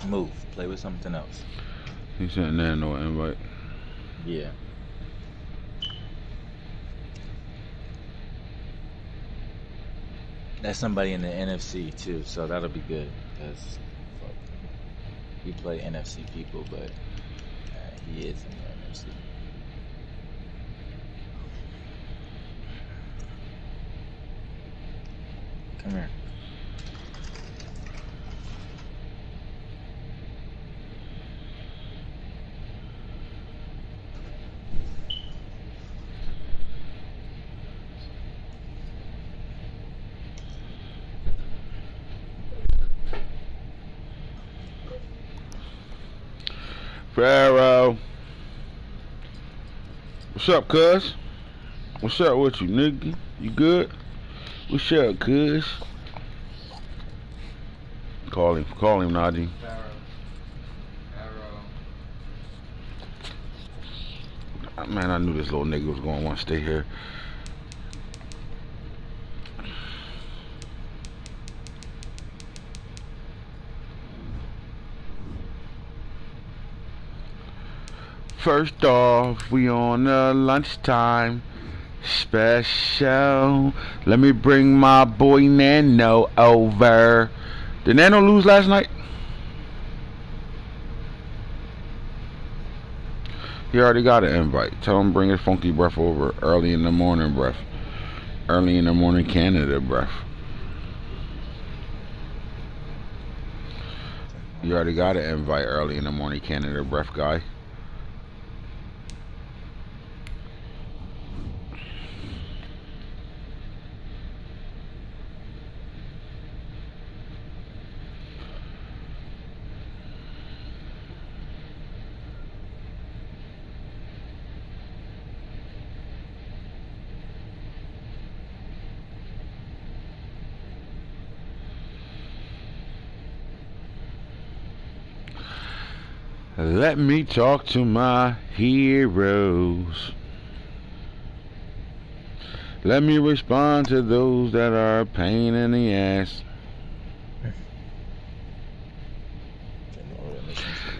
Move. Play with something else. He sent that no invite. Yeah. That's somebody in the NFC too, so that'll be good. Cause fuck, we play NFC people, but he is in the NFC. Come here. Pharaoh. What's up, cuz? What's up with you, nigga? You good? What's up, cuz? Call him, Najee. Man, I knew this little nigga was gonna want to stay here. First off, we on a lunchtime special. Let me bring my boy Nano over. Did Nano lose last night? He already got an invite. Tell him bring his funky breath over. Early in the morning breath. Early in the morning Canada breath. You already got an invite. Early in the morning Canada breath guy. Let me talk to my heroes. Let me respond to those that are a pain in the ass.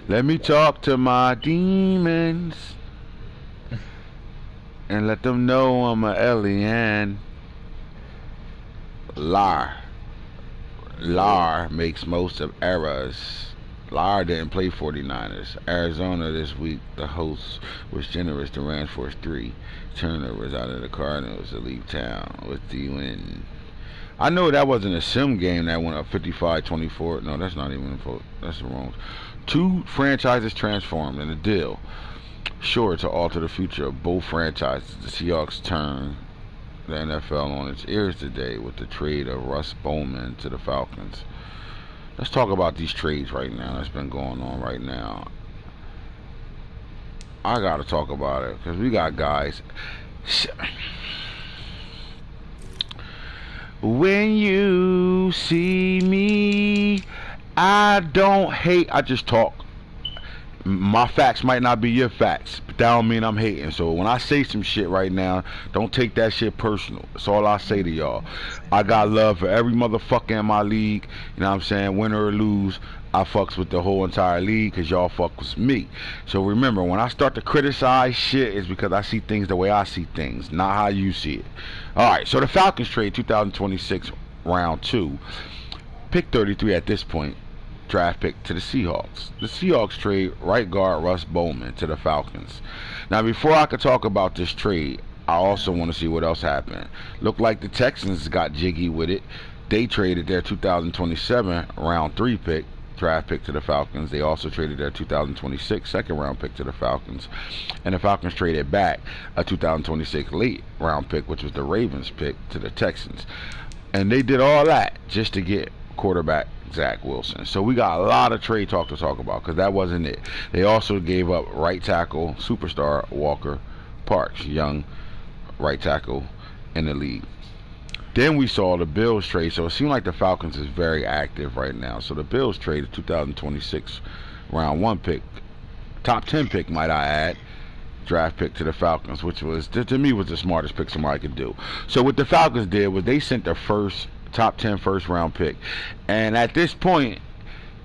Let me talk to my demons and let them know I'm a alien. Lar makes most of errors. Lar didn't play 49ers. Arizona this week, the host was generous. The Rams forced 3 turnovers out of the Cardinals to leave town with the win. I know that wasn't a sim game that went up 55-24. No, that's not even that's the wrong. 2 franchises transformed in a deal sure to alter the future of both franchises. The Seahawks turn the NFL on its ears today with the trade of Russ Bowman to the Falcons. Let's talk about these trades right now that's been going on right now. I gotta talk about it because we got guys. When you see me, I don't hate, I just talk. My facts might not be your facts, but that don't mean I'm hating. So when I say some shit right now, don't take that shit personal. That's all I say to y'all. I got love for every motherfucker in my league. You know what I'm saying? Win or lose, I fucks with the whole entire league because y'all fuck with me. So remember, when I start to criticize shit, it's because I see things the way I see things, not how you see it. Alright, so the Falcons trade 2026 round 2. Pick 33 at this point. Draft pick to the Seahawks. The Seahawks trade right guard Russ Bowman to the Falcons. Now, before I could talk about this trade, I also want to see what else happened. Looked like the Texans got jiggy with it. They traded their 2027 round 3 pick, draft pick to the Falcons. They also traded their 2026 second round pick to the Falcons. And the Falcons traded back a 2026 late round pick, which was the Ravens pick, to the Texans. And they did all that just to get quarterback Zach Wilson. So we got a lot of trade talk to talk about because that wasn't it. They also gave up right tackle superstar Walker Parks, young right tackle in the league. Then we saw the Bills trade. So it seemed like the Falcons is very active right now. So the Bills traded 2026 round 1 pick, top 10 pick might I add, draft pick to the Falcons, which was to me was the smartest pick somebody could do. So what the Falcons did was they sent their top 10 first round pick, and at this point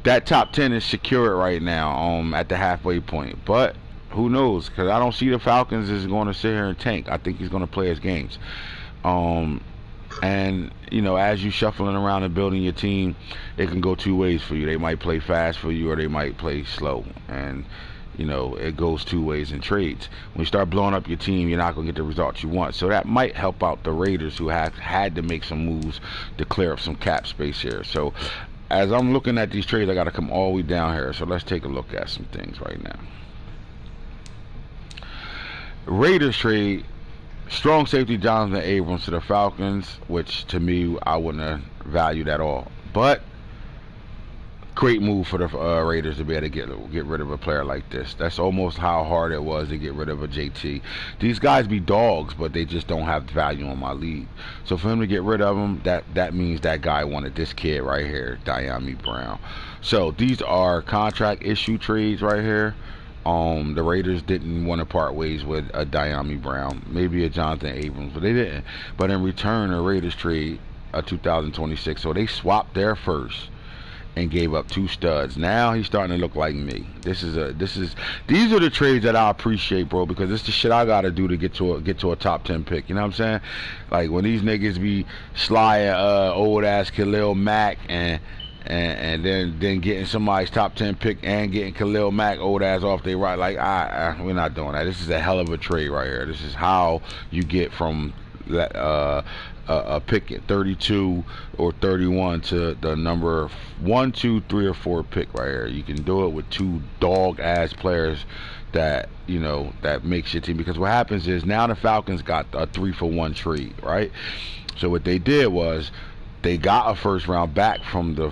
that top 10 is secured right now at the halfway point. But who knows? Because I don't see the Falcons is going to sit here and tank. I think he's going to play his games. And you know, as you shuffling around and building your team, it can go two ways for you. They might play fast for you, or they might play slow. And you know, it goes two ways in trades. When you start blowing up your team, you're not going to get the results you want. So that might help out the Raiders, who have had to make some moves to clear up some cap space here. So as I'm looking at these trades, I got to come all the way down here. So let's take a look at some things right now. Raiders trade strong safety Jonathan Abrams to the Falcons, which to me I wouldn't have valued at all. But great move for the Raiders to be able to get rid of a player like this. That's almost how hard it was to get rid of a JT. These guys be dogs, but they just don't have value in my league. So for him to get rid of them, that means that guy wanted this kid right here, Malik Brown. So these are contract issue trades right here. The Raiders didn't want to part ways with a Malik Brown, maybe a Jonathan Abrams, but they didn't. But in return, the Raiders trade a 2026, so they swapped their first and gave up 2 studs. Now he's starting to look like me. These are the trades that I appreciate, bro, because it's the shit I gotta do to get to a top 10 pick. You know what I'm saying? Like when these niggas be sliding old ass Khalil Mack and then getting somebody's top 10 pick and getting Khalil Mack old ass off they right. Like we're not doing that. This is a hell of a trade right here. This is how you get from a pick at 32 or 31 to the number 1, 2, 3, or 4 pick right here. You can do it with 2 dog ass players that, you know, that makes your team. Because what happens is now the Falcons got a 3-for-1 trade, right? So what they did was they got a first round back from the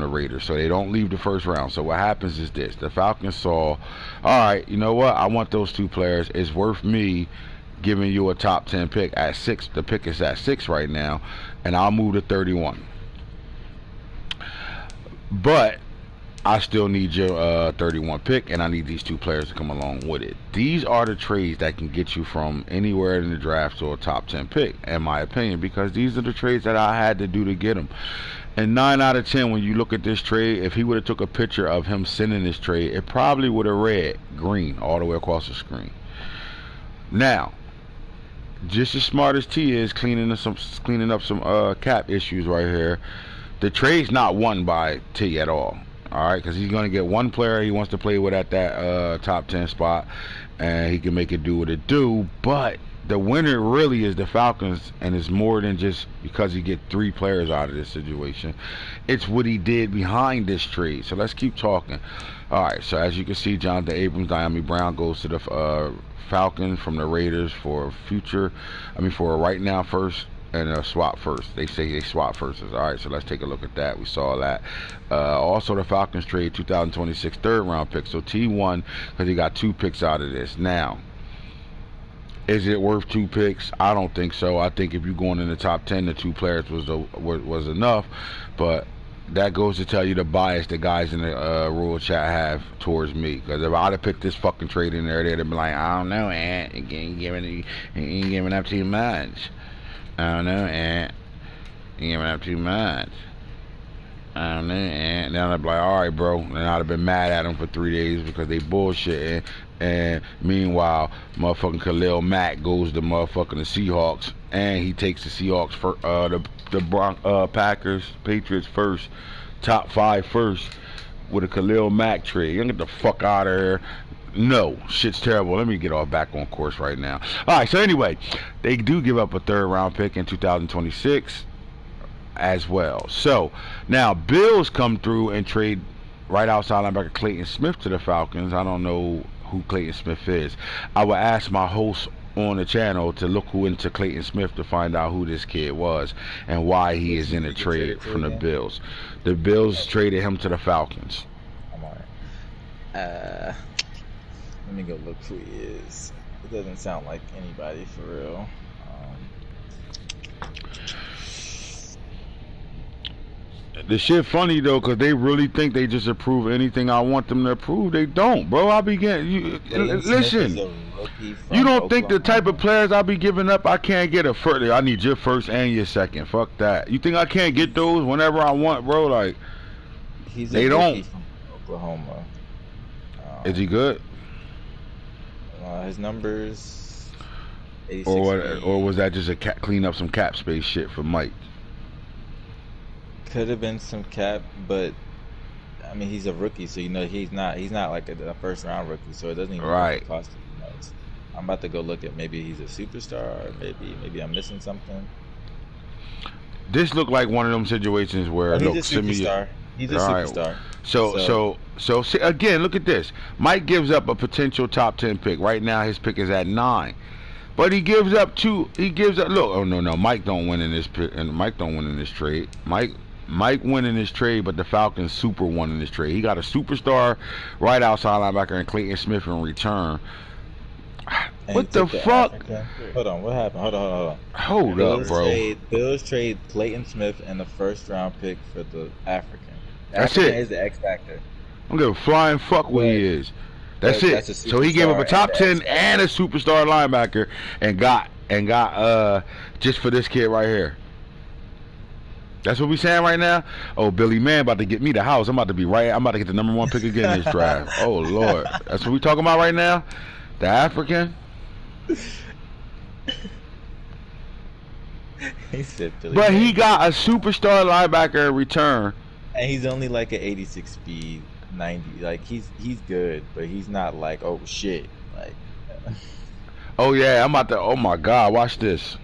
Raiders, so they don't leave the first round. So what happens is this: the Falcons saw, all right, you know what? I want those 2 players. It's worth me giving you a top 10 pick at 6. The pick is at 6 right now, and I'll move to 31. But I still need your 31 pick, and I need these 2 players to come along with it. These are the trades that can get you from anywhere in the draft to a top 10 pick, in my opinion, because these are the trades that I had to do to get them. And 9 out of 10, when you look at this trade, if he would have took a picture of him sending this trade, it probably would have read green all the way across the screen. Now, just as smart as T is cleaning up some cap issues right here, the trade's not won by T at all. All right, because he's going to get 1 player he wants to play with at that top 10 spot, and he can make it do what it do. But the winner really is the Falcons, and it's more than just because he get 3 players out of this situation. It's what he did behind this trade. So let's keep talking. All right, so as you can see, Jonathan Abrams, Malik Brown goes to the Falcons from the Raiders for a right now first and a swap first. They say they swap first. All right, so let's take a look at that. We saw that. Also, the Falcons trade 2026 third-round pick. So T won because he got 2 picks out of this. Now, is it worth 2 picks? I don't think so. I think if you're going in the top 10, the 2 players was enough. But that goes to tell you the bias the guys in the rule chat have towards me. Because if I'd have picked this fucking trade in there, they'd have been like, I don't know, Ant. You ain't giving up too much. I don't know, Ant. You giving up too much. I don't know, Ant. Then I'd be like, all right, bro. And I'd have been mad at them for 3 days because they bullshitting. And meanwhile, motherfucking Khalil Mack goes to motherfucking the Seahawks, and he takes the Seahawks for the Packers, Patriots first, top 5 first with a Khalil Mack trade. You get the fuck out of here. No, shit's terrible. Let me get all back on course right now. All right, so anyway, they do give up a 3rd round pick in 2026 as well. So now Bills come through and trade right outside linebacker Clayton Smith to the Falcons. I don't know who Clayton Smith is. I would ask my host on the channel to look into Clayton Smith to find out who this kid was and why he is in a trade from the Bills. The Bills traded him to the Falcons. I'm alright. Let me go look who he is. It doesn't sound like anybody for real. The shit funny though, cause they really think they just approve anything I want them to approve. They don't, bro. I be getting listen. You don't think the type of players I be giving up, I can't get a first. I need your first and your second. Fuck that. You think I can't get those whenever I want, bro? Like He's a They rookie don't. from Oklahoma. Is he good? His numbers, 86 Or what, speed. or was that just a clean up some cap space shit for Mike? Could have been some cap, but I mean he's a rookie, so he's not like a first round rookie, so it doesn't even cost him much. I'm about to go look at maybe he's a superstar, or maybe I'm missing something. This looked like one of them situations where he's a superstar. He's a superstar. So see, again, look at this. Mike gives up a potential top 10 pick. Right now his pick is at 9. But he gives up look, oh no, Mike don't win in this and Mike don't win in this trade. Mike won in this trade, but the Falcons super won in this trade. He got a superstar right outside linebacker and Clayton Smith in return. What the fuck? Hold on, what happened? Hold on. Hold up, bro. Bills trade Clayton Smith and the first round pick for the African. That's it. Is the X factor. I don't give a flying fuck what he is. That's it. So he gave up a top 10 and a superstar linebacker and got just for this kid right here. That's what we saying right now. Oh, Billy Man about to get me the house. I'm about to get the number 1 pick again in this draft. Oh Lord, that's what we talking about right now. The African. He said Billy but Man. He got a superstar linebacker in return. And he's only like an 86 speed, 90. Like he's good, but he's not like oh shit. Like. Oh yeah, I'm about to. Oh my God, watch this.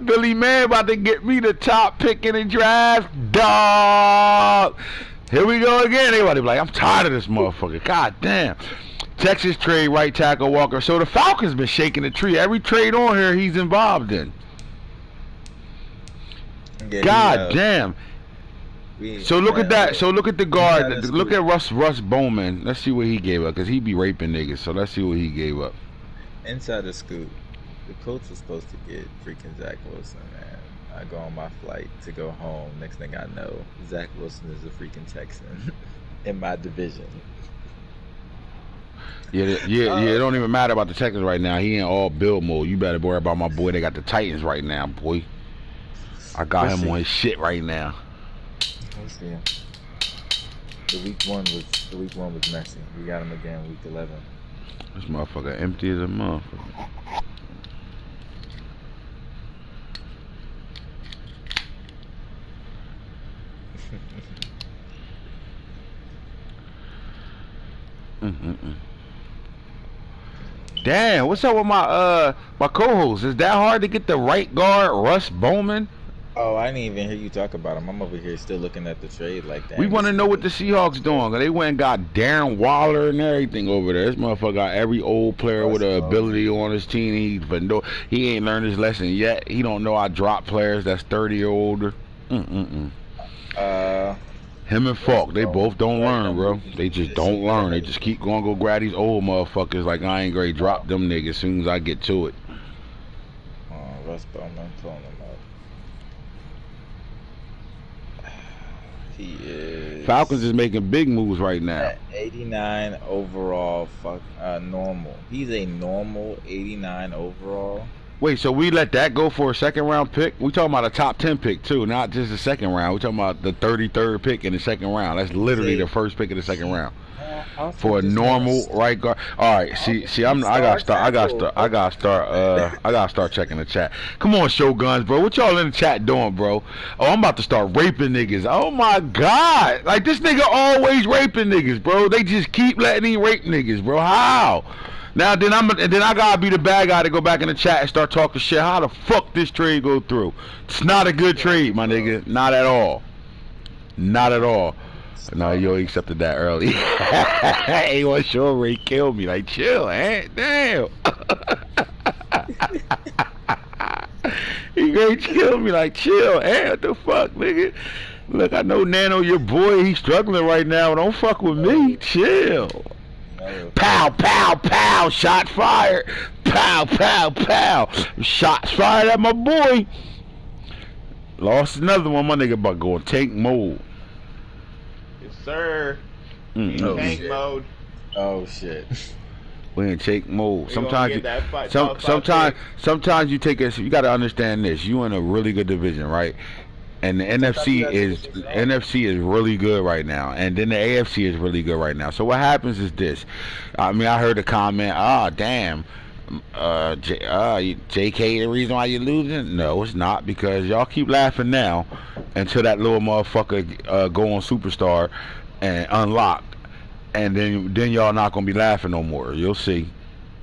Billy Man about to get me the top pick in the draft, dog. Here we go again. Everybody be like, I'm tired of this motherfucker. God damn. Texas trade right tackle Walker. So the Falcons been shaking the tree. Every trade on here he's involved in. Yeah, God damn. So look at that. So look at the guard. Look at Russ Bowman. Let's see what he gave up, because he be raping niggas. So let's see what he gave up. Inside the scoop. The coach was supposed to get freaking Zach Wilson, man. I go on my flight to go home. Next thing I know, Zach Wilson is a freaking Texan in my division. Yeah. It don't even matter about the Texans right now. He in all build mode. You better worry about my boy. They got the Titans right now, boy. I got him on his shit right now. Let's see. The week one was messy. We got him again week 11. This motherfucker empty as a motherfucker. Damn, what's up with my co-host? Is that hard to get the right guard, Russ Bowman? Oh, I didn't even hear you talk about him. I'm over here still looking at the trade like that. We want to know what the Seahawks doing. They went and got Darren Waller and everything over there. This motherfucker got every old player with an ability on his team. He ain't learned his lesson yet. He don't know I drop players that's 30 or older. Him and Falk, they both don't learn, bro. They just don't learn. They just keep going go grab these old motherfuckers like I ain't gonna drop them niggas as soon as I get to it. Russ Bowman, pulling him up. He is. Falcons is making big moves right now. 89 overall, normal. He's a normal 89 overall. Wait, so we let that go for a second round pick? We talking about a top 10 pick too, not just the second round. We talking about the 33rd pick in the second round. That's literally the first pick in the second round for a normal right guard. All right, see, I gotta start checking the chat. Come on, Shoguns, bro. What y'all in the chat doing, bro? Oh, I'm about to start raping niggas. Oh my God, like this nigga always raping niggas, bro. They just keep letting him rape niggas, bro. How? Now then I gotta be the bad guy to go back in the chat and start talking shit. How the fuck this trade go through? It's not a good trade, my nigga. Not at all. Not at all. No, you accepted that early. Hey, what sure Ray killed me. Like, chill, damn. He gonna kill me like, chill, what the fuck, nigga? Look, I know Nano, your boy, he's struggling right now. Don't fuck with me. Chill. Pow, pow, pow, shot fired. Pow, pow, pow. Shots fired at my boy. Lost another one, my nigga about going tank mode. Yes, sir. Tank mode. Oh shit. We in tank mode. Sometimes you take us. You got to understand this. You in a really good division, right? And the NFC is really good right now, and then the AFC is really good right now. So what happens is this. I mean, I heard a comment. Damn. JK, the reason why you're losing? No, it's not, because y'all keep laughing now until that little motherfucker go on Superstar and unlock, and then y'all not gonna be laughing no more. You'll see.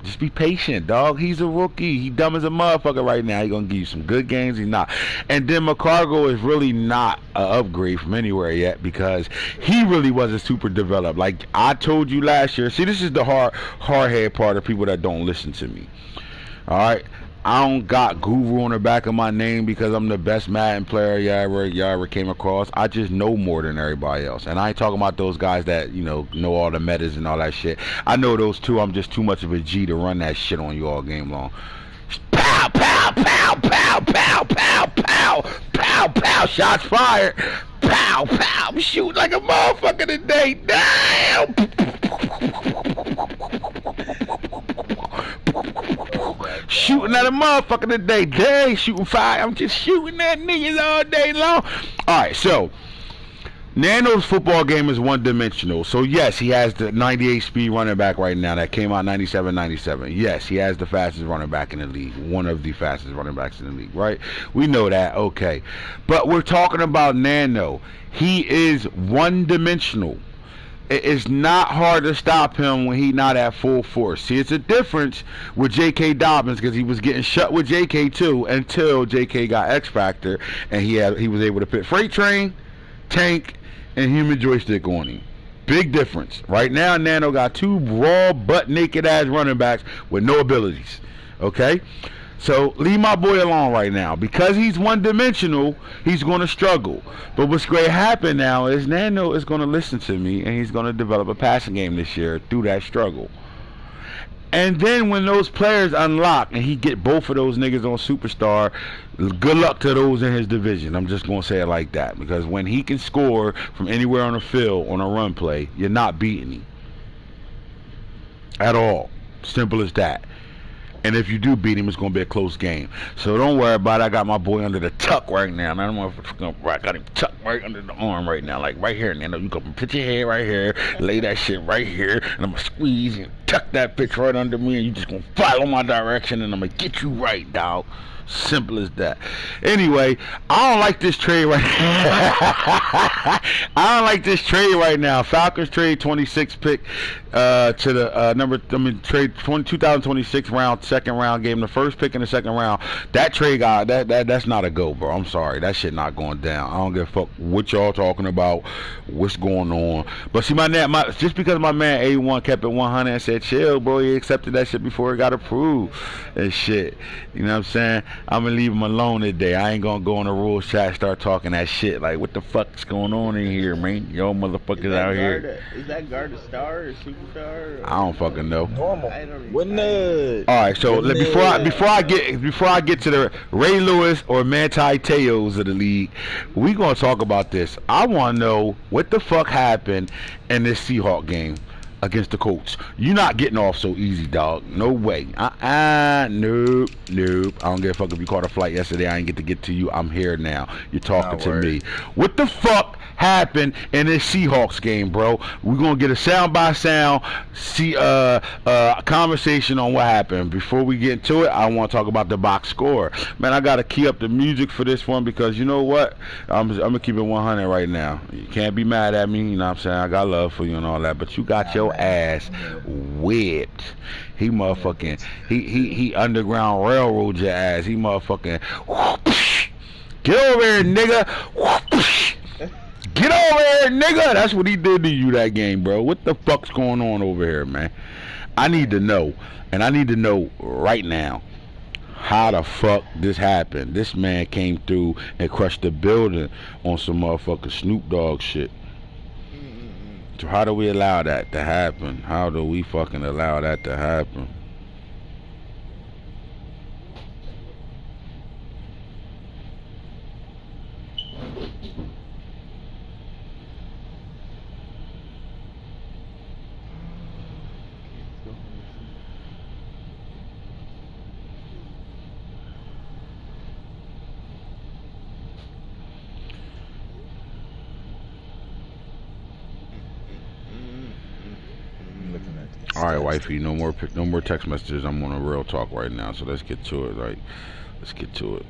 Just be patient, dog. He's a rookie. He dumb as a motherfucker right now. He gonna give you some good games. He's not. And then McCargo is really not an upgrade from anywhere yet, because he really wasn't super developed. Like I told you last year. See, this is the hard head part of people that don't listen to me. All right. I don't got guru on the back of my name because I'm the best Madden player y'all ever came across. I just know more than everybody else. And I ain't talking about those guys that, know all the metas and all that shit. I know those too. I'm just too much of a G to run that shit on you all game long. Pow, pow, pow, pow, pow, pow, pow, pow, pow, shots fired. Pow, pow, I'm shooting like a motherfucker today. Damn. Shooting at a motherfucker today. Dang, shooting fire. I'm just shooting at niggas all day long. Alright, so Nano's football game is one-dimensional. So yes, he has the 98 speed running back right now that came out 97. Yes, he has the fastest running back in the league. One of the fastest running backs in the league, right? We know that, okay. But we're talking about Nano. He is one-dimensional. It's not hard to stop him when he's not at full force. See, it's a difference with J.K. Dobbins, because he was getting shut with J.K. too until J.K. got X Factor, and he was able to put Freight Train, Tank, and Human Joystick on him. Big difference. Right now, Nano got two raw, butt-naked ass running backs with no abilities. Okay? So leave my boy alone right now. Because he's one-dimensional, he's going to struggle. But what's going to happen now is Nano is going to listen to me, and he's going to develop a passing game this year through that struggle. And then when those players unlock and he get both of those niggas on Superstar, good luck to those in his division. I'm just going to say it like that. Because when he can score from anywhere on the field on a run play, you're not beating him. At all. Simple as that. And if you do beat him, it's going to be a close game. So don't worry about it. I got my boy under the tuck right now. I got him tucked right under the arm right now. Like right here. Nano, you can put your head right here. Lay that shit right here. And I'm going to squeeze and tuck that bitch right under me. And you just going to follow my direction. And I'm going to get you right, dog. Simple as that. Anyway, I don't like this trade right now. I don't like this trade right now. Falcons trade 26 pick to the trade 2026 round, second round, gave him the first pick in the second round. That trade guy, that's not a go, bro. I'm sorry. That shit not going down. I don't give a fuck what y'all talking about, what's going on. But see, just because my man A1 kept it 100 and said chill, bro, he accepted that shit before it got approved and shit. You know what I'm saying? I'm gonna leave him alone today. I ain't gonna go on the rules chat and start talking that shit. Like, what the fuck's going on in here, man? Y'all motherfuckers out here. Is that guard a star or superstar? Or I don't fucking know. Normal. All right, so before I get to the Ray Lewis or Manti Te'os of the league, we gonna talk about this. I want to know what the fuck happened in this Seahawk game against the Colts. You're not getting off so easy, dog. No way. Nope. I don't give a fuck if you caught a flight yesterday. I ain't get to you. I'm here now. You're talking to me. What the fuck happened in this Seahawks game, bro? We're gonna get a sound by sound conversation on what happened. Before we get to it, I want to talk about the box score. Man, I gotta key up the music for this one, because you know what? I'm gonna keep it 100 right now. You can't be mad at me, you know what I'm saying? I got love for you and all that, but you got your ass whipped. He motherfucking he underground railroad your ass. He motherfucking get over here, nigga. Get over here, nigga. That's what he did to you that game, bro. What the fuck's going on over here, man? I need to know, and I need to know right now how the fuck this happened. This man came through and crushed the building on some motherfucking Snoop Dogg shit. So how do we allow that to happen? How do we fucking allow that to happen? All right, wifey, no more text messages. I'm on a real talk right now, so let's get to it. Let's get to it.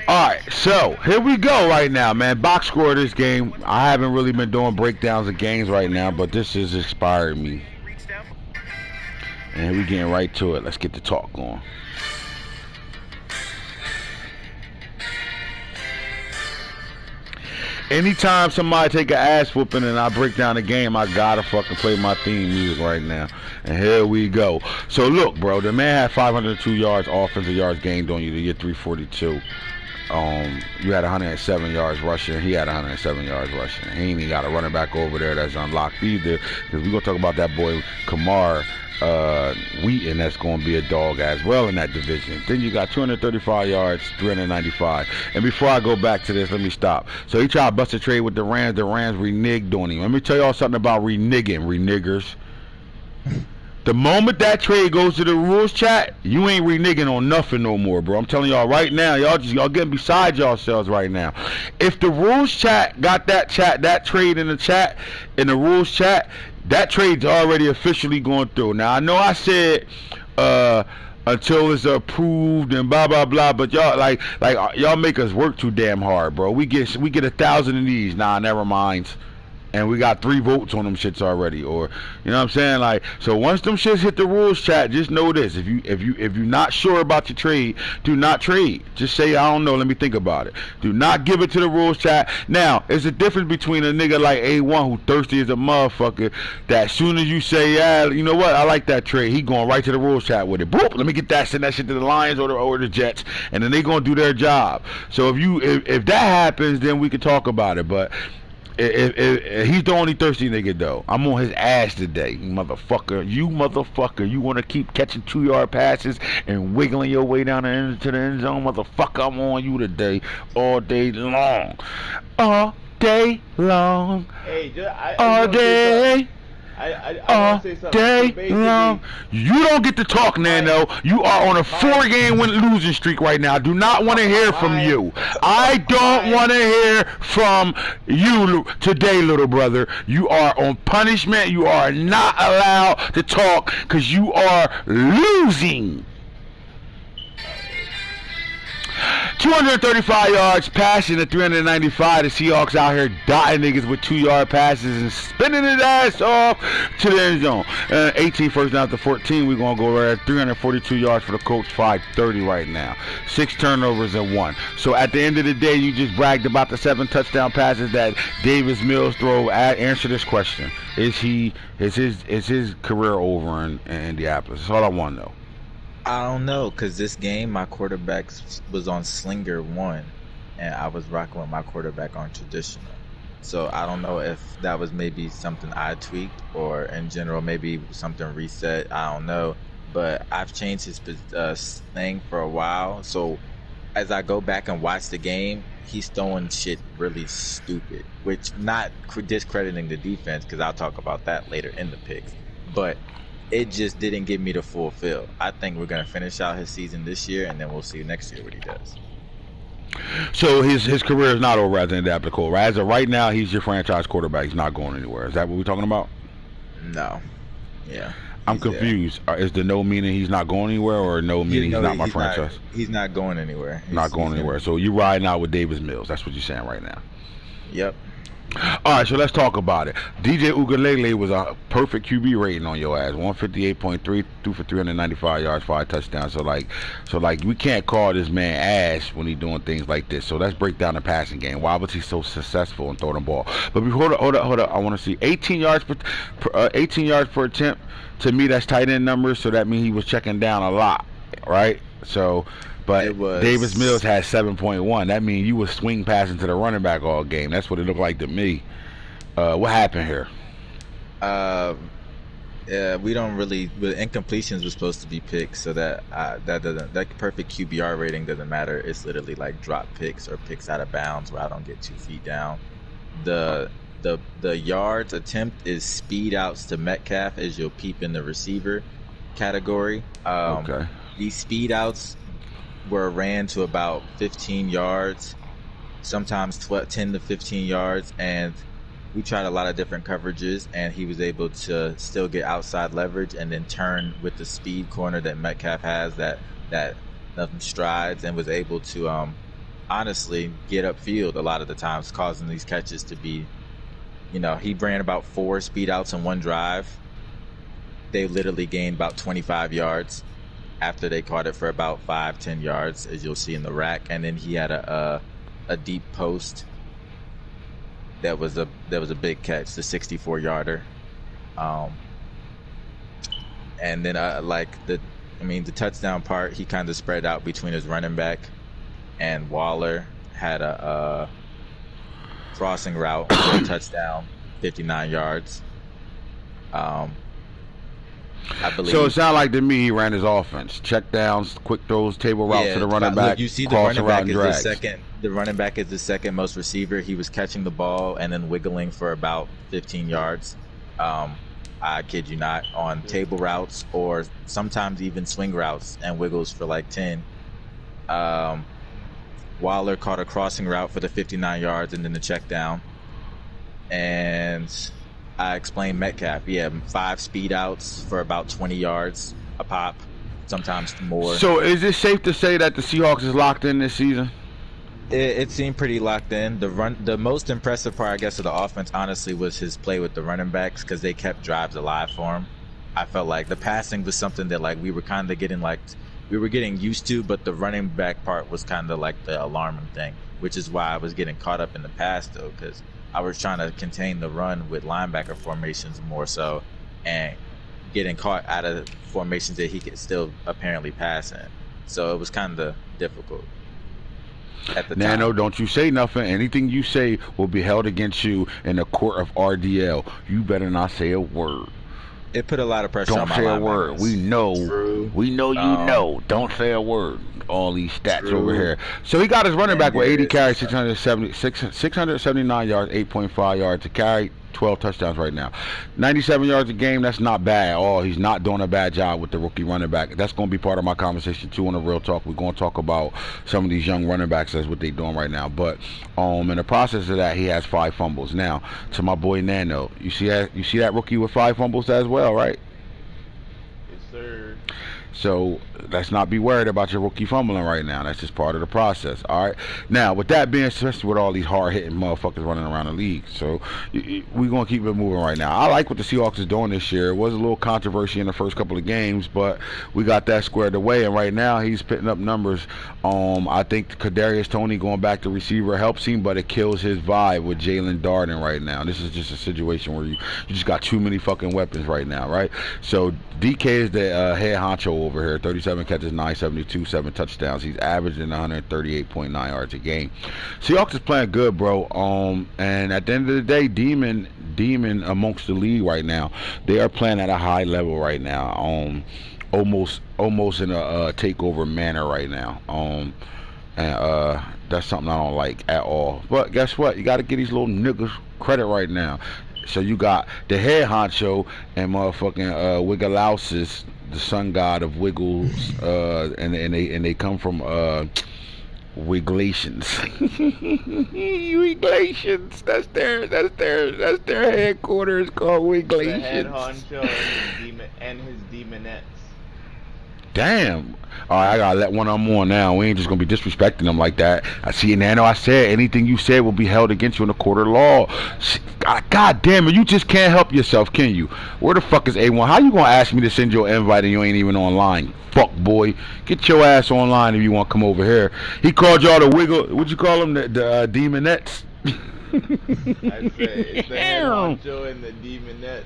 All right, so here we go right now, man. Box score of this game. I haven't really been doing breakdowns of games right now, but this has inspired me. And we getting right to it. Let's get the talk going. Anytime somebody take an ass whooping and I break down the game, I gotta fucking play my theme music right now. And here we go. So look, bro, the man had 502 yards offensive yards gained on you. You get 342. You had 107 yards rushing. He had 107 yards rushing. He ain't even got a running back over there that's unlocked either. Because we're gonna talk about that boy Kamar Wheaton, that's going to be a dog as well in that division. Then you got 235 yards, 395. And before I go back to this, let me stop. So he tried to bust a trade with the Rams. The Rams reneged on him. Let me tell y'all something about reniggers. The moment that trade goes to the rules chat, you ain't reneging on nothing no more, bro. I'm telling y'all right now, y'all getting beside yourselves right now. If the rules chat got that trade in the rules chat, that trade's already officially going through. Now I know I said until it's approved and blah blah blah, but y'all like y'all make us work too damn hard, bro. We get 1,000 of these. Nah, never mind. And we got 3 votes on them shits already, or you know what I'm saying? Like, so once them shits hit the rules chat, just know this: if you're not sure about your trade, do not trade. Just say I don't know. Let me think about it. Do not give it to the rules chat. Now, there's a difference between a nigga like A1 who thirsty as a motherfucker. That as soon as you say, yeah, you know what, I like that trade, he going right to the rules chat with it. Boop, let me get that, send that shit to the Lions or the Jets, and then they gonna do their job. So if that happens, then we can talk about it. But if he's the only thirsty nigga though, I'm on his ass today, motherfucker. You want to keep catching 2-yard passes and wiggling your way down to the end zone, motherfucker. I'm on you today, all day long, all day long, all day. I say something. Day long. You don't get to talk, Nano. You are on a 4-game losing streak right now. I do not want to hear from you. I don't want to hear from you today, little brother. You are on punishment. You are not allowed to talk because you are losing. 235 yards passing at 395. The Seahawks out here dotting niggas with 2-yard passes and spinning his ass off to the end zone. 18 first down to 14. We're going to go right at 342 yards for the Colts, 530 right now. 6 turnovers and 1. So at the end of the day, you just bragged about the 7 touchdown passes that Davis Mills throw. Answer this question. Is his career over in Indianapolis? That's all I want to know. I don't know, because this game, my quarterback was on Slinger 1, and I was rocking with my quarterback on traditional. So I don't know if that was maybe something I tweaked, or in general, maybe something reset. I don't know. But I've changed his thing for a while. So as I go back and watch the game, he's throwing shit really stupid, which not discrediting the defense, because I'll talk about that later in the picks. But it just didn't give me the full feel. I think we're going to finish out his season this year, and then we'll see next year what he does. So his career is not over as an adaptable. As of right now, he's your franchise quarterback. He's not going anywhere. Is that what we're talking about? No. Yeah. I'm confused. Is the no meaning he's not going anywhere, or no meaning he's not my franchise? He's not going anywhere. Not going anywhere. So you riding out with Davis Mills. That's what you're saying right now. Yep. All right, so let's talk about it. DJ Ugalele was a perfect QB rating on your ass. 158.3, threw for 395 yards, 5 touchdowns. So like we can't call this man ass when he's doing things like this. So let's break down the passing game. Why was he so successful in throwing the ball? But before hold up. I want to see 18 yards per attempt. To me, that's tight end numbers. So that means he was checking down a lot, right? So. But Davis Mills had 7.1. That means you was swing passing to the running back all game. That's what it looked like to me. What happened here? We don't really. Incompletions were supposed to be picks, so that perfect QBR rating doesn't matter. It's literally like drop picks or picks out of bounds where I don't get 2 feet down. The yards attempt is speed outs to Metcalf, as you'll peep in the receiver category. Okay. These speed outs were ran to about 15 yards, sometimes 10 to 15 yards, and we tried a lot of different coverages, and he was able to still get outside leverage and then turn with the speed corner that Metcalf has, that strides, and was able to honestly get upfield a lot of the times, causing these catches to be, he ran about 4 speed outs in one drive. They literally gained about 25 yards after they caught it for about 5-10 yards, as you'll see in the rack. And then he had a deep post that was a big catch, the 64-yarder. And then the touchdown part, he kind of spread out between his running back and Waller. Had a crossing route for a touchdown, 59 yards. I believe. So it sounded like to me he ran his offense: check downs, quick throws, table routes to the running back. Look, you see, the running back is the second. The running back is the second most receiver. He was catching the ball and then wiggling for about 15 yards. I kid you not, on table routes or sometimes even swing routes, and wiggles for like 10. Waller caught a crossing route for the 59 yards and then the check down. And I explained Metcalf. He had 5 speed outs for about 20 yards a pop, sometimes more. So is it safe to say that the Seahawks is locked in this season? It seemed pretty locked in. The most impressive part, I guess, of the offense, honestly, was his play with the running backs, because they kept drives alive for him. I felt like the passing was something that we were kind of getting used to, but the running back part was kind of like the alarming thing, which is why I was getting caught up in the pass, though, because I was trying to contain the run with linebacker formations more so, and getting caught out of formations that he could still apparently pass in. So it was kind of difficult at the time. Nano, don't you say nothing. Anything you say will be held against you in the court of RDL. You better not say a word. It put a lot of pressure on my linebackers. Don't say a word. We know. True. We know you know. Don't say a word. All these stats over here. So he got his running back with 80 carries, 679 yards, 8.5 yards to carry, 12 touchdowns right now. 97 yards a game, that's not bad at all. He's not doing a bad job with the rookie running back. That's going to be part of my conversation too on the Real Talk. We're going to talk about some of these young running backs. That's what they're doing right now. But in the process of that, he has 5 fumbles. Now, to my boy Nano, you see that rookie with 5 fumbles as well, right? Yes, sir. So let's not be worried about your rookie fumbling right now. That's just part of the process. All right. Now, with that being said, especially with all these hard-hitting motherfuckers running around the league, so we're going to keep it moving right now. I like what the Seahawks is doing this year. It was a little controversy in the first couple of games, but we got that squared away, and right now he's putting up numbers. I think Kadarius Toney going back to receiver helps him, but it kills his vibe with Jalen Darden right now. This is just a situation where you just got too many fucking weapons right now, right? So DK is the head honcho over here. 37 catches, 972, 7 touchdowns. He's averaging 138.9 yards a game. Seahawks is playing good, bro. And at the end of the day, Demon amongst the league right now. They are playing at a high level right now. Almost in a takeover manner right now. And that's something I don't like at all. But guess what? You got to give these little niggas credit right now. So you got the head honcho and motherfucking Wiggalausis, the sun god of Wiggles, and they come from Wiglations. Wiglations. That's their headquarters called Wiglations. The head honcho and his demonettes. Damn. All right, I gotta let one of them on now. We ain't just gonna be disrespecting them like that. I see, Nano. I said anything you said will be held against you in the court of law. God damn it, you just can't help yourself, can you? Where the fuck is A1? How you gonna ask me to send your invite and you ain't even online? Fuck boy, get your ass online if you want to come over here. He called y'all the wiggle. What'd you call them? The demonettes. I say it's the head honcho and the demonettes.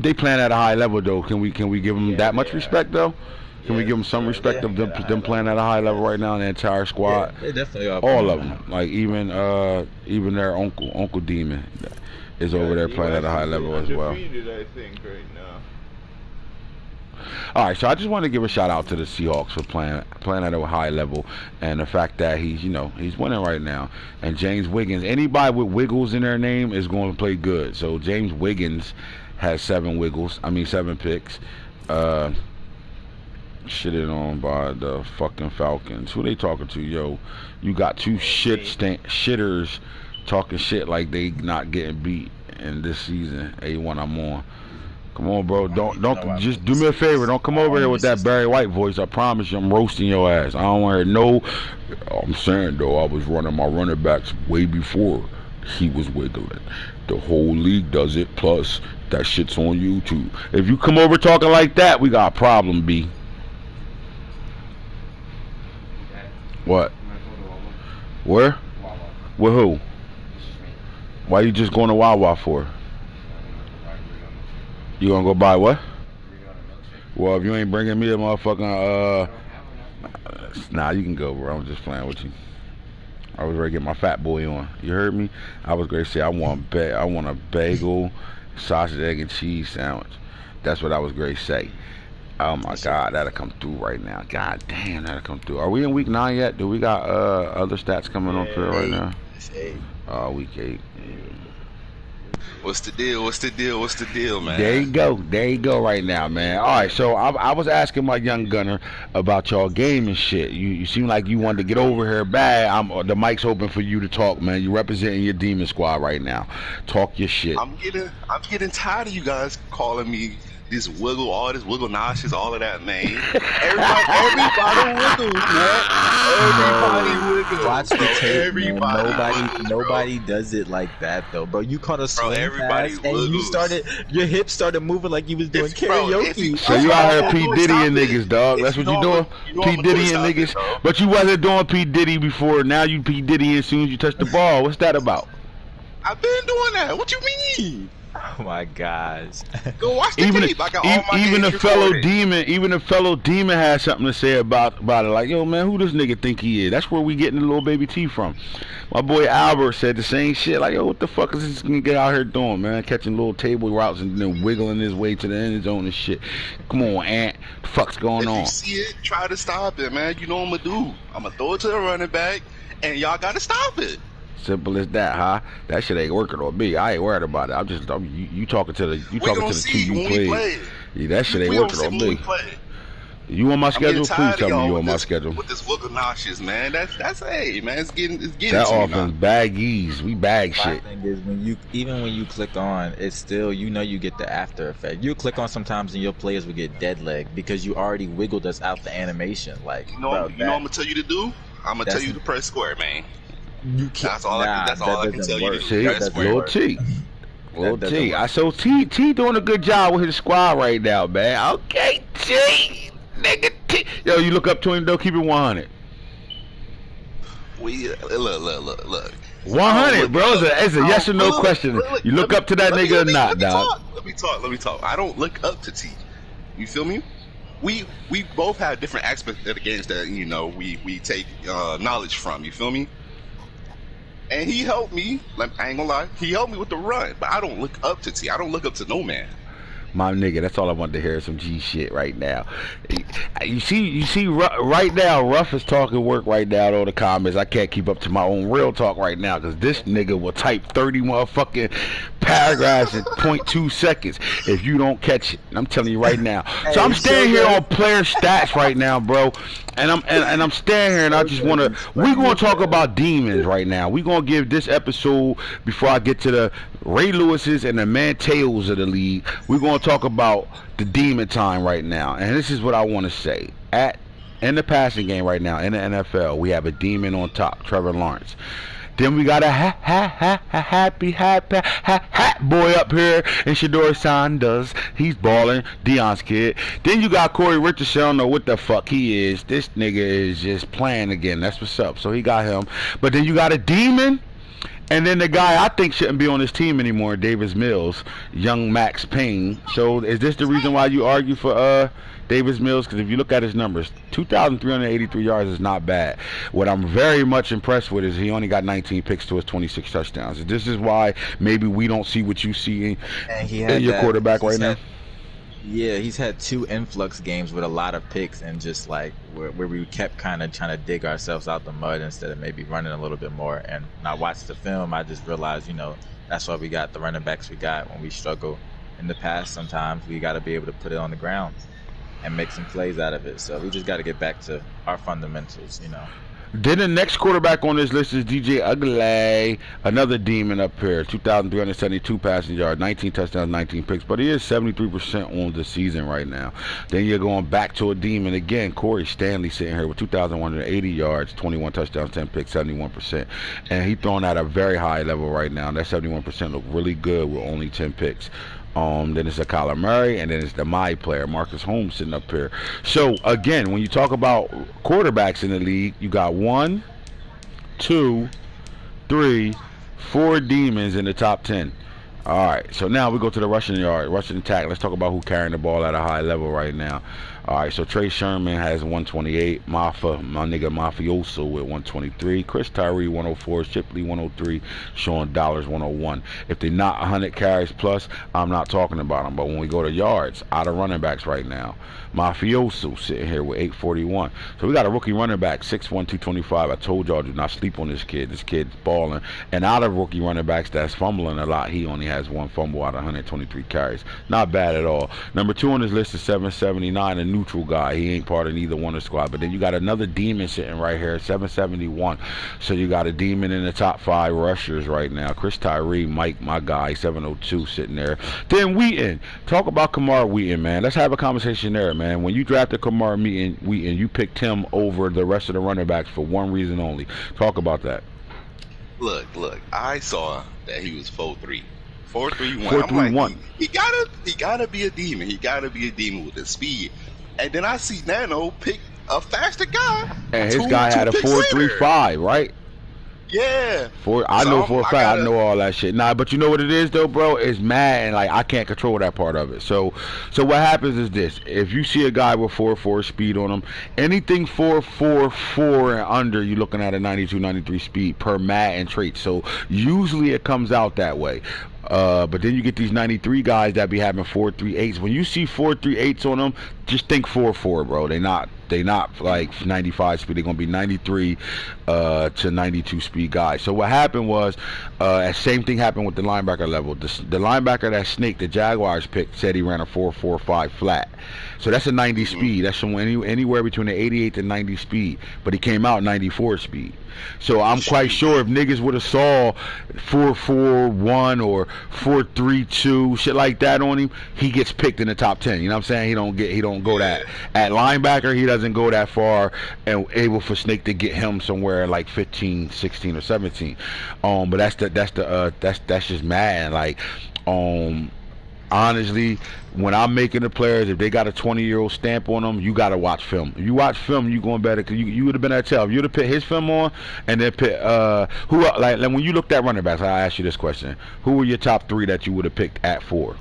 They playing at a high level though. Can we give them that much respect though? Can we give them some respect of them playing at a high level right now? The entire squad, they definitely are. All of them, like even their Uncle Demon is over there playing at a high level as well. I think right now. All right, so I just want to give a shout out to the Seahawks for playing at a high level, and the fact that he's winning right now. And James Wiggins, anybody with Wiggles in their name is going to play good. So James Wiggins has 7 picks. Shitted on by the fucking Falcons. Who they talking to? Yo, you got 2 shitters talking shit like they not getting beat in this season. A1, I'm on. Come on, bro. Don't just do me a favor. Don't come over here with that Barry White voice. I promise you, I'm roasting your ass. I don't want to hear no. I'm saying though, I was running my running backs way before he was wiggling. The whole league does it. Plus, that shit's on YouTube. If you come over talking like that, we got a problem, B. What? Where? With who? Why you just going to Wawa for? You gonna go buy what? Well, if you ain't bringing me a motherfucking nah, you can go, bro. I'm just playing with you. I was ready to get my fat boy on. You heard me? I was going to say I want a bagel, sausage, egg, and cheese sandwich. That's what I was going to say. Oh my God, that'll come through right now. God damn, that'll come through. Are we in week 9 yet? Do we got other stats coming on through right now? It's 8. Week 8. What's the deal? What's the deal? What's the deal, man? There you go. There you go right now, man. All right, so I was asking my young gunner about y'all game and shit. You seem like you wanted to get over here bad. The mic's open for you to talk, man. You representing your demon squad right now. Talk your shit. I'm getting tired of you guys calling me this wiggle, all this wiggle noshes, all of that, man. Everybody wiggles, man. Everybody wiggles. Watch the tape, Everybody man. Nobody does it like that, though, bro. You caught a swing everybody pass, and your hips started moving like you was doing karaoke. So you out here P. Diddy and niggas, dog. That's what you doing? P. Diddy and niggas. But you wasn't doing P. Diddy before. Now you P. Diddy as soon as you touch the ball. What's that about? I've been doing that. What you mean? Oh my gosh. Go watch the tape. I got all my even games a fellow recorded. demon had something to say about it. Like, yo, man, who this nigga think he is? That's where we getting the little baby T from. My boy Albert said the same shit. Like, yo, what the fuck is this nigga out here doing, man? Catching little table routes and then wiggling his way to the end zone and shit. Come on, Ant. What the fuck's going on? If you see it, try to stop it, man. You know what I'm gonna do. I'm gonna throw it to the running back, and y'all gotta stop it. Simple as that, huh? That shit ain't working on me. I ain't worried about it. You talking to the team you play. Yeah, that shit ain't working on me. You on my schedule? Please tell me you on my schedule. With this wiggle noshes, man. That's hey, man. It's getting. That offense baggies. We bag shit. The thing is, even when you click on, it's still you get the after effect. You click on sometimes and your players will get dead leg because you already wiggled us out the animation. Like you know what I'm gonna tell you to do? I'm gonna tell you to press square, man. You can't. That's all I can tell you to do. See, that's Lil T. Lil T. I saw T doing a good job with his squad right now, man. Okay, T. Nigga T. Yo, you look up to him though, keep it 100. Look. 100, bro. It's a yes or no question. You look up to that nigga or not, dog? Let me talk. I don't look up to T. You feel me? We both have different aspects of the games that we take knowledge from. You feel me? And he helped me. Like, I ain't gonna lie, he helped me with the run. But I don't look up to T. I don't look up to no man. My nigga, that's all I want to hear, some G shit right now. You see, right now, Ruff is talking work right now on the comments. I can't keep up to my own real talk right now because this nigga will type 30 motherfucking paragraphs in 0.2 seconds if you don't catch it. I'm telling you right now. So I'm standing here on player stats right now, bro, and I'm standing here and I just want to. We're gonna talk about demons right now. We're gonna give this episode before I get to the Ray Lewis's and the Manteos of the league. We're gonna talk about the demon time right now, and this is what I want to say. In the passing game right now in the NFL, we have a demon on top, Trevor Lawrence. Then we got a happy boy up here in Shador Sanders. He's balling, Deion's kid. Then you got Corey Richardson. I don't know what the fuck he is. This nigga is just playing again. That's what's up. So he got him. But then you got a demon. And then the guy I think shouldn't be on this team anymore, Davis Mills, young Max Payne. So is this the reason why you argue for Davis Mills? Because if you look at his numbers, 2,383 yards is not bad. What I'm very much impressed with is he only got 19 picks to his 26 touchdowns. This is why maybe we don't see what you see in your quarterback right now. Yeah, he's had 2 influx games with a lot of picks and just like where we kept kind of trying to dig ourselves out the mud instead of maybe running a little bit more. And when I watched the film, I just realized, that's why we got the running backs we got when we struggle in the past. Sometimes we got to be able to put it on the ground and make some plays out of it. So we just got to get back to our fundamentals, Then the next quarterback on this list is DJ Ugly, another demon up here. 2,372 passing yards, 19 touchdowns, 19 picks. But he is 73% on the season right now. Then you're going back to a demon again. Corey Stanley sitting here with 2,180 yards, 21 touchdowns, 10 picks, 71%. And he's throwing at a very high level right now. That 71% look really good with only 10 picks. Then it's a Kyler Murray, and then it's the my player, Marcus Holmes, sitting up here. So, again, when you talk about quarterbacks in the league, you got 1, 2, 3, 4 demons in the top 10. All right, so now we go to the rushing attack. Let's talk about who's carrying the ball at a high level right now. All right, so Trey Sherman has 128. My nigga Mafioso with 123. Chris Tyree 104. Shipley 103. Sean Dollars 101. If they're not 100 carries plus, I'm not talking about them. But when we go to yards, out of running backs right now, Mafioso sitting here with 841. So we got a rookie running back, 6'1", 225. I told y'all do not sleep on this kid. This kid's balling. And out of rookie running backs that's fumbling a lot, he only has 1 fumble out of 123 carries. Not bad at all. Number 2 on this list is 779, a neutral guy. He ain't part of neither one of the squad. But then you got another demon sitting right here, 771. So you got a demon in the top 5 rushers right now. Chris Tyree, Mike, my guy, 702 sitting there. Then Wheaton. Talk about Kamar Wheaton, man. Let's have a conversation there, man. When you drafted Kamar Wheaton, you picked him over the rest of the running backs for one reason only. Talk about that. Look. I saw that he was 4'3". 4'3", 4'3", 1. He gotta be a demon. He gotta be a demon with the speed. And then I see Nano pick a faster guy. And his guy had a 4.35, right? Yeah. I know for a fact. I know all that shit. Nah, but you know what it is though, bro? It's mad, and like I can't control that part of it. So what happens is this: if you see a guy with 4.4 speed on him, anything 4.44 and under, you're looking at a 92, 93 speed per Madden trait. So usually it comes out that way. But then you get these 93 guys that be having 4.38s. When you see 4.38s on them, just think 4.4, bro. They not like 95 speed. They're gonna be 93 to 92 speed guys. So what happened was, same thing happened with the linebacker level. The linebacker that Snake, the Jaguars picked, said he ran a 4.45 flat. So that's a 90 speed. That's anywhere between the 88 to 90 speed. But he came out 94 speed. So I'm quite sure if niggas would have saw 4.41 or 4.32 shit like that on him, he gets picked in the top 10. You know what I'm saying? He don't go that at linebacker. He doesn't go that far and able for Snake to get him somewhere like 15, 16 or 17. But that's just mad. Like honestly, when I'm making the players, if they got a 20-year-old stamp on them, you got to watch film. If you watch film, you going better, because you would have been able to tell. If you would have put his film on and then put like when you looked at running backs, I asked you this question: who were your top 3 that you would have picked at 4?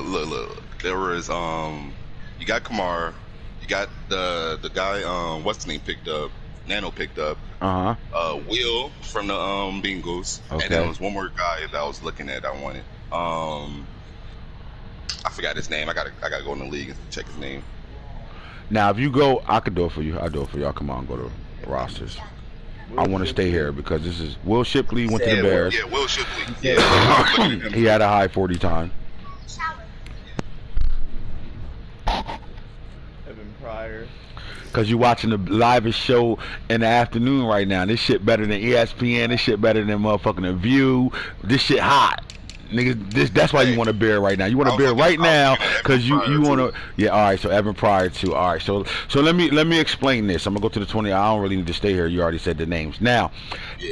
Look. There was you got Kamar, you got the guy what's his name picked up, Nano picked up. Will from the Bengals, okay. And then there was one more guy that I was looking at. I wanted. I forgot his name. I gotta go in the league and check his name. Now, if you go, I could do it for you. I'll do it for y'all. Come on, go to rosters. I want to stay here because this is Will Shipley went to the Bears. Yeah, Will Shipley. Yeah, he had a high 40 time. Evan Pryor. Cause you watching the livest show in the afternoon right now. This shit better than ESPN. This shit better than motherfucking The View. This shit hot. Nigga, that's why you want a beer right now. You want a beer right now because you want to. Yeah, all right. So Evan Pryor too. All right. So let me explain this. I'm gonna go to the 20. I don't really need to stay here. You already said the names. Now,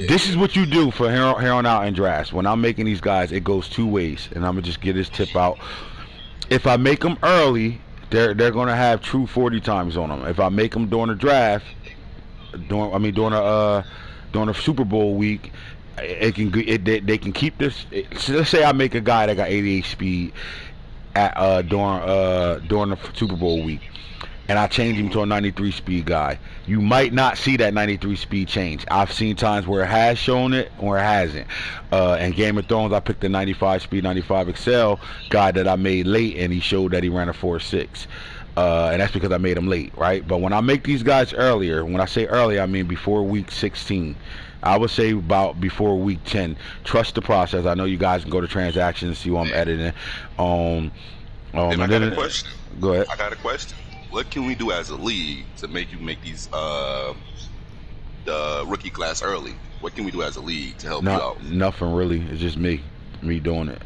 this is what you do for here on out in drafts. When I'm making these guys, it goes 2 ways, and I'm gonna just get this tip out. If I make them early, they're gonna have true 40 times on them. If I make them during the draft, during a Super Bowl week. They can keep this. So let's say I make a guy that got 88 speed at during the Super Bowl week, and I change him to a 93 speed guy. You might not see that 93 speed change. I've seen times where it has shown it or it hasn't. In Game of Thrones, I picked the 95 speed, 95 Excel guy that I made late, and he showed that he ran a 4.6. And that's because I made him late, right? But when I make these guys earlier, when I say early, I mean before week 16. I would say about before week 10. Trust the process. I know you guys can go to transactions and see what I'm editing. I got a question. Go ahead. I got a question. What can we do as a league to make you make these the rookie class early? What can we do as a league to help you out? Nothing really. It's just me doing it.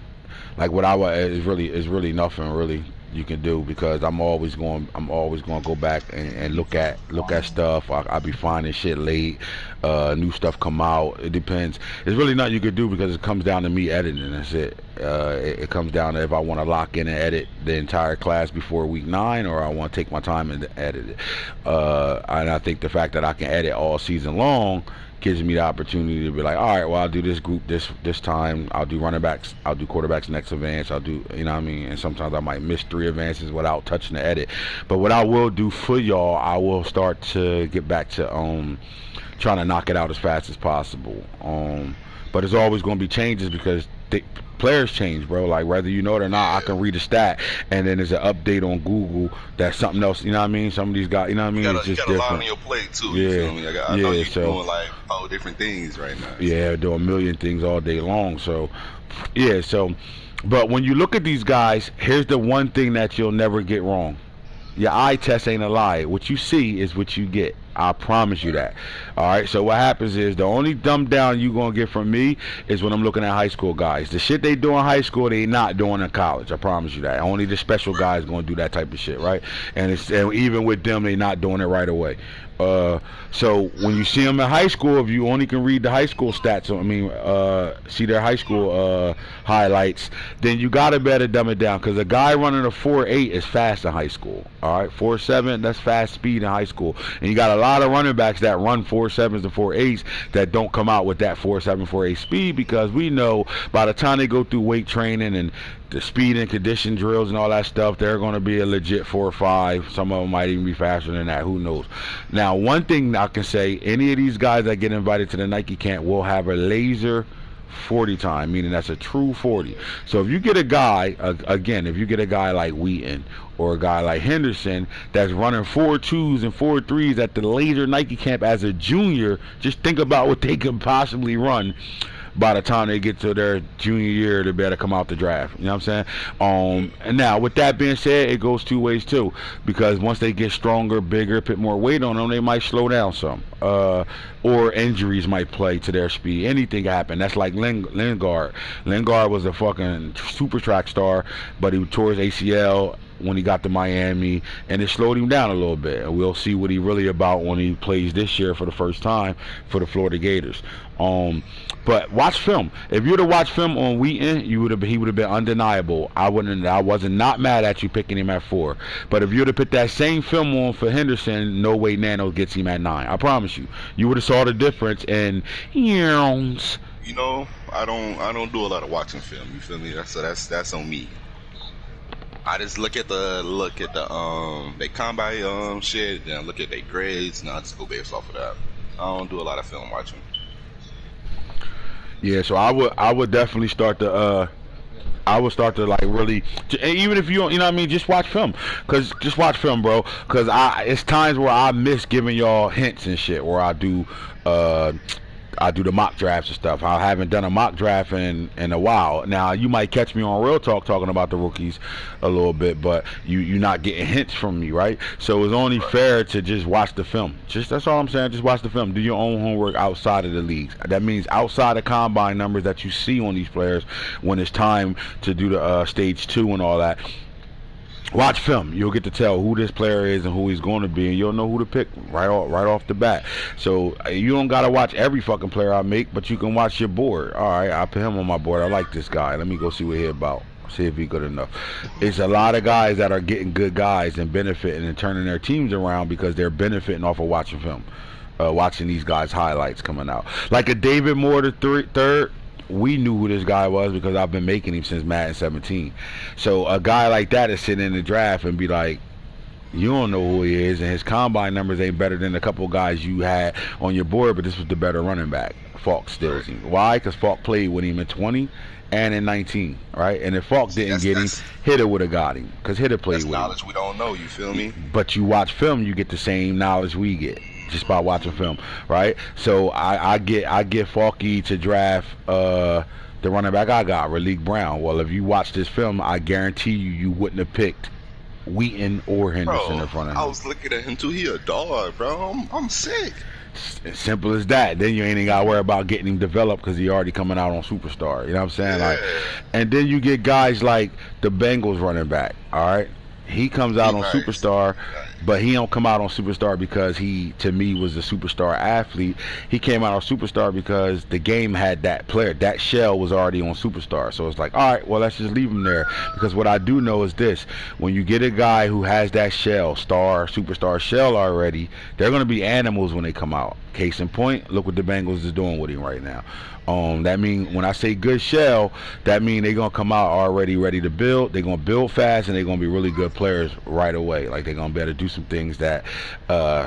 Like what I was is really nothing really you can do, because I'm always going to go back and look at stuff. I'll be finding shit late, new stuff come out. It depends. There's really nothing you could do, because it comes down to me editing. That's it. It comes down to if I want to lock in and edit the entire class before week 9, or I want to take my time and edit it. And I think the fact that I can edit all season long gives me the opportunity to be like, all right, well, I'll do this group this time. I'll do running backs. I'll do quarterbacks next advance. I'll do, you know what I mean? And sometimes I might miss 3 advances without touching the edit. But what I will do for y'all, I will start to get back to trying to knock it out as fast as possible. But there's always going to be changes, because players change, bro. Like, whether you know it or not, I can read a stat, and then there's an update on Google that's something else. You know what I mean? Some of these guys, you know what I mean? It's just you got different. a lot on your plate too. Yeah, you feel me? I know you're doing like all different things right now. Yeah, doing a million things all day long. So, yeah. So, but when you look at these guys, here's the one thing that you'll never get wrong. Your eye test ain't a lie. What you see is what you get. I promise you that. All right. So what happens is, the only dumb down you gonna get from me is when I'm looking at high school guys. The shit they do in high school, they not doing in college. I promise you that. Only the special guys gonna do that type of shit, right? And even with them, they not doing it right away. So when you see them in high school, if you only can read the high school stats, see their high school highlights, then you gotta better dumb it down, because a guy running a 4.8 is fast in high school. All right, 4.7, that's fast speed in high school, and you got a lot of running backs that run 4.7s and 4.8s that don't come out with that 4.7, 4.8 speed, because we know by the time they go through weight training and the speed and condition drills and all that stuff, they're going to be a legit 4 or 5. Some of them might even be faster than that. Who knows? Now, one thing I can say, any of these guys that get invited to the Nike camp will have a laser 40 time, meaning that's a true 40. So if you get a guy, if you get a guy like Wheaton or a guy like Henderson that's running 4.2s and 4.3s at the laser Nike camp as a junior, just think about what they could possibly run by the time they get to their junior year to better come out the draft. You know what I'm saying? And now, with that being said, it goes 2 ways too, because once they get stronger, bigger, put more weight on them, they might slow down some. Or injuries might play to their speed. Anything can happen. That's like Lingard. Lingard was a fucking super track star, but he tore his ACL when he got to Miami, and it slowed him down a little bit. And we'll see what he really about when he plays this year for the first time for the Florida Gators. But watch film. If you would have watched film on Wheaton, he would have been undeniable. I wasn't not mad at you picking him at 4. But if you would have put that same film on for Henderson, no way Nano gets him at 9. I promise you. You would have saw the difference in years. You know, I don't do a lot of watching film. You feel me? So that's on me. I just look at the they combine shit, then look at their grades, and I just go based off of that. I don't do a lot of film watching. Yeah, so I would definitely start to like really, even if you don't, you know what I mean, just watch film, just watch film, bro, because it's times where I miss giving y'all hints and shit, where I do the mock drafts and stuff. I haven't done a mock draft in a while. Now, you might catch me on Real Talk talking about the rookies a little bit, but you're not getting hints from me, right? So it's only fair to just watch the film. That's all I'm saying. Just watch the film. Do your own homework outside of the leagues. That means outside of combine numbers that you see on these players when it's time to do the stage 2 and all that. Watch film. You'll get to tell who this player is and who he's going to be, and you'll know who to pick right off the bat. So you don't gotta watch every fucking player I make, but you can watch your board. All right, I put him on my board. I like this guy. Let me go see what he's about. See if he's good enough. It's a lot of guys that are getting good guys and benefiting and turning their teams around because they're benefiting off of watching film, watching these guys' highlights coming out. Like a David Moore, the third. We knew who this guy was because I've been making him since Madden 17. So a guy like that is sitting in the draft and be like, you don't know who he is, and his combine numbers ain't better than a couple guys you had on your board, but this was the better running back. Falk steals him. Why? Because Falk played with him in 20 and in 19, right? And if Falk didn't get him, Hitter would have got him, because Hitter played with him. That's knowledge we don't know, you feel me? But you watch film, you get the same knowledge we get just by watching film, right? So I get Falky to draft the running back I got, Malik Brown. Well, if you watch this film, I guarantee you wouldn't have picked Wheaton or Henderson in front of him. I was looking at him too. He a dog, bro. I'm sick. Simple as that. Then you ain't even gotta worry about getting him developed because he already coming out on superstar. You know what I'm saying? Yeah. Like, and then you get guys like the Bengals running back. All right, he comes out on superstar, but he don't come out on superstar because he, to me, was a superstar athlete. He came out on superstar because the game had that player. That shell was already on superstar. So it's like, all right, well, let's just leave him there. Because what I do know is this: when you get a guy who has that shell, superstar shell already, they're going to be animals when they come out. Case in point, look what the Bengals is doing with him right now. That mean when I say good shell, that mean they're gonna come out already ready to build. They're gonna build fast, and they're gonna be really good players right away. Like they're gonna be able to do some things that,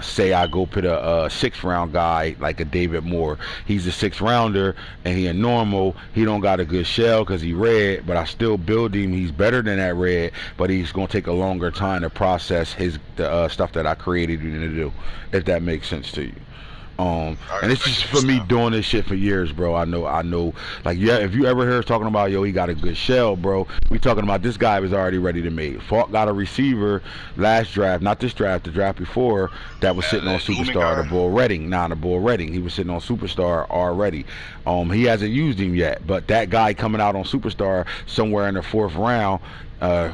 say I go put a 6th round guy like a David Moore. He's a 6th rounder, and he a normal. He don't got a good shell because he red, but I still build him. He's better than that red, but he's gonna take a longer time to process the stuff that I created him to do. If that makes sense to you. And it's just for me doing this shit for years, bro. I know. Like, yeah, if you ever hear us talking about, yo, he got a good shell, bro, we talking about this guy was already ready to make. Falk got a receiver last draft, not this draft, the draft before, that was sitting on superstar, the Bull Redding. He was sitting on superstar already. He hasn't used him yet, but that guy coming out on superstar somewhere in the 4th round,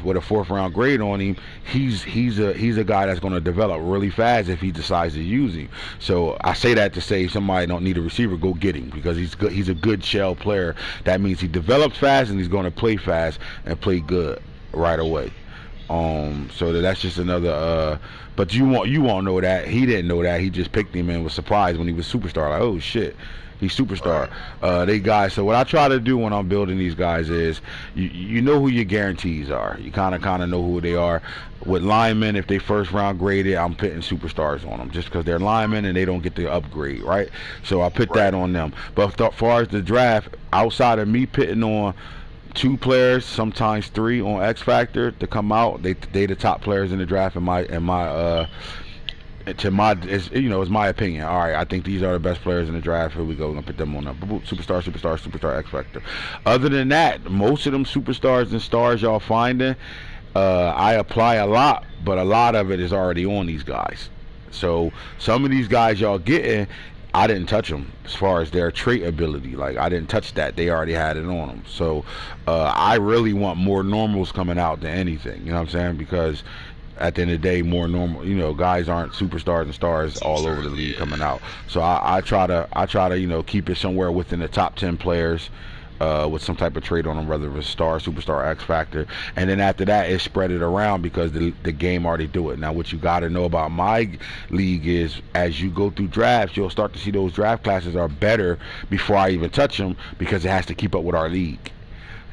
with a 4th round grade on him, he's a guy that's going to develop really fast if he decides to use him. So I say that to say, if somebody don't need a receiver, go get him, because he's good. He's a good shell player. That means he develops fast, and he's going to play fast and play good right away. So that's just another. But you won't know that. He didn't know that. He just picked him and was surprised when he was superstar. Like, oh shit. He's superstar. They guys. So what I try to do when I'm building these guys is, you know who your guarantees are. You kind of know who they are. With linemen, if they 1st round graded, I'm putting superstars on them just because they're linemen and they don't get the upgrade, right? So I put that on them. But as far as the draft, outside of me pitting on 2 players, sometimes 3 on X Factor to come out, they the top players in the draft in my it's my opinion. All right, I think these are the best players in the draft. Here we go. We're gonna put them on up. Superstar, X Factor. Other than that, most of them superstars and stars y'all finding, I apply a lot, but a lot of it is already on these guys. So some of these guys y'all getting, I didn't touch them as far as their trait ability. Like, I didn't touch that. They already had it on them. So I really want more normals coming out than anything. You know what I'm saying? Because at the end of the day, more normal, guys aren't superstars and stars all over the league coming out. So I try to keep it somewhere within the top 10 players with some type of trait on them, whether it's star, superstar, X Factor, and then after that, it's spread it around because the game already do it. Now, what you got to know about my league is, as you go through drafts, you'll start to see those draft classes are better before I even touch them, because it has to keep up with our league.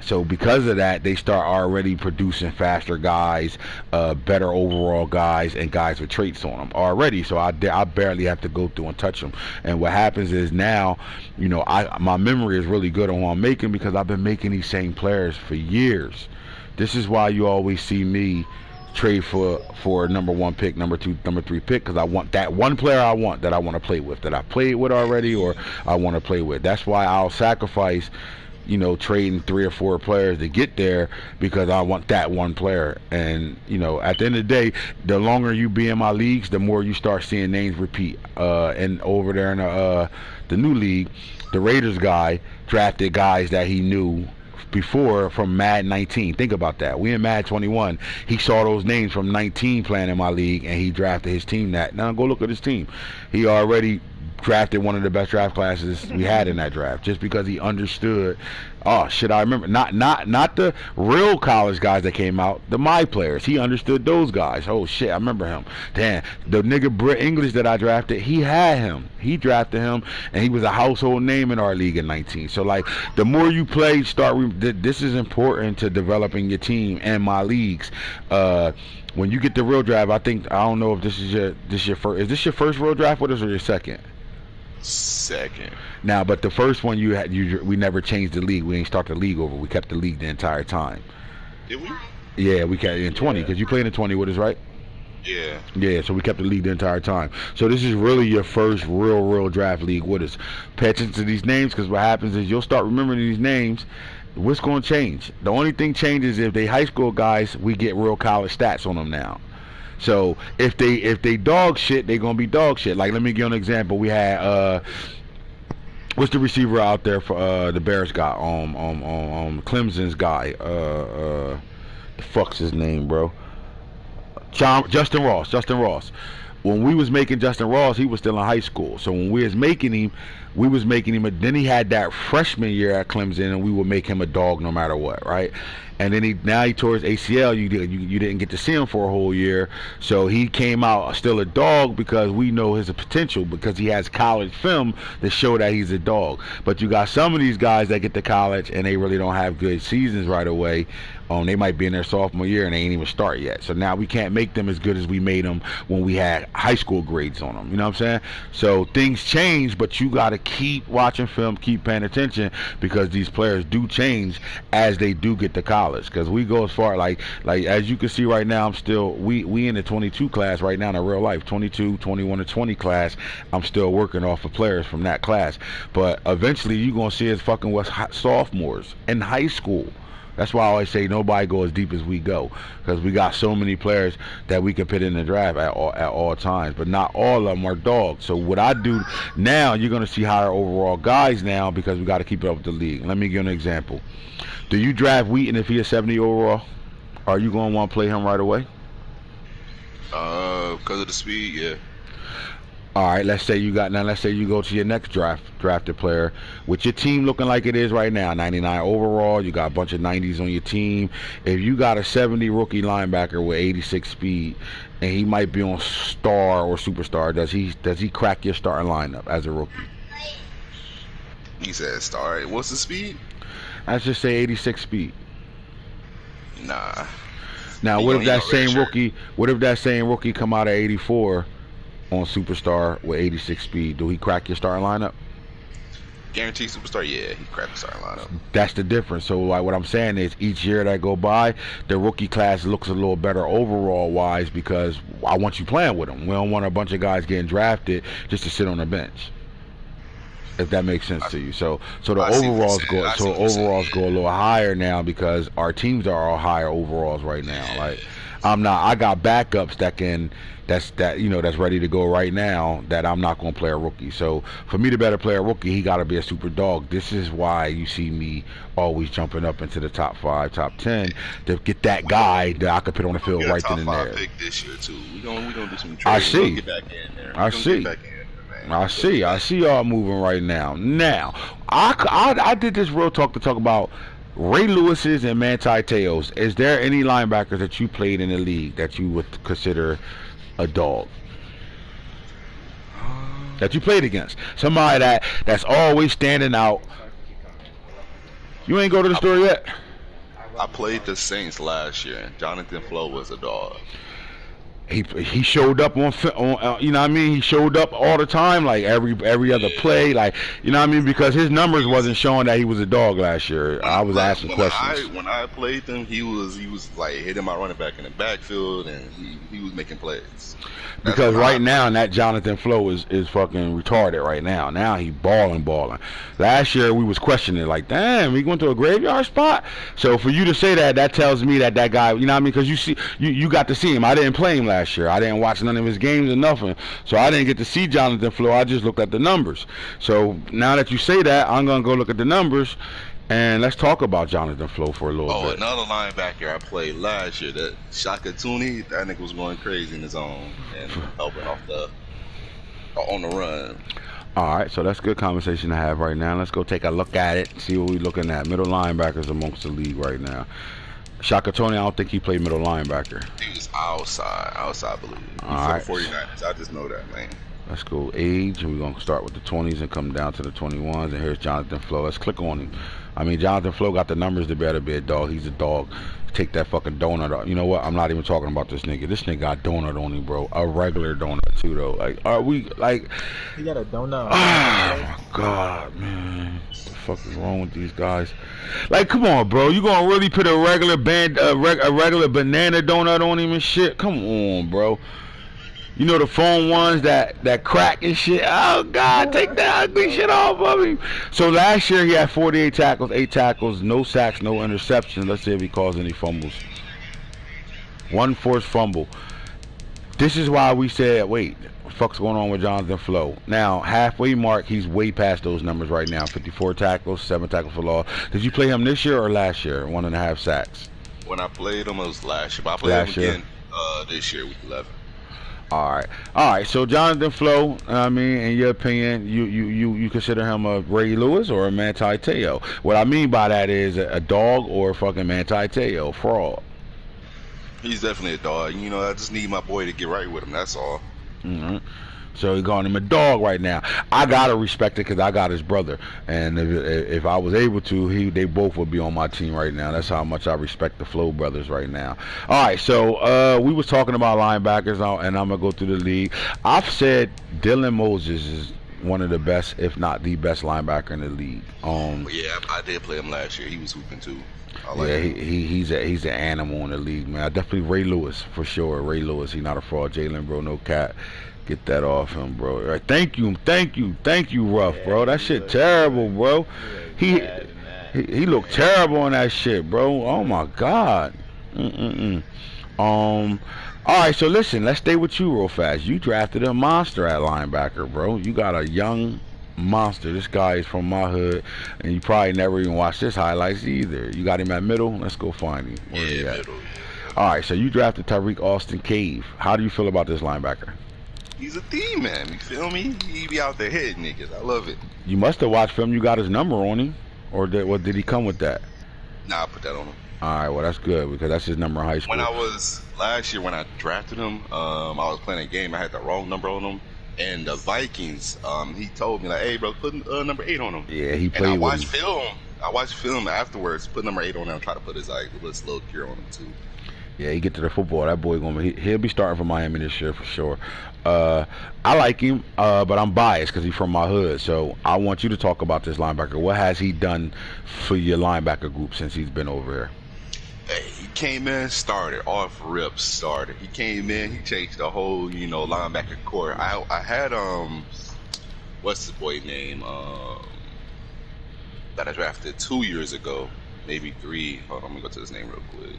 So because of that, they start already producing faster guys, better overall guys, and guys with traits on them already. So I barely have to go through and touch them. And what happens is now, my memory is really good on what I'm making, because I've been making these same players for years. This is why you always see me trade for number 1 pick, number 2, number 3 pick, because I want that one player that I want to play with, that I played with already, or I want to play with. That's why I'll sacrifice trading 3 or 4 players to get there, because I want that one player. And at the end of the day, the longer you be in my leagues, the more you start seeing names repeat. And over there in the new league, the Raiders guy drafted guys that he knew before from Madden 19. Think about that. We in Madden 21. He saw those names from 19 playing in my league, and he drafted his team that. Now go look at his team. He already drafted one of the best draft classes we had in that draft, just because he understood. Oh shit, I remember not the real college guys that came out, the my players. He understood those guys. Oh shit, I remember him. Damn, the nigga Britt English that I drafted, he had him. He drafted him, and he was a household name in our league in 19. So like, the more you play, this is important to developing your team and my leagues. When you get the real draft, I don't know if this is your first. Is this your first real draft with us, or your second? Second. Now, but the first one we never changed the league. We didn't start the league over. We kept the league the entire time. Did we? Yeah, we kept it in 20, because you played in 20 with us, right? Yeah. Yeah, so we kept the league the entire time. So this is really your first real draft league with us. Pay attention to these names, because what happens is you'll start remembering these names. What's going to change? The only thing changes if they high school guys, we get real college stats on them now. So if they dog shit, they gonna be dog shit. Like, let me give you an example. We had what's the receiver out there for the Bears guy? Clemson's guy. The fuck's his name, bro? Justin Ross. When we was making Justin Ross, he was still in high school. So when we was making him, then he had that freshman year at Clemson, and we would make him a dog no matter what, right? And then now he tore his ACL. You didn't get to see him for a whole year, so he came out still a dog because we know his potential, because he has college film to show that he's a dog. But you got some of these guys that get to college and they really don't have good seasons right away. They might be in their sophomore year and they ain't even start yet. So now we can't make them as good as we made them when we had high school grades on them. You know what I'm saying? So things change, but you got to keep watching film, keep paying attention, because these players do change as they do get to college. Because we go as far, like as you can see right now, I'm still, we in the 22 class right now in real life, 22, 21, and 20 class. I'm still working off of players from that class. But eventually you're going to see us fucking with sophomores in high school. That's why I always say nobody go as deep as we go, because we got so many players that we can put in the draft at all times, but not all of them are dogs. So what I do now, you're going to see higher overall guys now, because we got to keep it up with the league. Let me give you an example. Do you draft Wheaton if he is 70 overall? Are you going to want to play him right away? Because of the speed, yeah. All right, let's say you go to your next drafted player with your team looking like it is right now, 99 overall. You got a bunch of 90s on your team. If you got a 70 rookie linebacker with 86 speed, and he might be on star or superstar, does he crack your starting lineup as a rookie? He said star. What's the speed? Let's just say 86 speed. Nah. Now, what if that same rookie come out of 84? On superstar with 86 speed, do he crack your starting lineup? Guaranteed superstar, yeah, he cracked the starting lineup. That's the difference. So like what I'm saying is, each year that go by, the rookie class looks a little better overall wise, because I want you playing with them. We don't want a bunch of guys getting drafted just to sit on the bench. If that makes sense to you. So the overalls go a little higher now, because our teams are all higher overalls right now. Like I got backups that's ready to go right now, that I'm not going to play a rookie. So for me to better play a rookie, he got to be a super dog. This is why you see me always jumping up into the top 5, top 10 to get that guy that I could put on the field right then and there. Pick this year too. We gonna do some trades. I see. Get back in there. I see y'all moving right now. Now, I did this real talk to talk about Ray Lewis's and Manti Te'o's. Is there any linebackers that you played in the league that you would consider a dog? That you played against? Somebody that's always standing out. You ain't go to the store yet? I played the Saints last year, and Jonathan Flo was a dog. He showed up on you know what I mean? He showed up all the time, like every other play, like, you know what I mean? Because his numbers wasn't showing that he was a dog last year. I was asking questions. When I played him, he was like hitting my running back in the backfield, and he was making plays. Because right now, that Jonathan Flo is fucking retarded right now. Now he balling. Last year we was questioning, like, damn, he went to a graveyard spot. So for you to say that tells me that guy, you know what I mean? Because you got to see him. I didn't play him last year. I didn't watch none of his games or nothing. So I didn't get to see Jonathan Flo. I just looked at the numbers. So now that you say that, I'm gonna go look at the numbers. And let's talk about Jonathan Flo for a little bit. Another linebacker I played last year, that Shaka Tooney, that nigga was going crazy in his own and helping off on the run. All right, so that's good conversation to have right now. Let's go take a look at it, see what we're looking at. Middle linebackers amongst the league right now. Shaka Tooney, I don't think he played middle linebacker. He was outside, I believe. All right. 49ers, I just know that, man. Let's go age, and we're going to start with the 20s and come down to the 21s, and here's Jonathan Flo. Let's click on him. I mean, Jonathan Flo got the numbers to better be a dog. He's a dog. Take that fucking donut off. You know what? I'm not even talking about this nigga. This nigga got donut on him, bro. A regular donut, too, though. Like, are we, like... He got a donut. Oh, my God, man. What the fuck is wrong with these guys? Like, come on, bro. You gonna really put a regular regular banana donut on him and shit? Come on, bro. You know the foam ones that crack and shit. Oh God, take that ugly shit off of him. So last year he had 48 tackles, 8 tackles, no sacks, no interceptions. Let's see if he caused any fumbles. 1 forced fumble. This is why we said, wait, what the fuck's going on with Jonathan Flo? Now, halfway mark, he's way past those numbers right now. 54 tackles, 7 tackles for loss. Did you play him this year or last year? 1.5 sacks. When I played him, it was last year. But I played him again this year, week 11. All right. So Jonathan Flo, I mean, in your opinion, you consider him a Ray Lewis or a Manti Te'o? What I mean by that is a dog or a fucking Manti Te'o fraud. He's definitely a dog. You know, I just need my boy to get right with him. That's all. Mm-hmm. So he's calling him a dog right now. I gotta respect it because I got his brother, and if I was able to, they both would be on my team right now. That's how much I respect the Flo brothers right now. All right, so we was talking about linebackers, and I'm gonna go through the league. I've said Dylan Moses is one of the best, if not the best linebacker in the league. Yeah, I did play him last year. He was hooping too. He's an animal in the league, man. I definitely Ray Lewis for sure. Ray Lewis, he's not a fraud. Jalen, bro, no cat. Get that off him, bro. Right, thank you, Ruff, bro. That shit terrible, bro. He looked terrible in that shit, bro. Oh my God. All right, so listen, let's stay with you real fast. You drafted a monster at linebacker, bro. You got a young monster. This guy is from my hood, and you probably never even watched his highlights either. You got him at middle. Let's go find him. Where he at? Middle. All right, so you drafted Tyreek Austin Cave. How do you feel about this linebacker? He's a team man, you feel me? He be out there hitting niggas. I love it. You must have watched film. You got his number on him, or did he come with that? Nah, I put that on him. All right, well that's good because that's his number in high school. When I was last year when I drafted him, I was playing a game. I had the wrong number on him, and the Vikings. He told me like, "Hey, bro, put number 8 on him." Yeah, he played. And I watched film. I watched film afterwards. Put number 8 on him. Try to put his like little cure on him too. Yeah, he get to the football. That boy he'll be starting for Miami this year for sure. I like him, but I'm biased because he's from my hood. So I want you to talk about this linebacker. What has he done for your linebacker group since he's been over here? Hey, he came in, started off rip, started. He came in, he changed the whole, linebacker core. I had what's the boy name? That I drafted 2 years ago, maybe 3. Hold on, I'm gonna go to his name real quick.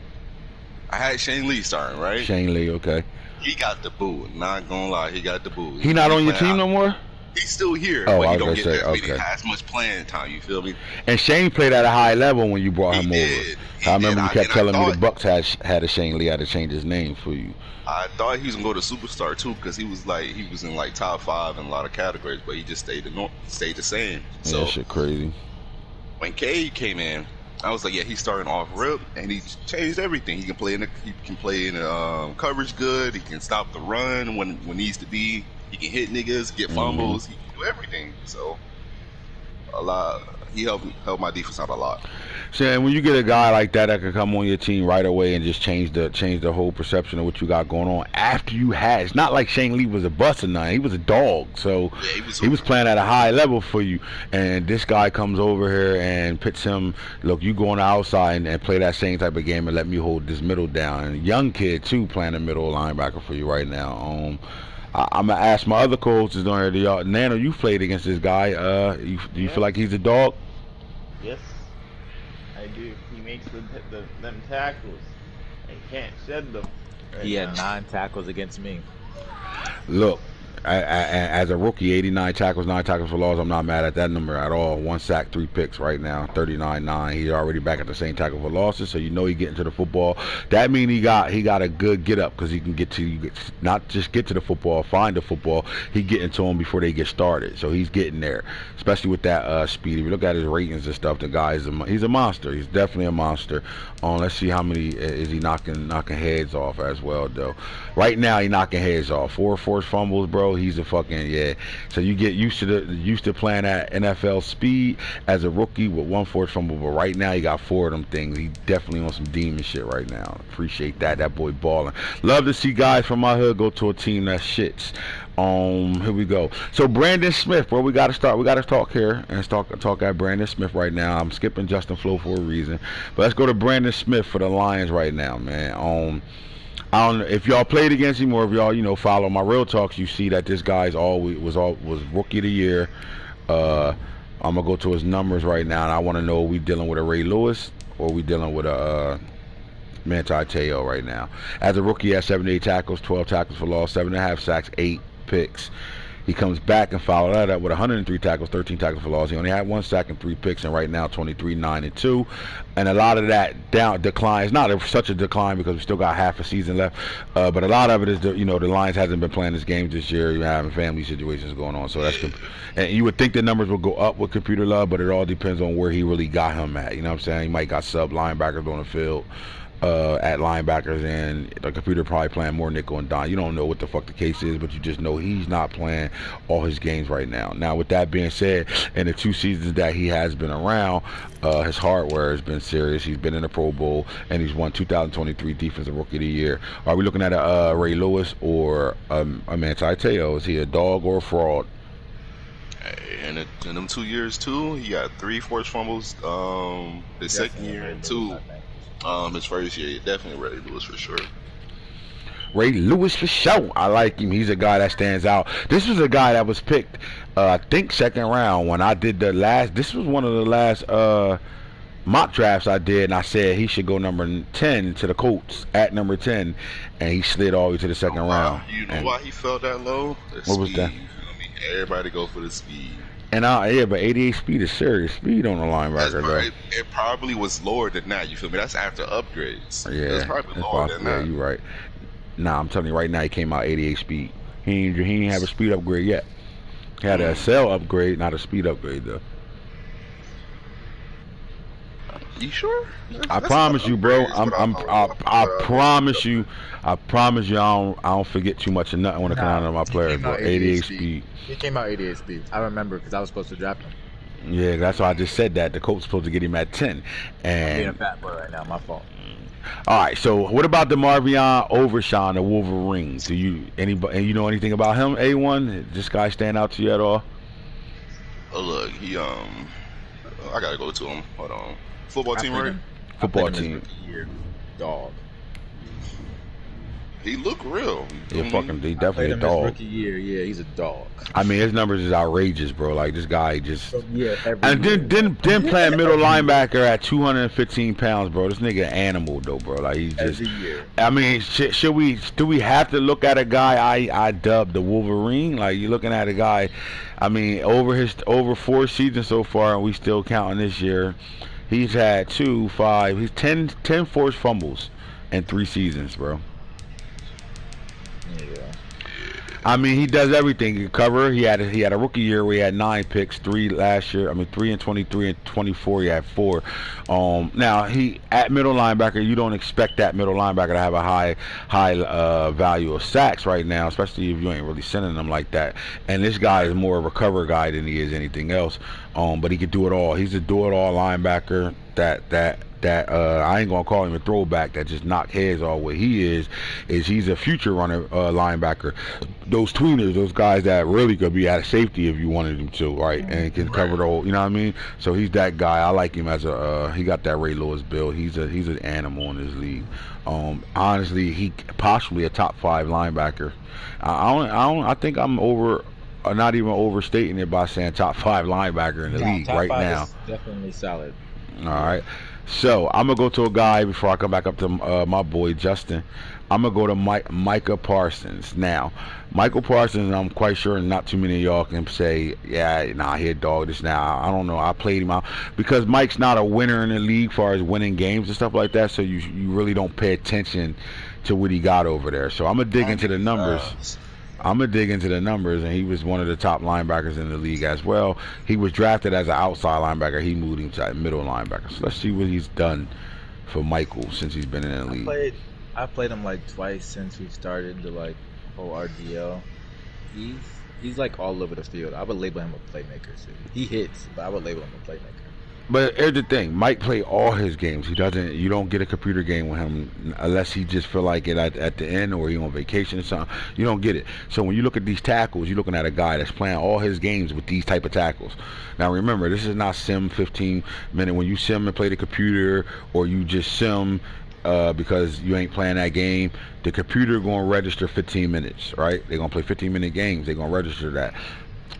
I had Shane Lee starting, right? Shane Lee, okay. He got the boo. Not gonna lie, he got the boo. He not on your team no more? He's still here, but he don't get as much playing time, you feel me? And Shane played at a high level when you brought him over. I remember you kept telling me the Bucks had a Shane Lee, had to change his name for you. I thought he was gonna go to superstar too, because he was in like top 5 in a lot of categories, but he just stayed the same. So that shit crazy. When K came in, I was like, yeah, he's starting off rip, and he changed everything. He can play in coverage good. He can stop the run when needs to be. He can hit niggas, get fumbles. He can do everything. So a lot. He helped my defense out a lot. So when you get a guy like that can come on your team right away and just change the whole perception of what you got going on after you had, it's not like Shane Lee was a bust or nothing. He was a dog. So yeah, he was playing at a high level for you. And this guy comes over here and pits him, look, you go on the outside and play that same type of game and let me hold this middle down. And a young kid too playing a middle linebacker for you right now. I'm gonna ask my other coaches on here. Nano, you played against this guy. Do you feel like he's a dog? Yes, I do. He makes them tackles. And can't shed them. He had 9 tackles against me. Look, as a rookie, 89 tackles, 9 tackles for loss. I'm not mad at that number at all. 1 sack, 3 picks right now, 39-9. He's already back at the same tackle for losses, so you know he's getting to the football. That means he got a good get up because he can not just get to the football, find the football. He getting to him before they get started, so he's getting there, especially with that speed. If you look at his ratings and stuff, the guy he's a monster. He's definitely a monster. Let's see how many is he knocking heads off as well though. Right now he's knocking heads off. 4 forced fumbles, bro. He's a fucking So you get used to playing at NFL speed as a rookie with 1 forced fumble, but right now he got 4 of them things. He definitely on some demon shit right now. Appreciate that. That boy balling. Love to see guys from my hood go to a team that shits. Here we go. So Brandon Smith, bro, we gotta start. We gotta talk here and talk at Brandon Smith right now. I'm skipping Justin Flo for a reason, but let's go to Brandon Smith for the Lions right now, man. I don't know if y'all played against him or if y'all, follow my real talks. You see that this guy's was rookie of the year. I'm gonna go to his numbers right now, and I want to know: are we dealing with a Ray Lewis or are we dealing with a Manti Te'o right now. As a rookie, he has 78 tackles, 12 tackles for loss, 7.5 sacks, 8 picks. He comes back and followed that up with 103 tackles, 13 tackles for loss. He only had 1 sack and 3 picks, and right now 23, 9, and 2. And a lot of that decline is not such a decline because we still got half a season left. But a lot of it is the Lions hasn't been playing this game this year. You're having family situations going on, so that's and you would think the numbers would go up with Computer Love, but it all depends on where he really got him at. You know what I'm saying? He might got sub linebackers on the field. At linebackers, and the Computer probably playing more nickel and dime. You don't know what the fuck the case is, but you just know he's not playing all his games right now. Now, with that being said, in the 2 seasons that he has been around, his hardware has been serious. He's been in the Pro Bowl, and he's won 2023 Defensive Rookie of the Year. Are we looking at a Ray Lewis or a Manti Te'o? Is he a dog or a fraud? And in them 2 years too, he got 3 forced fumbles. His second year and 2. His first year, definitely Ray Lewis for sure. Ray Lewis for sure. I like him. He's a guy that stands out. This was a guy that was picked, I think, 2nd round when I did the last. This was one of the last mock drafts I did, and I said he should go number 10 to the Colts at number 10, and he slid all the way to the 2nd round. You know why he fell that low? What was that? Everybody go for the speed. And but 88 speed is serious speed on the linebacker, though. It probably was lower than that. You feel me? That's after upgrades. Yeah, it's probably lower than that. You're right. Nah, I'm telling you right now, he came out 88 speed. He ain't have a speed upgrade yet. He had a cell upgrade, not a speed upgrade though. You sure? I promise you, bro. I promise you. I don't forget too much of nothing when it comes out of my players, bro. 88 speed. He came out 88 speed. I remember because I was supposed to draft him. Yeah, that's why I just said that. The coach was supposed to get him at 10. And I'm being a fat boy right now. My fault. All right. So what about the Marvion Overshawn, the Wolverines? Do you know anything about him? A1? This guy stand out to you at all? Oh look, he I gotta go to him. Hold on. Football team, right? Football team. Dog. He look real. He definitely a dog. Rookie year, yeah, he's a dog. I mean, his numbers is outrageous, bro. Like this guy just. And then playing middle linebacker at 215 pounds, bro. This nigga an animal though, bro. Like he's just. Every year. I mean, do we have to look at a guy I dubbed the Wolverine? Like you're looking at a guy. I mean, over 4 seasons so far, and we still counting this year. He's had 10 forced fumbles in 3 seasons, bro. Yeah. I mean, he does everything. He can cover. He had a rookie year where he had 9 picks, 3 last year. I mean, 3 in 23 and 24. He had 4. Now he at middle linebacker. You don't expect that middle linebacker to have a high value of sacks right now, especially if you ain't really sending them like that. And this guy is more of a cover guy than he is anything else. But he can do it all. He's a do-it-all linebacker. That I ain't gonna call him a throwback that just knock heads off. What he is he's a future runner linebacker. Those tweeners, those guys that really could be out of safety if you wanted him to, right? And can cover the whole, you know what I mean? So he's that guy. I like him as he got that Ray Lewis build. He's an animal in this league. Honestly, he possibly a top 5 linebacker. I think I'm not even overstating it by saying top 5 linebacker in the league right now. Is definitely solid. All right. So I'm gonna go to a guy before I come back up to my boy Justin. I'm gonna go to Micah Parsons. Now, Michael Parsons, I'm quite sure not too many of y'all can say, yeah, nah, he a dog. This now, I don't know. I played him out because Mike's not a winner in the league as far as winning games and stuff like that. So you really don't pay attention to what he got over there. So I'm gonna dig into the numbers. And he was one of the top linebackers in the league as well. He was drafted as an outside linebacker. He moved him to middle linebacker. So let's see what he's done for Michael since he's been in the league. I played him like twice since we started the whole RDL. He's like all over the field. I would label him a playmaker too. He hits, but I would label him a playmaker. But here's the thing, Mike play all his games. You don't get a computer game with him unless he just feel like it at the end or he on vacation or something. You don't get it. So when you look at these tackles, you're looking at a guy that's playing all his games with these type of tackles. Now remember, this is not sim 15 minute. When you sim and play the computer or you just sim because you ain't playing that game, the computer going to register 15 minutes, right? They're going to play 15-minute games. They're going to register that.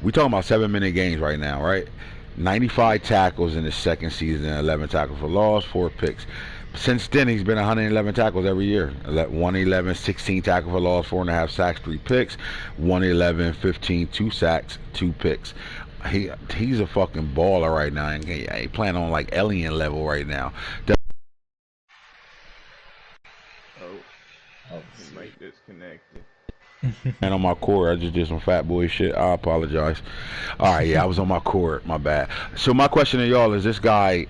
We talking about 7-minute games right now, right? 95 tackles in his second season, 11 tackles for loss, 4 picks. Since then, he's been 111 tackles every year. 111, 16 tackles for loss, 4.5 sacks, 3 picks. 111, 15, 2 sacks, 2 picks. He's a fucking baller right now. He playing on like alien level right now. He might disconnected. And on my cord, I just did some fat boy shit. I apologize. All right, yeah, I was on my cord. My bad. So my question to y'all is: this guy,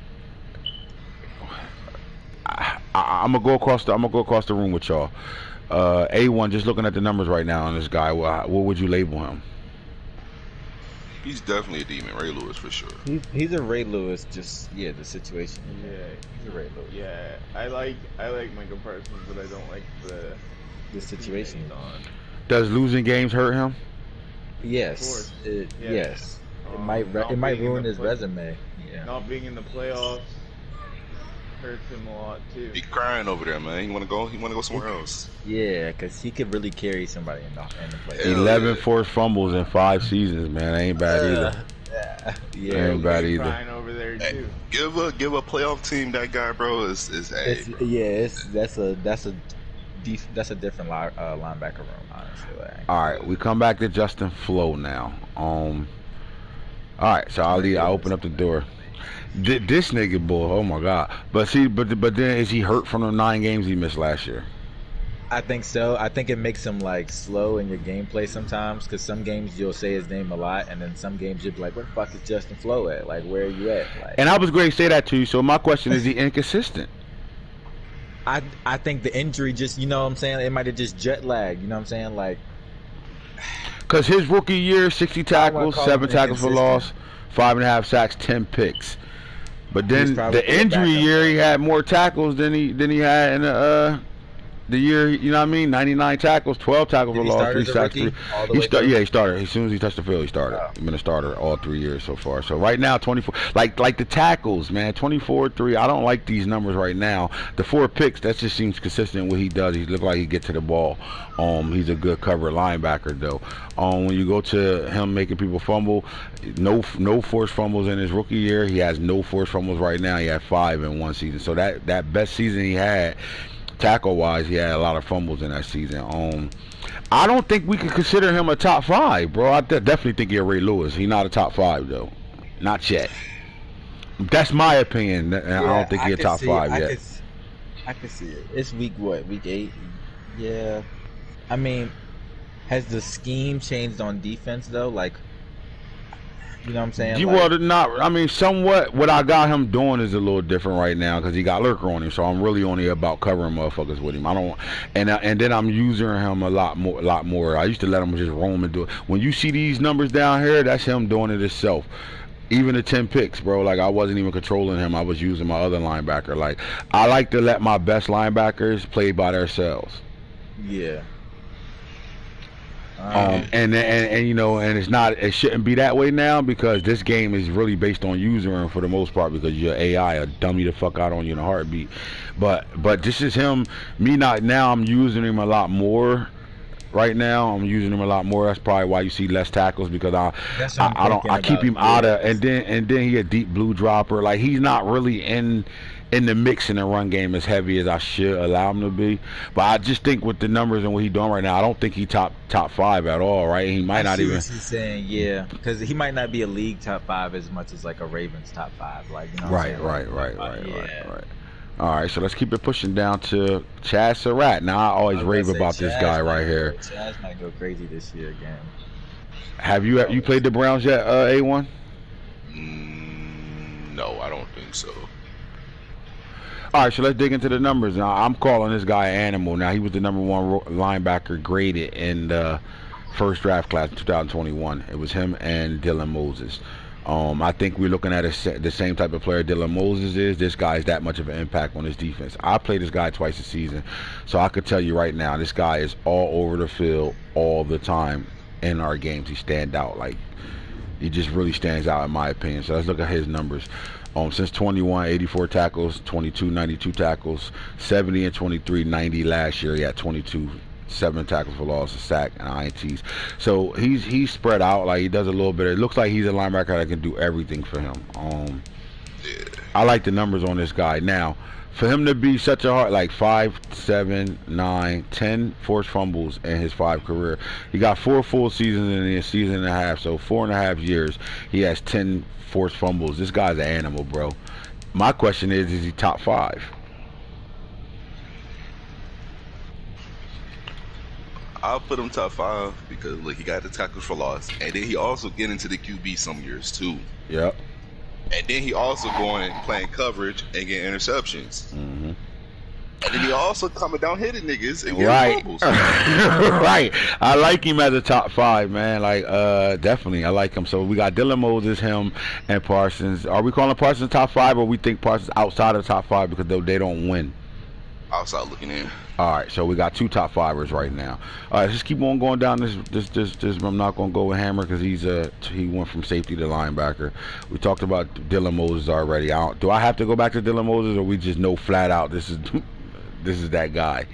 I'm gonna go across the room with y'all. A1, just looking at the numbers right now on this guy, what would you label him? He's definitely a demon, Ray Lewis for sure. He's a Ray Lewis, just the situation. Yeah, he's a Ray Lewis. Yeah, I like Micah Parsons, but I don't like the situation he's on. Does losing games hurt him? Yes. Yes. It might ruin his resume. Yeah. Not being in the playoffs hurts him a lot too. He crying over there, man. He wanna go somewhere else. Yeah, because he could really carry somebody in the playoffs. 11 forced fumbles in 5 seasons, man. That ain't bad either. Yeah, ain't bad either. Crying over there too. Give a playoff team that guy, bro. That's a different linebacker room, honestly. All right, we come back to Justin Flo now. All right, so I'll open up the door. This nigga boy, oh my god! But then is he hurt from the 9 games he missed last year? I think so. I think it makes him like slow in your gameplay sometimes, because some games you'll say his name a lot, and then some games you'll be like, "Where the fuck is Justin Flo at? Like, where are you at?" Like, and I was going to say that to you. So my question is: he inconsistent? I think the injury just, you know what I'm saying, it might have just jet lagged, you know what I'm saying, like, because his rookie year, 60 tackles, 7 tackles for loss, 5.5 sacks, 10 picks. But then the injury year, he had more tackles than he had in the year, you know what I mean? 99 tackles, 12 tackles for loss, 3 sacks. He started. As soon as he touched the field, he started. He's been a starter all 3 years so far. So right now, 24. Like the tackles, man, 24-3. I don't like these numbers right now. The 4 picks, that just seems consistent with what he does. He looks like he gets to the ball. He's a good cover linebacker though. When you go to him making people fumble, no forced fumbles in his rookie year. He has no forced fumbles right now. He had 5 in 1 season. So that best season he had, tackle wise, he had a lot of fumbles in that season. I don't think we could consider him a top 5, bro. I definitely think he's Ray Lewis. He's not a top 5 though, not yet. That's my opinion. I don't think he's a top 5 yet. I can see it. It's week 8? Yeah. I mean, has the scheme changed on defense though? Like, you know what I'm saying? Somewhat. What I got him doing is a little different right now because he got lurker on him. So I'm really only about covering motherfuckers with him. And then I'm using him a lot more. I used to let him just roam and do it. When you see these numbers down here, that's him doing it himself. Even the 10 picks, bro. Like, I wasn't even controlling him. I was using my other linebacker. Like, I like to let my best linebackers play by themselves. Yeah. And it shouldn't be that way now because this game is really based on using for the most part because your AI will dumb you the fuck out on you in a heartbeat. But this is him. I'm using him a lot more. Right now, I'm using him a lot more. That's probably why you see less tackles because I keep him out of. And then he a deep blue dropper. Like, he's not really in the mix in the run game as heavy as I should allow him to be. But I just think with the numbers and what he's doing right now, I don't think he top 5 at all. Right? He might not even. What he's saying, yeah, because he might not be a league top 5 as much as like a Ravens top 5. Like, you know. Right. All right, so let's keep it pushing down to Chaz Surratt. Now, I always rave about this guy right here. Chaz might go crazy this year again. Have you played the Browns yet, A1? No, I don't think so. All right, so let's dig into the numbers. Now, I'm calling this guy an animal. Now, he was the number 1 linebacker graded in the first draft class in 2021. It was him and Dylan Moses. I think we're looking at the same type of player Dylan Moses is. This guy is that much of an impact on his defense. I play this guy twice a season, so I could tell you right now, this guy is all over the field all the time in our games. He stands out. Like, he just really stands out in my opinion. So let's look at his numbers. Since 21, 84 tackles, 22, 92 tackles, 70 and 23, 90 last year. He had 22. 7 tackles for loss, a sack, and INTs. So he's spread out. Like, he does a little bit. It looks like he's a linebacker that can do everything for him. I like the numbers on this guy. Now, For him to be such a hard, like 5, 7, 9, 10 forced fumbles in his 5 career. He got 4 full seasons in a season and a half, so 4.5 years. He has 10 forced fumbles. This guy's an animal, bro. My question is he top 5? I'll put him top 5 because look, he got the tackles for loss, and then he also get into the QB some years too. Yep. And then he also going and playing coverage and getting interceptions. Mm-hmm. And then he also coming down hitting niggas and getting fumbles. Right. I like him as a top 5, man. Like, definitely, I like him. So we got Dylan Moses, him, and Parsons. Are we calling Parsons top 5, or we think Parsons outside of the top 5 because they don't win? Outside looking in. All right, so we got 2 top 5ers right now. All right, just keep on going down this. I'm not gonna go with Hammer because he went from safety to linebacker. We talked about Dylan Moses already. Do I have to go back to Dylan Moses, or we just know flat out this is that guy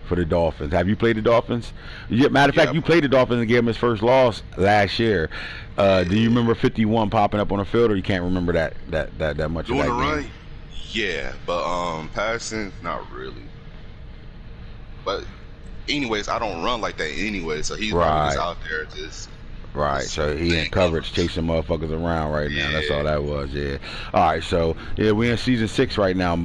for the Dolphins? Have you played the Dolphins? Matter of fact, you played the Dolphins and gave him his first loss last year. Do you remember 51 popping up on the field, or you can't remember that much Doing of that the game? run? Yeah, but passing, not really. But anyways, I don't run like that anyway, so he's just out there just. Right, so he in coverage chasing motherfuckers around right now. That's all that was, yeah. All right, so yeah, we're in season 6 right now,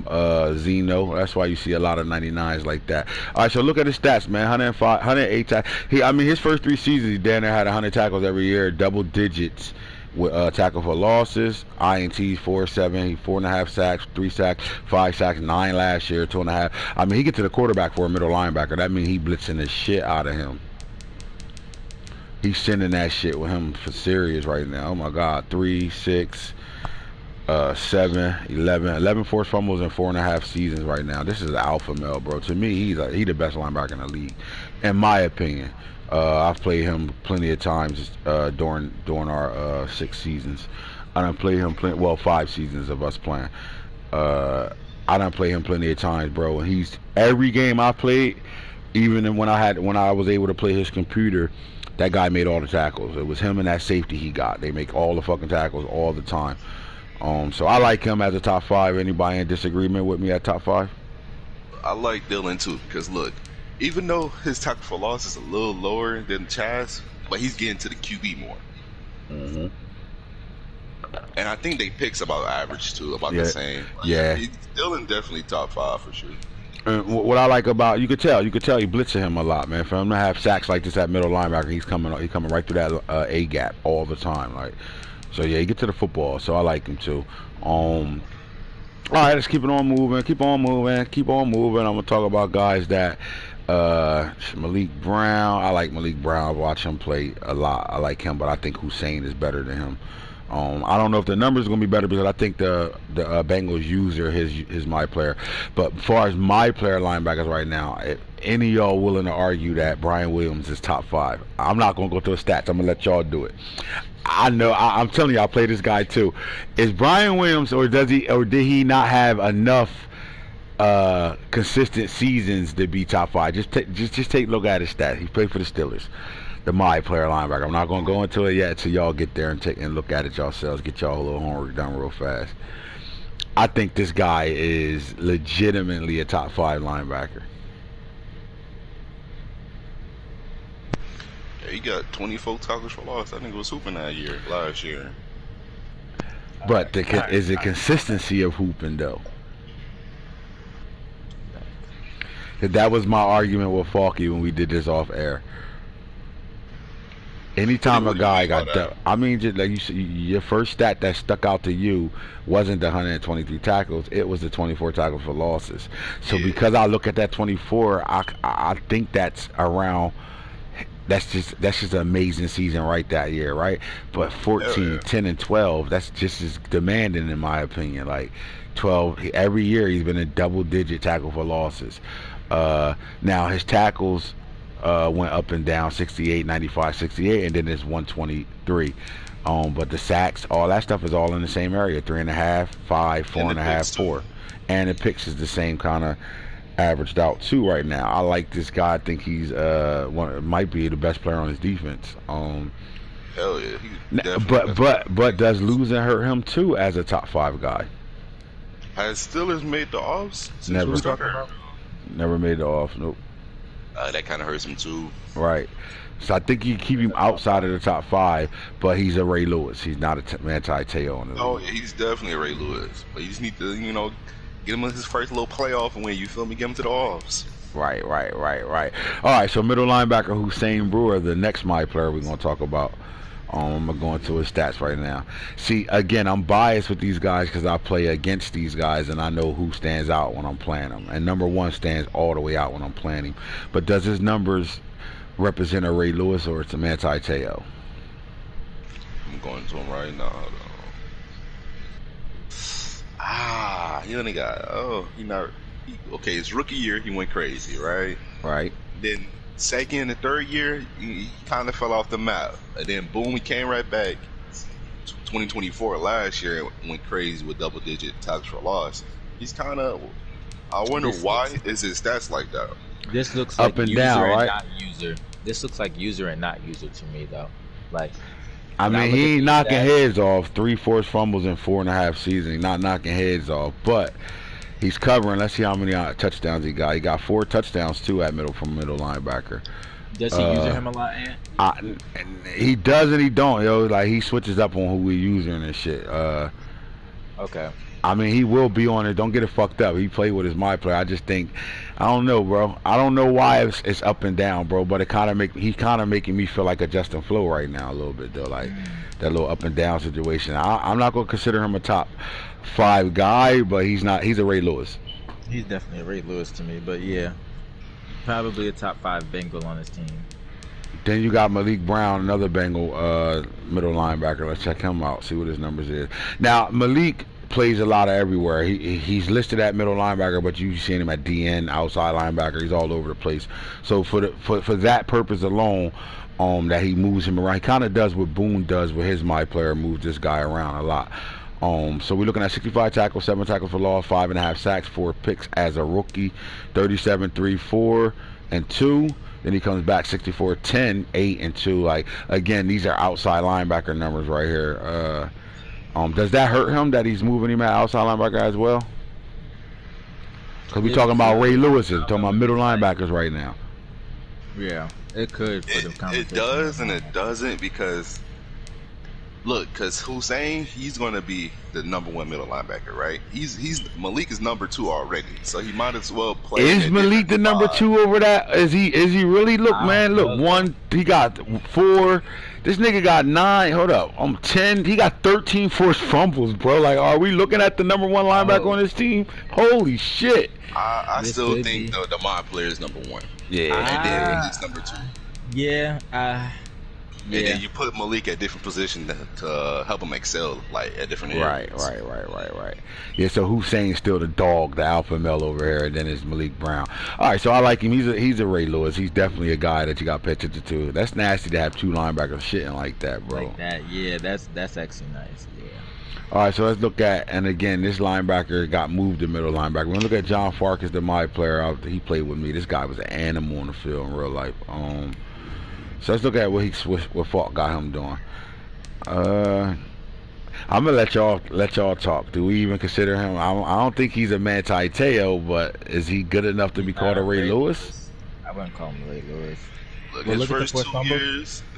Zeno. That's why you see a lot of 99s like that. All right, so look at his stats, man. 105, 108 tackles. His first 3 seasons, he damn near had 100 tackles every year, double digits with tackle for losses, INTs 4-7, 4.5 sacks, 3 sacks, 5 sacks, 9 last year, 2.5. He get to the quarterback for a middle linebacker. That means he blitzing the shit out of him. He's sending that shit with him for serious right now. Oh my God, 3, 6, 7, 11 forced fumbles in 4.5 seasons right now. This is an alpha male, bro. To me, he's the best linebacker in the league, in my opinion. I've played him plenty of times during our 6 seasons. I done played him 5 seasons of us playing. I done played him plenty of times, bro. And he's every game I played, even when I was able to play his computer, that guy made all the tackles. It was him and that safety he got. They make all the fucking tackles all the time. So I like him as a top 5. Anybody in disagreement with me at top 5? I like Dylan too because look, even though his tackle for loss is a little lower than Chaz, but he's getting to the QB more. Mm-hmm. And I think they picks about average too, about the same. Dylan definitely top 5 for sure. What I like about you could tell he blitzing him a lot, man. For him to have sacks like this at middle linebacker, he's coming right through that A gap all the time, like. So yeah, he get to the football, so I like him too. All right, let's keep it on moving. Keep on moving. I'm gonna talk about guys that. Malik Brown. I like Malik Brown. I watch him play a lot. I like him, but I think Hussein is better than him. I don't know if the numbers are gonna be better because I think the Bengals user is my player. But as far as my player linebackers right now, if any of y'all willing to argue that Brian Williams is top 5, I'm not gonna go through the stats. I'm gonna let y'all do it. I know. I'm telling you, I play this guy too. Is Brian Williams, or did he not have enough consistent seasons to be top 5? Just take a look at his stats. He played for the Steelers. My player linebacker. I'm not gonna go into it yet until y'all get there and look at it yourselves. Get y'all a little homework done real fast. I think this guy is legitimately a top 5 linebacker. Yeah, he got 24 tackles for loss. I think it was hooping last year. But is the consistency of hooping though? That was my argument with Falky when we did this off air. Anytime a guy got just like you said, your first stat that stuck out to you wasn't the 123 tackles; it was the 24 tackles for losses. So because I look at that 24, I think that's around. That's just an amazing season right that year, right? But 14, 10, and 12, that's just as demanding in my opinion. Like 12, every year he's been a double-digit tackle for losses. Now his tackles went up and down, 68, 95, 68, and then it's 123. But the sacks, all that stuff is all in the same area, 3.5, 5, 4.5, 4. And the picks is the same kind of averaged out too right now. I like this guy. I think he's might be the best player on his defense. Hell yeah. But does losing hurt him too as a top 5 guy? Has Steelers made the offs since Never. we started? Never made the off. Nope. That kind of hurts him too. Right. So I think you keep him outside of the top 5, but he's a Ray Lewis. He's not a Manti Te'o on the Oh, league. yeah, he's definitely a Ray Lewis. But you just need to, get him his first little playoff win. You feel me? Get him to the offs. Right. All right, so middle linebacker Hussein Brewer, the next my player we're going to talk about. I'm going to go into his stats right now. See, again, I'm biased with these guys because I play against these guys, and I know who stands out when I'm playing them. And number 1 stands all the way out when I'm playing him. But does his numbers represent a Ray Lewis or it's a Manti Te'o? I'm going to him right now. He only got, okay, his rookie year, he went crazy, right? Right. Then second and third year, he kind of fell off the map. And then boom, he came right back. 2024 last year went crazy with double-digit tackles for loss. He's kind of, I wonder why is his stats like that. This looks up like and user down, and right? not user. This looks like user and not user to me, though. Like, I mean, he ain't knocking heads off. 3 forced fumbles in 4.5 seasons. He's not knocking heads off, but he's covering. Let's see how many touchdowns he got. He got 4 touchdowns too at middle linebacker. Does he use him a lot, Ant? He does and he don't, yo. Like, he switches up on who we using and shit. Okay. I mean, he will be on it. Don't get it fucked up. He played with his my player. I just think, I don't know, bro. I don't know why it's up and down, bro. But he's kind of making me feel like a Justin Flo right now a little bit, though. Like that little up and down situation. I'm not gonna consider him a top 5 guy, but he's not. He's a Ray Lewis. He's definitely a Ray Lewis to me, but yeah, probably a top 5 Bengal on his team. Then you got Malik Brown, another Bengal middle linebacker. Let's check him out. See what his numbers is. Now Malik plays a lot of everywhere. He's listed at middle linebacker, but you've seen him at DN, outside linebacker. He's all over the place. So for that purpose alone, that he moves him around, he kind of does what Boone does with his my player, moves this guy around a lot. So we're looking at 65 tackles, 7 tackles for loss, 5.5 sacks, 4 picks as a rookie, 37, 3, 4, and 2. Then he comes back 64, 10, 8, and 2. Like, again, these are outside linebacker numbers right here. Does that hurt him that he's moving him at outside linebacker as well? Because we're talking about Ray Lewis, we're talking about middle linebackers right now. Yeah, it could for the conversation. It does and it doesn't because, look, because Hussein, he's going to be the number 1 middle linebacker, right? Malik is number 2 already, so he might as well play. Is Malik the number 2 over that? Is he really? Look, man, look, 1, he got 4. This nigga got 9. Hold up, 10. He got 13 forced fumbles, bro. Like, are we looking at the number 1 linebacker on this team? Holy shit! I still think the my player is number 1. Yeah, and then he's number 2. Yeah. And then you put Malik at different positions to help him excel, like at different areas. Right. Yeah, so Hussein's still the dog, the alpha male over here, and then it's Malik Brown. All right, so I like him. He's a Ray Lewis. He's definitely a guy that you got to pay attention to. That's nasty to have 2 linebackers shitting like that, bro. Like that, yeah. That's actually nice. Yeah. All right, so let's look at, and again, this linebacker got moved to middle linebacker. We're gonna look at John Farkas, the my player. He played with me. This guy was an animal on the field in real life. So let's look at what Falk got him doing. I'm gonna let y'all talk. Do we even consider him? I don't think he's a Manti Te'o, but is he good enough to be called a Ray Lewis? I wouldn't call him Ray Lewis. Look, his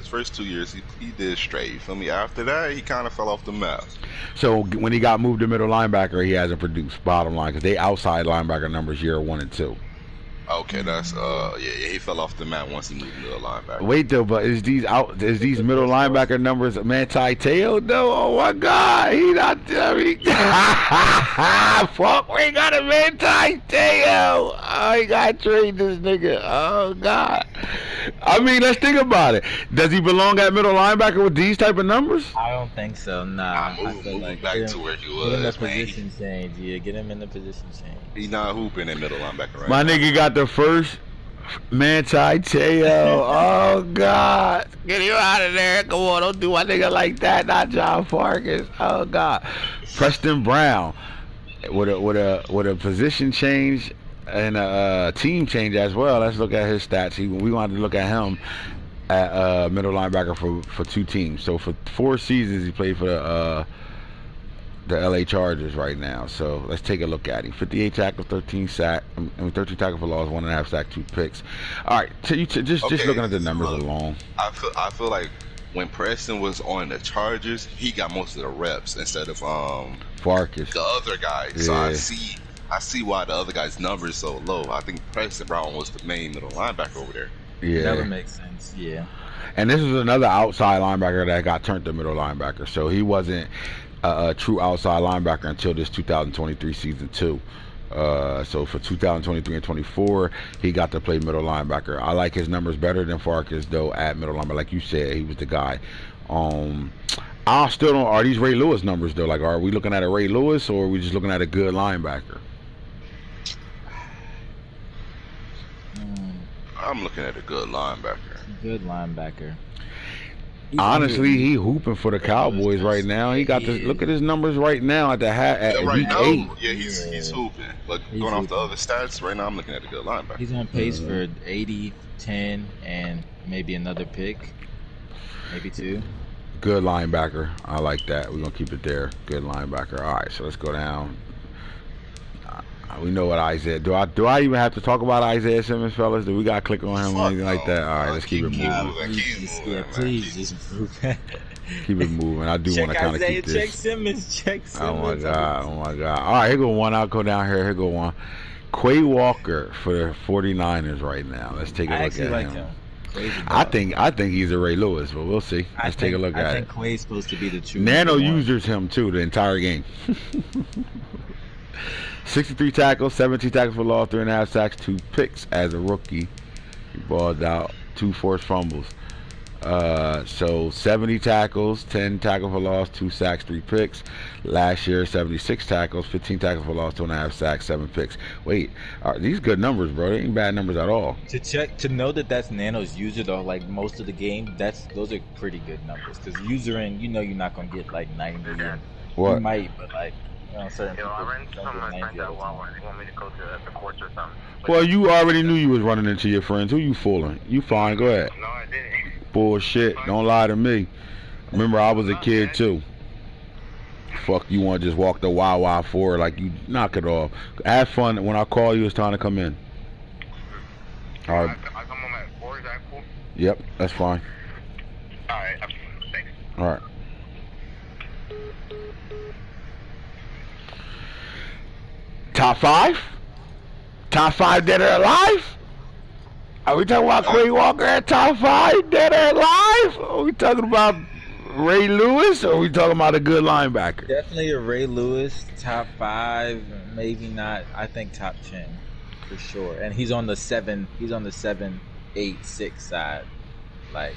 first 2 years, he did straight. You feel me? After that, he kind of fell off the map. So when he got moved to middle linebacker, he hasn't produced. Bottom line, because they outside linebacker numbers year 1 and 2. Okay, that's he fell off the map once he moved to the linebacker. Wait though, but is these middle linebacker numbers Manti Te'o though? Oh my God, he not. I mean, fuck, we got a Manti Te'o. Oh, he got to trade this nigga. Oh God. I mean, let's think about it. Does he belong at middle linebacker with these type of numbers? I don't think so. Nah, I feel like back to where he was. Get him in the position change. Yeah, get him in the position change. He's not hooping at middle linebacker right My now. nigga got the first Manti Te'o. Oh God, get him out of there! Come on, don't do my nigga like that. Not John Farkas. Oh God, Preston Brown with a position change and a team change as well. Let's look at his stats. We wanted to look at him at middle linebacker for 2 teams. So for 4 seasons he played for the the LA Chargers right now. So let's take a look at him. 58 tackles, 13 tackles for loss, 1.5 sack, 2 picks. All right, so just looking at the numbers alone. I feel like when Preston was on the Chargers, he got most of the reps instead of Farkas, the other guy. Yeah. So I see why the other guy's numbers so low. I think Preston Brown was the main middle linebacker over there. Yeah, that would make sense. Yeah. And this is another outside linebacker that got turned to middle linebacker. So he wasn't a true outside linebacker until this 2023 season 2. So for 2023 and 24, he got to play middle linebacker. I like his numbers better than Farkas though at middle linebacker. Like you said, he was the guy. I still don't. Are these Ray Lewis numbers though? Like, are we looking at a Ray Lewis or are we just looking at a good linebacker? I'm looking at a good linebacker. Good linebacker. Honestly, he hooping for the Cowboys right now. He got to look at his numbers right now at the week 8. Yeah, he's hooping. But going off the other stats right now, I'm looking at a good linebacker. He's on pace for 80, 10, and maybe another pick, maybe 2. Good linebacker. I like that. We're gonna keep it there. Good linebacker. All right, so let's go down. We know what Isaiah. Do I even have to talk about Isaiah Simmons, fellas? Do we gotta click on him or anything like that? All right, let's keep it moving. Please just move. Keep it moving. I do want to kind of keep this. Check Simmons. Oh my god. All right, here go one. I'll go down here. Here go one. Quay Walker for the 49ers right now. Let's take a look at him. I think he's a Ray Lewis, but we'll see. Let's take a look at it. I think Quay's supposed to be the true. Nano users him too the entire game. 63 tackles, 17 tackles for loss, 3.5 sacks, 2 picks as a rookie. He balled out, 2 forced fumbles. So 70 tackles, 10 tackles for loss, 2 sacks, 3 picks. Last year, 76 tackles, 15 tackles for loss, 2.5 sacks, 7 picks. Wait, these good numbers, bro. They ain't bad numbers at all. To know that that's Nano's user though, like most of the game, those are pretty good numbers. Because usering, you're not gonna get like 90 million. What? You might, but like. Certain people I ran some of my friends out they want me to go to the courts or something. Well, you already knew you was running into your friends. Who you fooling? You fine, go ahead. No, I didn't. Bullshit. Don't lie to me. Remember, I was a kid too. Fuck, you want to just walk the Wawa forward like you knock it off. Have fun. When I call you, it's time to come in. All right. I come home at 4, is that cool? Yep, that's fine. Alright, thanks. All right. Top 5? Top 5 dead or alive? Are we talking about Quay Walker at top 5 dead or alive? Are we talking about Ray Lewis or are we talking about a good linebacker? Definitely a Ray Lewis, top 5, maybe not. I think top 10 for sure. And he's on the 7, 8, 6 side. Like,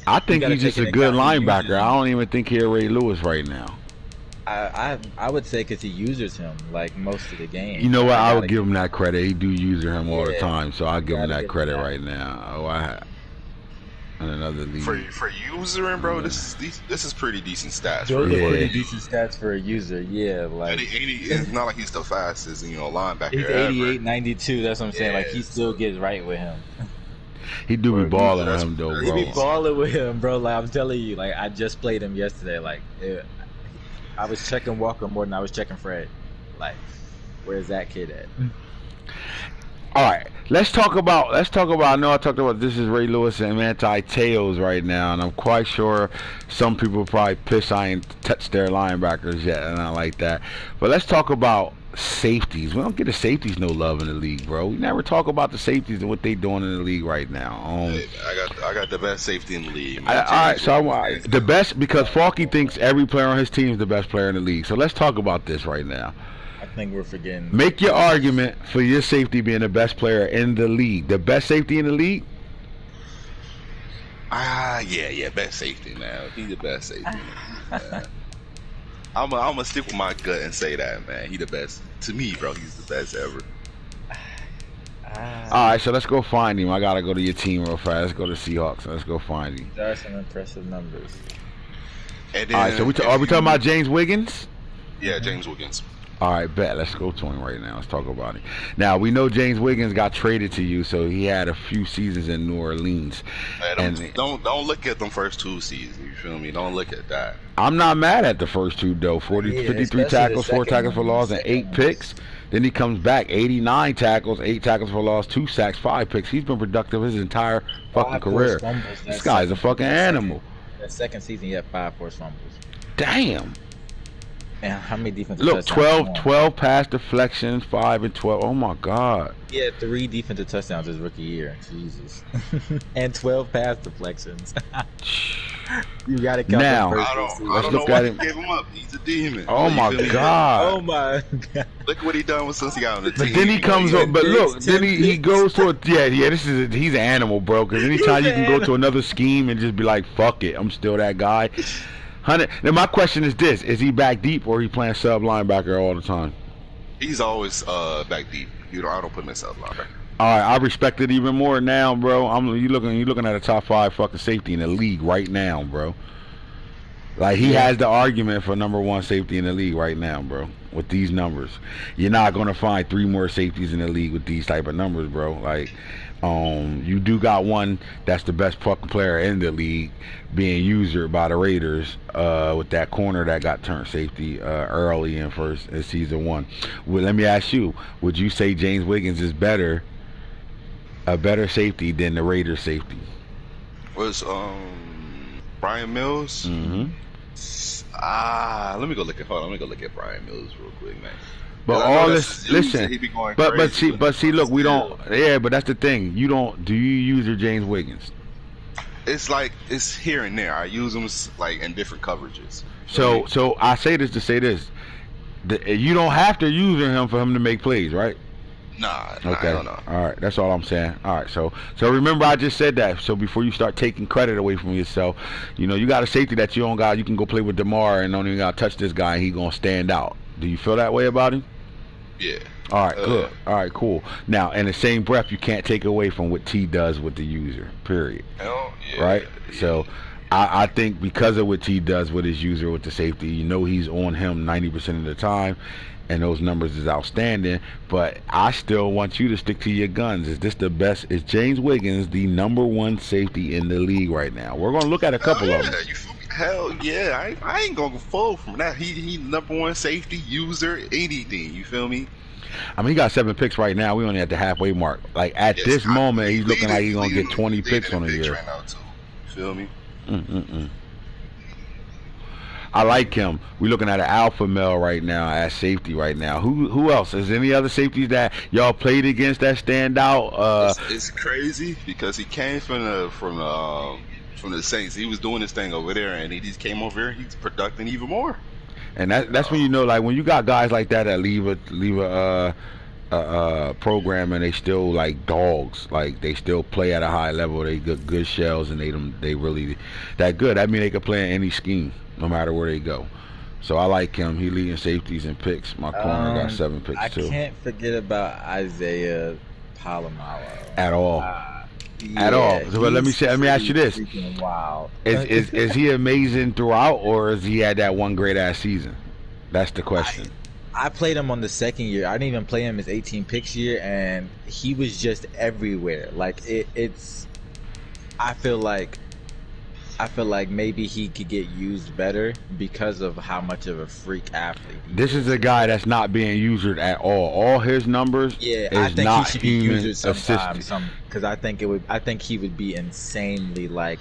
I think he's just a good linebacker. I don't even think he's Ray Lewis right now. I would say because he uses him like most of the game. You know what? I would give him that credit. He do user him all the time, so I'll give him that credit right now. Oh, and another lead. For usering, bro, this is pretty decent stats. Those are pretty decent stats for a user. Yeah, like it's not like he's the fastest, linebacker. He's 88, 92. That's what I'm saying. Like he still gets right with him. He do be balling with him though, bro. He be balling with him, bro. Like I'm telling you, like I just played him yesterday. Like. I was checking Walker more than I was checking Fred. Like, where's that kid at? All right, let's talk about. I know I talked about this is Ray Lewis and anti-tails right now, and I'm quite sure some people probably pissed I ain't touched their linebackers yet, and I like that. But let's talk about safeties. We don't get the safeties no love in the league, bro. We never talk about the safeties and what they doing in the league right now. I got the best safety in the league. All right, so the best because Falky thinks every player on his team is the best player in the league. So let's talk about this right now. I think we're forgetting. Make your argument for your safety being the best player in the league. The best safety in the league? Yeah, best safety, man. He's the best safety. I'm gonna stick with my gut and say that, man. He the best. To me, bro, he's the best ever. All right, so let's go find him. I gotta go to your team real fast. Let's go to Seahawks. Let's go find him. There are some impressive numbers. And then, all right, so are we talking about James Wiggins? Yeah, James Wiggins. All right, bet. Let's go to him right now. Let's talk about it. Now, we know James Wiggins got traded to you, so he had a few seasons in New Orleans. Hey, don't look at them first 2 seasons. You feel me? Don't look at that. I'm not mad at the first two though. 53 tackles, 4 tackles for loss, and 8 picks. Then he comes back, 89 tackles, 8 tackles for loss, 2 sacks, 5 picks. He's been productive his entire fucking career. This guy's a fucking animal. That second season, he had 5 forced fumbles. Damn. And how many defensive Look, touchdowns? 12 pass deflections, 5 and 12. Oh my God. He had 3 defensive touchdowns his rookie year. Jesus. And 12 pass deflections. You got to count now. I don't know why he gave him up. He's a demon. Oh my God. Oh my God. Look what he done since he got on the team. But then he comes up. But look, then he goes to a he's an animal, bro. Because anytime you can go to another scheme and just be like, fuck it, I'm still that guy. Now my question is this: is he back deep or he playing sub linebacker all the time? He's always back deep. I don't put him in sub linebacker. All right, I respect it even more now, bro. You looking at a top 5 fucking safety in the league right now, bro. Like he has the argument for number 1 safety in the league right now, bro. With these numbers, you're not gonna find 3 more safeties in the league with these type of numbers, bro. Like, you do got one that's the best fucking player in the league, being used by the Raiders, with that corner that got turned safety early in season 1. Well, let me ask you: would you say James Wiggins is a better safety than the Raiders safety? Was Brian Mills? Mm-hmm. Let me go look at Brian Mills real quick, man. But all this, listen. But see, look, we don't. Yeah, but that's the thing. Do you use your James Wiggins? It's like it's here and there. I use them like in different coverages. So I say this to say this: you don't have to use him for him to make plays, right? Nah, okay. I don't know. All right, that's all I'm saying. All right, so remember I just said that. So before you start taking credit away from yourself, you got a safety that you don't got. You can go play with DeMar and don't even got to touch this guy, and he gonna stand out. Do you feel that way about him? Yeah. All right, good. All right, cool. Now, in the same breath, you can't take away from what T does with the user. Period. Hell yeah. Right. Yeah. So, I think because of what T does with his user with the safety, he's on him 90% of the time. And those numbers is outstanding, but I still want you to stick to your guns. Is this the best? Is James Wiggins the number 1 safety in the league right now? We're gonna look at a couple of them. Hell yeah, I ain't gonna fold from that. He number 1 safety, user, anything. You feel me? I mean, he got 7 picks right now. We only at the halfway mark. Like at this moment, he's looking like he's gonna get 20 picks on a year. Right now too. You feel me? I like him. We're looking at an alpha male right now at safety right now. Who else? Is any other safeties that y'all played against that stand out? It's crazy because he came from the Saints. He was doing this thing over there, and he just came over here. He's producing even more. And that's when like when you got guys like that leave a program and they still like dogs, like they still play at a high level. They good shells and they really that good. I mean they could play in any scheme, no matter where they go. So I like him. He leading safeties and picks. My corner got 7 picks too. I can't forget about Isaiah Palomalo at all. At all. So, but let me ask you this: wow. Is he amazing throughout, or is he had that one great ass season? That's the question. I played him on the second year. I didn't even play him his 18 picks year, and he was just everywhere. Like it's. I feel like maybe he could get used better because of how much of a freak athlete he this is a guy that's not being used at all. All his numbers is I think not he should be human used sometimes. assisted. Because I think he would be insanely like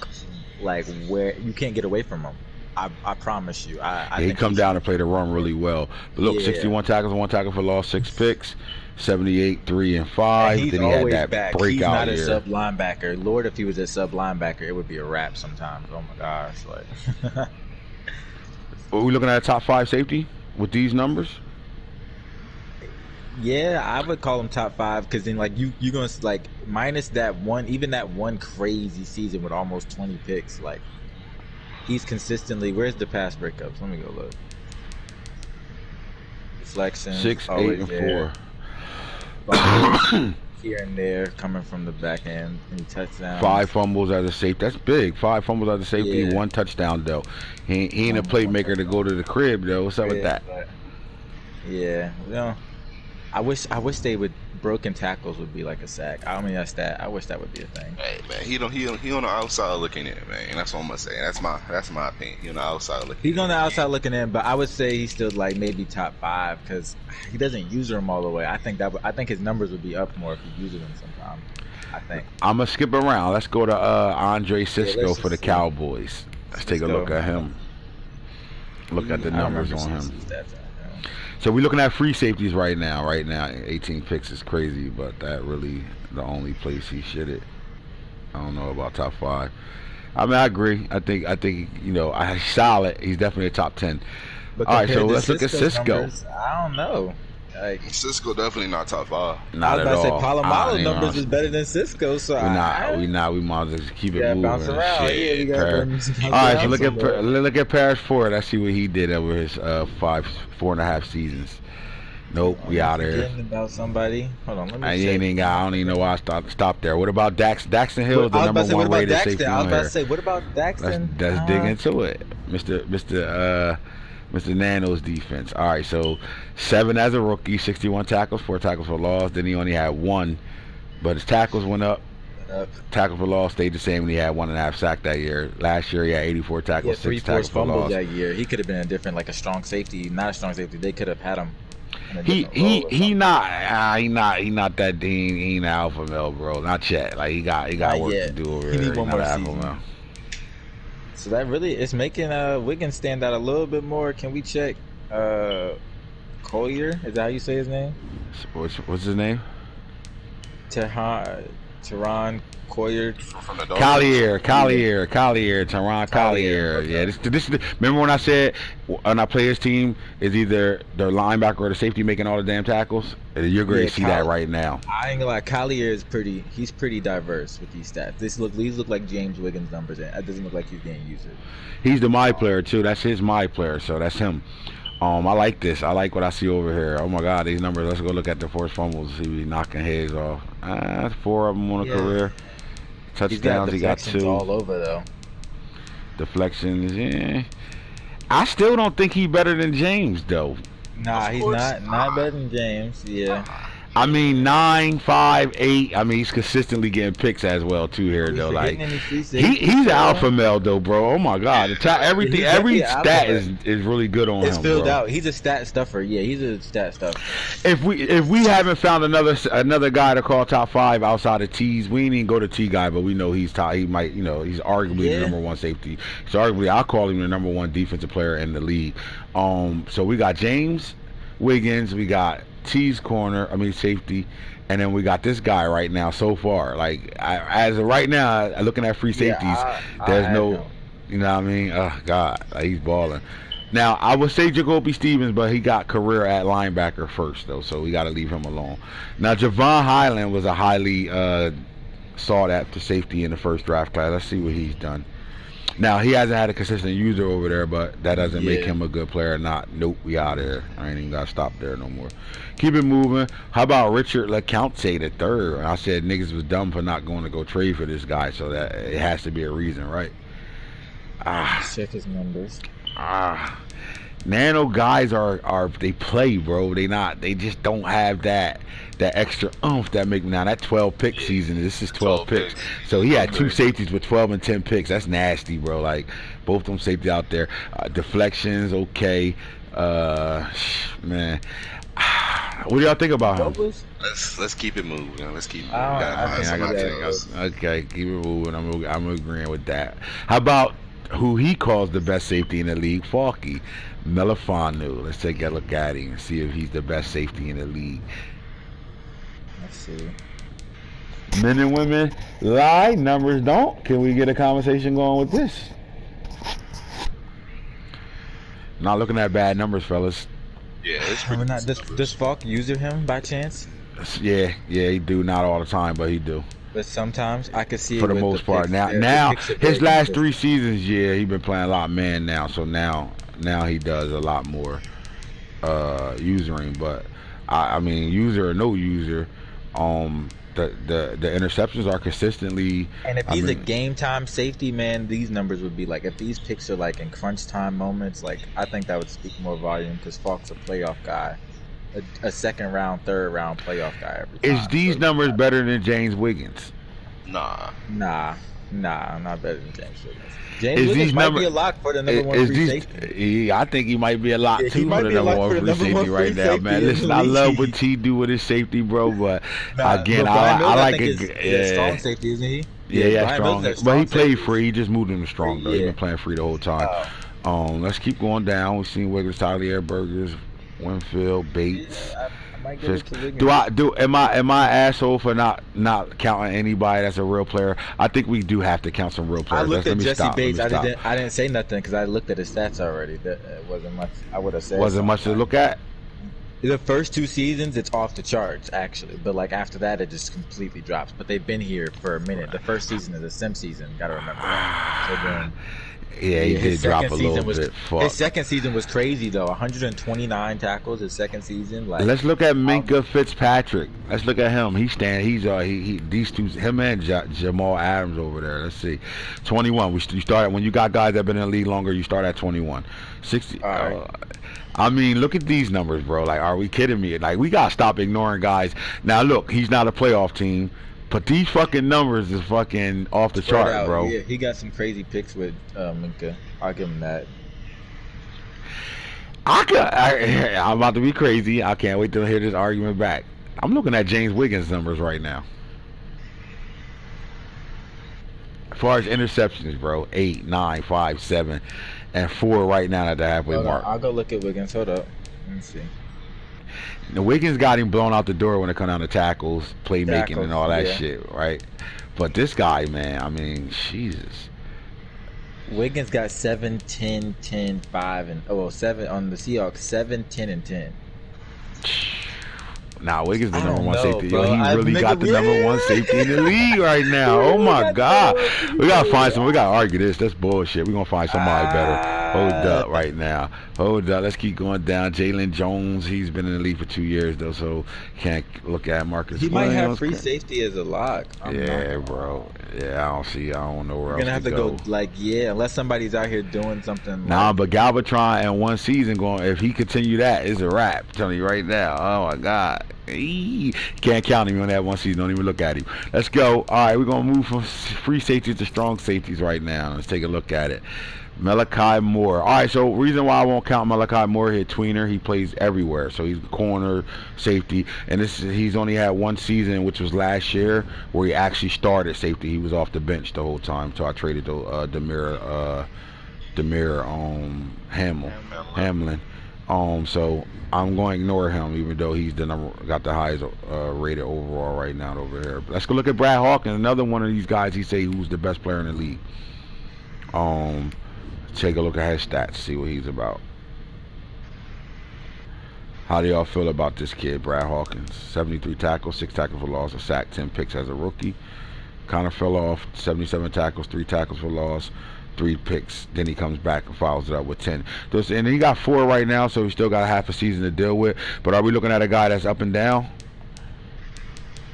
where you can't get away from him. I promise you. I he think come down and play the run really well. But look, 61 tackles, 1 tackle for loss, 6 picks. 78, 3 and 5. He's then he always had that back. breakout He's not year. a sub linebacker. Lord, if he was a sub linebacker, it would be a wrap sometimes. Oh my gosh, like. Are we looking at a top 5 safety with these numbers? Yeah, I would call him top 5 because then like you're gonna like minus that one, even that one crazy season with almost 20 picks. Like he's consistently. Where's the pass breakups? Let me go look. Deflection. 6, 8, and 4. Here and there, coming from the back end, any touchdowns. 5 fumbles as a safety. That's big. 5 fumbles as a safety, Yeah. 1 touchdown though. He ain't a playmaker to go to the crib though. What's up with that? Yeah, I wish they would broken tackles would be like a sack. I mean, that's that. I wish that would be a thing. Hey man, he on the outside looking in, man. That's what I'm gonna say. That's my opinion. He on the outside looking. He's on the outside looking in, but I would say he's still like maybe top 5 because he doesn't use them all the way. I think his numbers would be up more if he uses them sometime. I think. I'm gonna skip around. Let's go to Andre Cisco for the Cowboys. Let's take a look at him. Look at the numbers on him. So we're looking at free safeties right now. 18 picks is crazy, but that really the only place he shitted. I don't know about top 5. I mean, I agree. I think he's solid. He's definitely a top 10. But all right, so let's look at Cisco. Numbers, I don't know. Like, Cisco definitely not top 5. Not at all. I was about to say Palomalo numbers is better than Cisco, so we might as well keep it moving. Bounce around. Shit. Yeah, we all right, so look at Paris Ford. Let's see what he did over his 4.5 seasons. Nope, we out of here. About somebody. Hold on, let me I don't even know why I stopped there. What about Daxton Hill, the number 1 rated safety I was on about here? to say, what about Daxton? Let's dig into it, Mr. Nano's defense. All right, so 7 as a rookie, 61 tackles, 4 tackles for loss. Then he only had 1, but his tackles went up. Tackles for loss stayed the same, and he had 1.5 sack that year. Last year he had 84 tackles, 6 tackles for loss. That year, he could have been a different, like a strong safety, not a strong safety. They could have had him. He not that Dean. He ain't alpha male, bro. Not yet. Like he got work to do over there. He need one more season. So that really is making Wiggins stand out a little bit more. Can we check Collier? Is that how you say his name? What's his name? Teron Collier. Collier, Teron Collier. Yeah, this. Remember when I said when I play his team is either the linebacker or the safety making all the damn tackles? You're going to see that right now. I ain't gonna lie, Collier is he's pretty diverse with these stats. These look like James Wiggins numbers, and it doesn't look like he's getting used. He's the my player too. That's his my player, so that's him. I like this. I like what I see over here. Oh my God, these numbers. Let's go look at the forced fumbles. See if he's knocking heads off. 4 of them on a career. Touchdowns, he got 2. All over though. Deflections, yeah. I still don't think he's better than James though. Nah, he's not better than James. Yeah. I mean 9, 5, 8. I mean he's consistently getting picks as well too here though. Like he's an alpha male though, bro. Oh my God, every stat is really good on him. It's filled out. He's a stat stuffer. Yeah, he's a stat stuffer. If we haven't found another guy to call top 5 outside of T's, we ain't even go to T guy, but we know he's top. He might, he's arguably the number 1 safety. So arguably, I'll call him the number 1 defensive player in the league. So we got James Wiggins, we got T's safety, and then we got this guy right now so far. Like as of right now, looking at free safeties, there's no, you know what I mean? Oh God, like, he's balling. Now I would say Jacoby Stevens, but he got career at linebacker first though, so we got to leave him alone. Now Javon Highland was a highly sought after safety in the first draft class. Let's see what he's done. Now he hasn't had a consistent user over there, but that doesn't make him a good player or not. Nope, we out of there. I ain't even gotta stop there no more. Keep it moving. How about Richard LeCounte the third? I said niggas was dumb for not going to go trade for this guy, so that it has to be a reason, right? Check his numbers. Nano guys are they play, bro. They just don't have that extra oomph that make now that 12 pick season. This is 12 picks. So he had 2 safeties with 12 and 10 picks. That's nasty, bro. Like both them safety out there. Deflections, okay. Man. What do y'all think about him? Let's keep it moving. Let's keep it moving. Okay, keep it moving. I'm agreeing with that. How about who he calls the best safety in the league, Falky Melifanu. Let's take a look at him and see if he's the best safety in the league. Let's see. Men and women lie, numbers don't. Can we get a conversation going with this? Not looking at bad numbers, fellas. Yeah, it's pretty does Falk use him by chance? Yeah, he do. Not all the time, but he do. But sometimes I could see for it the most part. Now his last 3 seasons, he been playing a lot man now. So now he does a lot more usering. But I mean, user or no user, the interceptions are consistently. And if he's a game time safety, man, these numbers would be like if these picks are like in crunch time moments. Like I think that would speak more volume because Falk's a playoff guy. a second round, third round playoff guy every time. Is these numbers better than James Wiggins? Nah, not better than James Wiggins. James Wiggins might be a lock for the number one free safety. I think he might be a lock too for the number one free safety right now, man. Listen, I love what T do with his safety, bro, but again, I like it. Strong safety, isn't he? Yeah, strong. But he played free. He just moved him to strong, though. He's been playing free the whole time. Let's keep going down. We've seen Wiggins, Tyler Burgers, Winfield, Bates. Am I asshole for not counting anybody that's a real player? I think we do have to count some real players. I looked at Jesse Bates. I didn't say nothing because I looked at his stats already. That wasn't much. I would have said wasn't much to look at. The first 2 seasons, it's off the charts actually, but like after that, it just completely drops. But they've been here for a minute. The first season is the sim season. Gotta remember that. So then, he did drop a little bit. His second season was crazy though. 129 tackles his second season. Like, let's look at Micah Fitzpatrick. Let's look at him. These two, him and Jamal Adams over there. Let's see, 21. You start when you got guys that been in the league longer. You start at 21. 60. I mean, look at these numbers, bro. Like, are we kidding me? Like, we gotta stop ignoring guys. Now, look, he's not a playoff team. But these fucking numbers is fucking off the chart, bro. Yeah, he got some crazy picks with Micah. I'll give him that. I'm about to be crazy. I can't wait to hear this argument back. I'm looking at James Wiggins' numbers right now. As far as interceptions, bro, 8, 9, 5, 7, and 4 right now at the halfway mark. I'll go look at Wiggins. Hold up. Let me see. The Wiggins got him blown out the door when it comes down to tackles, playmaking, and all that shit, right? But this guy, man, I mean, Jesus. Wiggins got 7, 10, 10, 5, and 7 on the Seahawks. 7, 10, and 10. Nah, Wiggins the number one safety. Yo, he really got the number one safety in the league right now. Oh my God. We gotta find some. We gotta argue this. That's bullshit. We're gonna find somebody better. Hold up right now. Hold up. Let's keep going down. Jalen Jones, he's been in the league for 2 years though, so can't look at Marcus. He might have free safety as a lock. Yeah, bro. Yeah, I don't know where You're gonna have to go unless somebody's out here doing something. Nah, but Galvatron in one season if he continue that, it's a wrap. I'm telling you right now. Oh my God. Can't count him on that one season. Don't even look at him. Let's go. All right, we're gonna move from free safeties to strong safeties right now. Let's take a look at it. Malachi Moore. All right, so reason why I won't count Malachi Moore here, tweener, he plays everywhere. So he's corner, safety, and he's only had one season, which was last year, where he actually started safety. He was off the bench the whole time. So I traded Demir Hamlin. So I'm going to ignore him, even though he's got the highest rated overall right now over here. But let's go look at Brad Hawkins, another one of these guys. He say who's the best player in the league. Take a look at his stats, see what he's about. How do y'all feel about this kid, Brad Hawkins? 73 tackles, 6 tackles for loss, a sack, 10 picks as a rookie. Kind of fell off. 77 tackles, 3 tackles for loss, 3 picks. Then he comes back and follows it up with 10. And he got 4 right now, so he still got half a season to deal with. But are we looking at a guy that's up and down?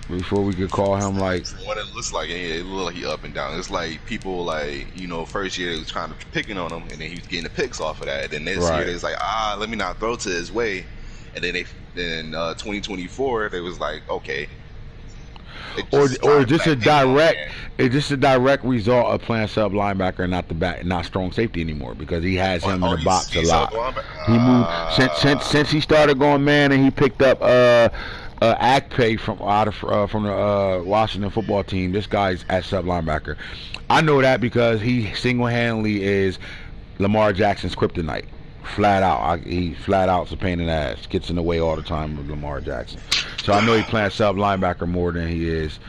Before we could call him like what it looks like, it looks like he up and down. It's like people first year they was trying to picking on him, and then he was getting the picks off of that. And then this year they was like, let me not throw to his way. And then 2024 they was like, okay. Or is this a direct result of playing sub linebacker and not strong safety anymore, because he has him in the box a lot. He moved since he started going man, and he picked up Akpe from the Washington football team. This guy's at sub linebacker. I know that because he single-handedly is Lamar Jackson's kryptonite. Flat out. He flat out's a pain in the ass. Gets in the way all the time with Lamar Jackson. So I know he's playing sub linebacker more than he is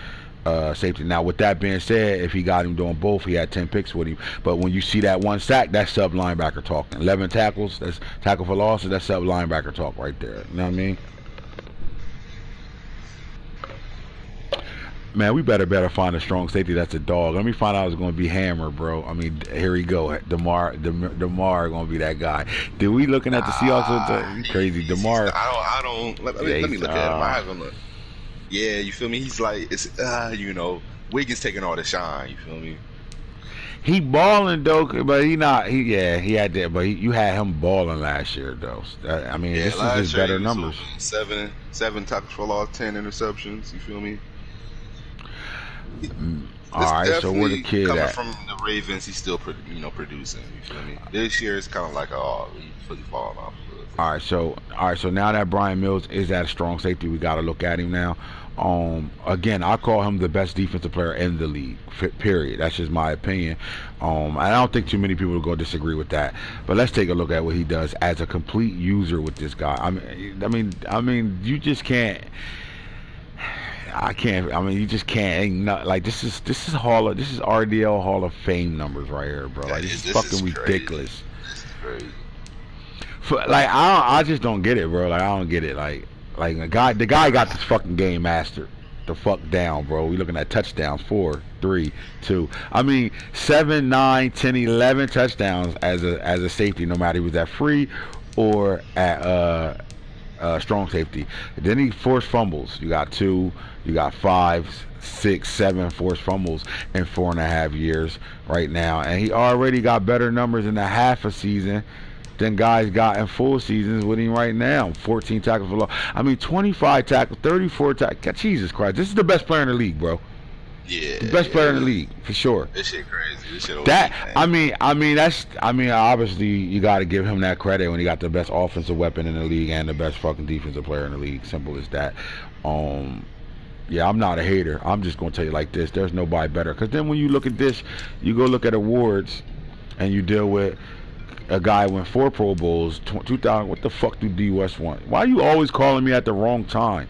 safety. Now, with that being said, if he got him doing both, he had 10 picks with him. But when you see that 1 sack, that's sub linebacker talking. 11 tackles, that's tackle for losses, that's sub linebacker talk right there. You know what I mean? Man, we better find a strong safety that's a dog. Let me find out it's going to be Hammer, bro. I mean, here we go. DeMar going to be that guy. Did we looking at the Seahawks? Crazy. DeMar. I don't. Let me look at him. I haven't looked. Yeah, you feel me? He's like, it's Wiggins taking all the shine. You feel me? He balling though, but he not. He had that, but you had him balling last year though. I mean, this is his better numbers. Seven tackles for loss, 10 interceptions. You feel me? All right, so where the kid coming at? From the Ravens, he's still producing. You feel me? This year it's kind of like he's really falling off. All right, so now that Brian Mills is at a strong safety, we got to look at him now. Again, I call him the best defensive player in the league. Period. That's just my opinion. I don't think too many people will go disagree with that. But let's take a look at what he does as a complete user with this guy. I mean, you just can't. I can't. I mean, you just can't. Ain't not, like this is RDL Hall of Fame numbers right here, bro. Like this is fucking ridiculous. This is crazy. I just don't get it, bro. Like I don't get it. Like the guy got this fucking game mastered. The fuck down, bro. We looking at touchdowns. 4, 3, 2. I mean, 7, 9, 10, 11 touchdowns as a safety, no matter if he was at free or at strong safety. Then he forced fumbles. You got 2. You got 5, 6, 7 forced fumbles in 4.5 years right now, and he already got better numbers in a half a season than guys got in full seasons with him right now. 14 tackles for loss. I mean, 25 tackles, 34 tackles. Jesus Christ, this is the best player in the league, bro. Yeah, the best player in the league for sure. This shit crazy. This shit. Obviously you got to give him that credit when he got the best offensive weapon in the league and the best fucking defensive player in the league. Simple as that. Yeah, I'm not a hater. I'm just gonna tell you like this: there's nobody better. Because then when you look at this, you go look at awards, and you deal with a guy who won 4 Pro Bowls, 2000. What the fuck do D West want? Why are you always calling me at the wrong time?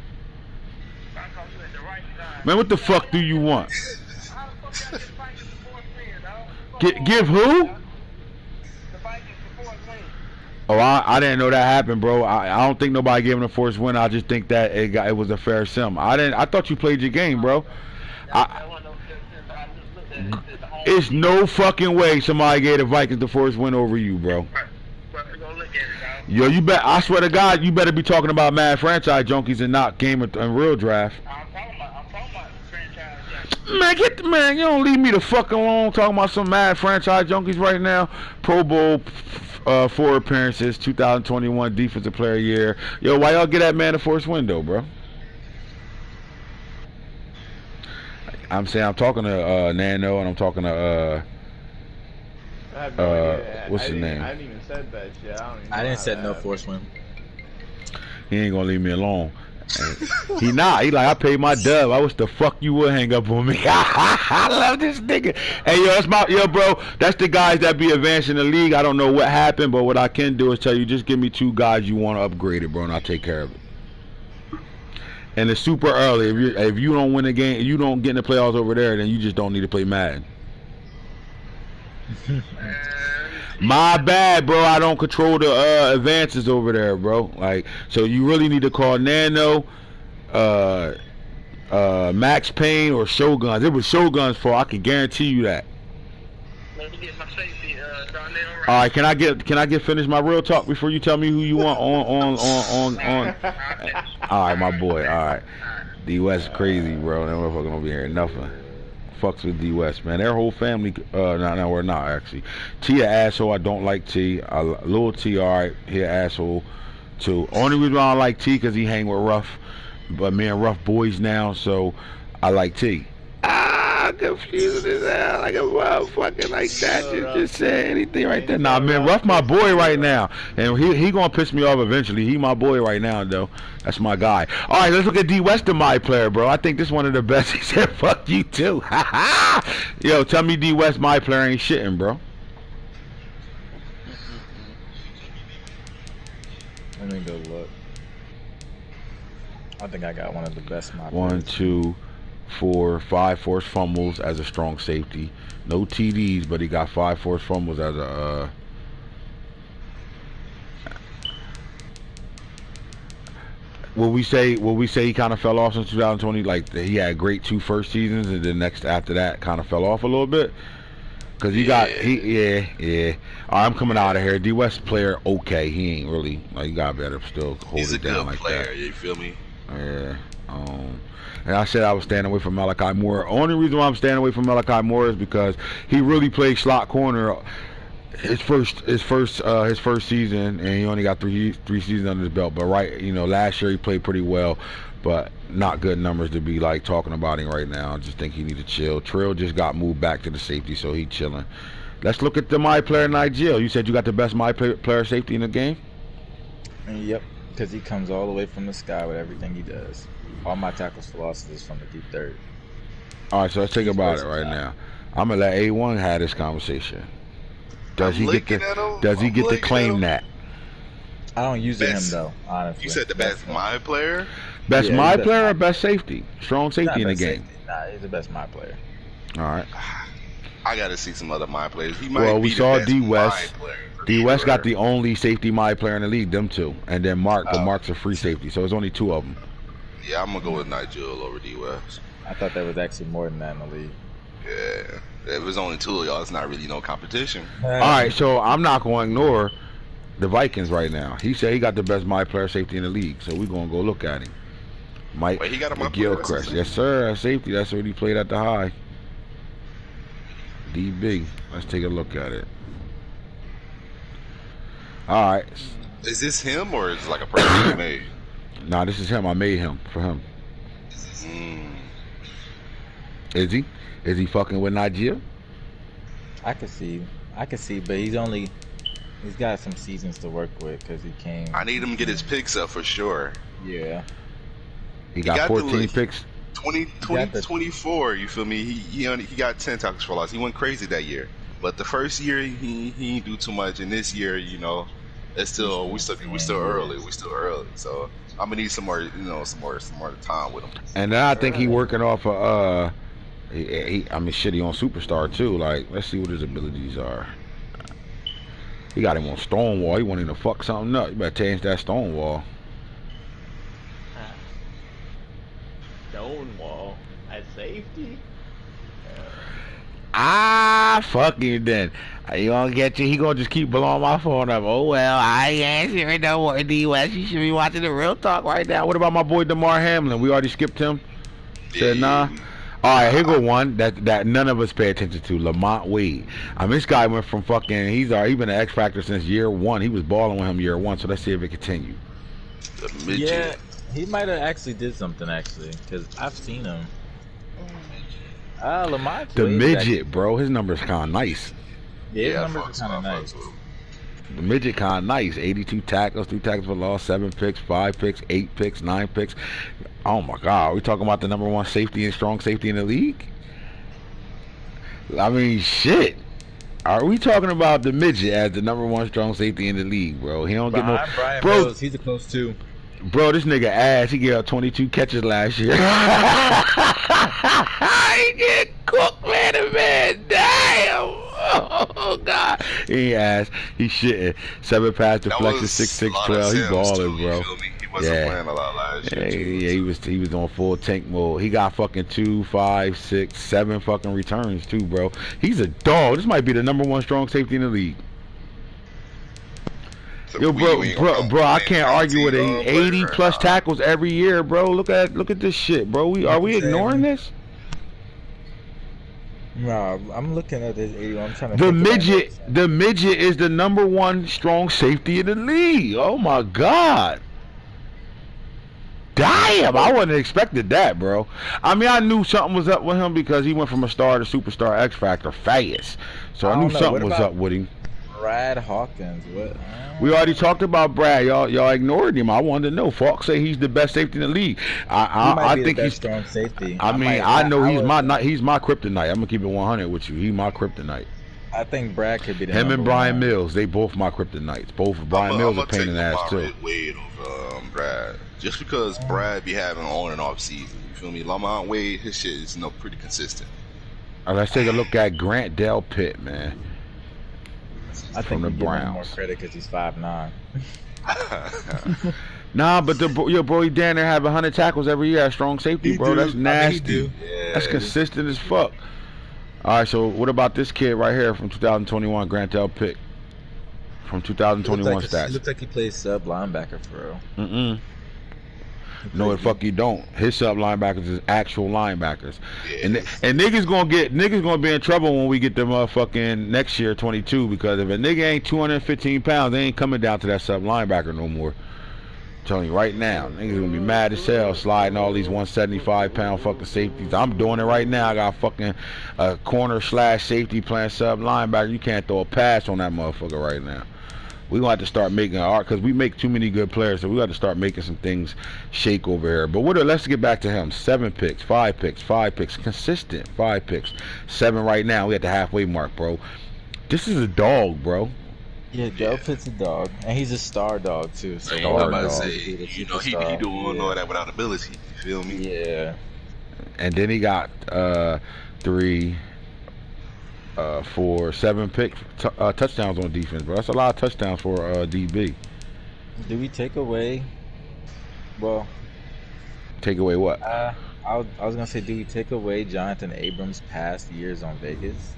Man, what the fuck do you want? Give who? Oh, I didn't know that happened, bro. I don't think nobody gave him the forced win. I just think that it was a fair sim. I thought you played your game, bro. It's no fucking way somebody gave the Vikings the forced win over you, bro. Yo, I swear to God, you better be talking about Mad Franchise Junkies and not Game and Real Draft. I'm talking about franchise. Man, you don't leave me the fuck alone talking about some Mad Franchise Junkies right now. Pro Bowl 4 appearances, 2021 Defensive Player of the Year. Yo, why y'all get that man the forced window, bro? I'm talking to Nano, and I'm talking to I have no idea. what's his name? I haven't even said that shit. I didn't say no force win. He ain't gonna leave me alone. He not. He like, I paid my dub. I wish the fuck you would hang up on me. I love this nigga. Hey, yo, bro. That's the guys that be advancing the league. I don't know what happened, but what I can do is tell you, just give me 2 guys you want to upgrade it, bro, and I'll take care of it. And it's super early. If you don't win a game, you don't get in the playoffs over there, then you just don't need to play Madden. My bad, bro. I don't control the advances over there, bro. Like, so you really need to call Nano, Max Payne, or Shoguns. It was Shogun's fault. I can guarantee you that. Let me get my safety, Darnell. All right, can I get finished my real talk before you tell me who you want on? All right, my boy. All right, D West crazy, bro. That motherfucker don't be hearing nothing. Fucks with D West, man. Their whole family. No, we're not actually. T a asshole. I don't like T. Lil T, alright. He an asshole too. Only reason I don't like T because he hang with Ruff, but me and Ruff boys now, so I like T. Confused as hell, like a motherfucker like that. You just say anything right there. Nah, man, Ruff my boy right now, and he gonna piss me off eventually. He my boy right now, though. That's my guy. All right, let's look at D West, my player, bro. I think this is one of the best. He said, "Fuck you too." Yo, tell me D West, my player, ain't shitting, bro. Let me go look. I think I got one of the best. 1, 2, 4, 5 forced fumbles as a strong safety. No TDs, but he got 5 forced fumbles as a. Will we say he kind of fell off since 2020? Like he had great 2 first seasons, and then next after that kind of fell off a little bit. Cause yeah. All right, I'm coming out of here. D West player, okay. He ain't really like, you got better still hold He's it down like that. He's a good player. You feel me? Yeah. And I said I was staying away from Malachi Moore. Only reason why I'm staying away from Malachi Moore is because he really played slot corner his first season, and he only got three seasons under his belt. But last year he played pretty well, but not good numbers to be like talking about him right now. I just think he need to chill. Trill just got moved back to the safety, so he chilling. Let's look at the my player Nigel. You said you got the best my player safety in the game? Yep, because he comes all the way from the sky with everything he does. All my tackles for losses from the deep third. All right, so let's think about it right now. I'm gonna let A1 have this conversation. Does he get to claim that? I don't use him though, honestly. You said the best my player? Best my player or best safety? Strong safety in the game. Nah, he's the best my player. All right. I gotta see some other my players. He might be we saw the best D West. my player for D West sure. got the only safety my player in the league, them two, and then Mark, but Mark's a free safety, so it's only two of them. Yeah, I'm gonna go with Nigel over D West. I thought there was actually more than that in the league. Yeah, if there's only two of y'all, it's not really no competition. All right, so I'm not going to ignore the Vikings right now. He said he got the best my player safety in the league, so we're going to go look at him. Mike Wait, he got a my player McGilchrist. Yes, sir. At safety, that's what he played at the high. DB. Let's take a look at it. All right. Is this him or is it like a person you made? Nah, this is him. I made him for him. Is he? Is he fucking with Nigel? I could see, but he's got some seasons to work with because he came. I need him to get his picks up for sure. Yeah. He got 14 picks. 24, you feel me? He got 10 tackles for loss. He went crazy that year. But the first year he didn't do too much, and this year, it's still we still early. So I'm gonna need some more time with him. And then I think he working off of he on Superstar too. Like, let's see what his abilities are. He got him on Stonewall. He wanting to fuck something up. You better change that Stonewall. Stonewall at safety? Fuck you then. He gonna get you. He gonna just keep blowing my phone up. Oh well, I ain't answering no more D West. You should be watching the Real Talk right now. What about my boy DeMar Hamlin? We already skipped him. Said nah. All right, here go one that none of us pay attention to. Lamont Wade. I mean, this guy went from fucking. He's been an X Factor since year one. He was balling with him year one. So let's see if it continues. Yeah, he might have actually did something because I've seen him. Lamont. The midget, bro. His numbers kind of nice. Yeah, his numbers are kind of nice. The midget kind of nice. 82 tackles, 3 tackles for loss, 7 picks, 5 picks, 8 picks, 9 picks. Oh my God, are we talking about the number one safety and strong safety in the league? I mean, shit. Are we talking about the midget as the number one strong safety in the league, bro? He don't get no. Brian bro, Mills, he's a close two. Bro, this nigga ass. He gave up 22 catches last year. He get cooked, man. Damn. Oh God. He ass. He shitting. 7 pass deflections, 6'6", 12. He balling, bro. He wasn't playing a lot last year. Yeah, he was on full tank mode. He got fucking 2, 5, 6, 7 fucking returns too, bro. He's a dog. This might be the number one strong safety in the league. So Yo, bro, I can't argue with it. 80 plus tackles every year, bro. Look at this shit, bro. Are we ignoring this? No, I'm looking at this 80. I'm trying to. The midget is the number one strong safety in the league. Oh my God. Damn, I wouldn't have expected that, bro. I mean, I knew something was up with him because he went from a star to superstar X Factor fast. So I knew something was up with him. Brad Hawkins, what? We already talked about Brad. Y'all ignored him. I wanted to know. Falk say he's the best safety in the league. I think he's strong safety. I know he's my kryptonite. I'm gonna keep it 100 with you. He's my kryptonite. I think Brad could be the him and Brian one. Mills. They both my kryptonites. Both Brian Mills are pain in the ass too. Wade over Brad, just because Brad be having on and off season. You feel me? Lamont Wade, his shit is pretty consistent. All right, let's take a look at Grant Del Pitt, man. I think the Browns more credit because he's 5'9". Nah, but your boy Dan there have 100 tackles every year at strong safety, bro. That's nasty. That's consistent as fuck. All right, so what about this kid right here from 2021, Grant Del Pitt? From 2021 stats. He looks like he plays sub linebacker for real. No, the fuck you don't. His sub linebackers is actual linebackers, Yeah, and niggas gonna be in trouble when we get the motherfucking next year 22 because if a nigga ain't 215 pounds, they ain't coming down to that sub linebacker no more. I'm telling you right now, niggas gonna be mad as hell sliding all these 175-pound fucking safeties. I'm doing it right now. I got fucking corner / safety playing sub linebacker. You can't throw a pass on that motherfucker right now. We gonna have to start making art because we make too many good players, so we got to start making some things shake over here. But let's get back to him. 7 picks, 5 picks, 5 picks, consistent 5 picks, 7 right now. We at the halfway mark, bro. This is a dog, bro. Yeah, Delpit's a dog, and he's a star dog too. So I'm about to say, you know, he doing all that without ability. You feel me? Yeah. And then he got 3, 4, 7 picks, touchdowns on defense, bro. That's a lot of touchdowns for DB. Do we take away? Well, take away what? I was gonna say, do we take away Jonathan Abrams' past years on Vegas?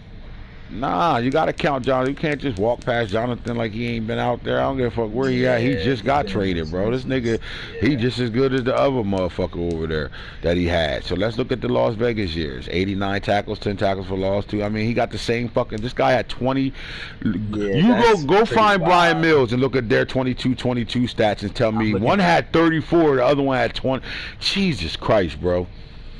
Nah, you gotta count Jonathan. You can't just walk past Jonathan like he ain't been out there. I don't give a fuck where he at. He just got traded, bro. This nigga, he just as good as the other motherfucker over there that he had. So let's look at the Las Vegas years. 89 tackles, 10 tackles for loss too. I mean, he got the same fucking. This guy had 20. You go find wild. Brian Mills and look at their 22 stats and tell me one had 34, the other one had 20. Jesus Christ, bro.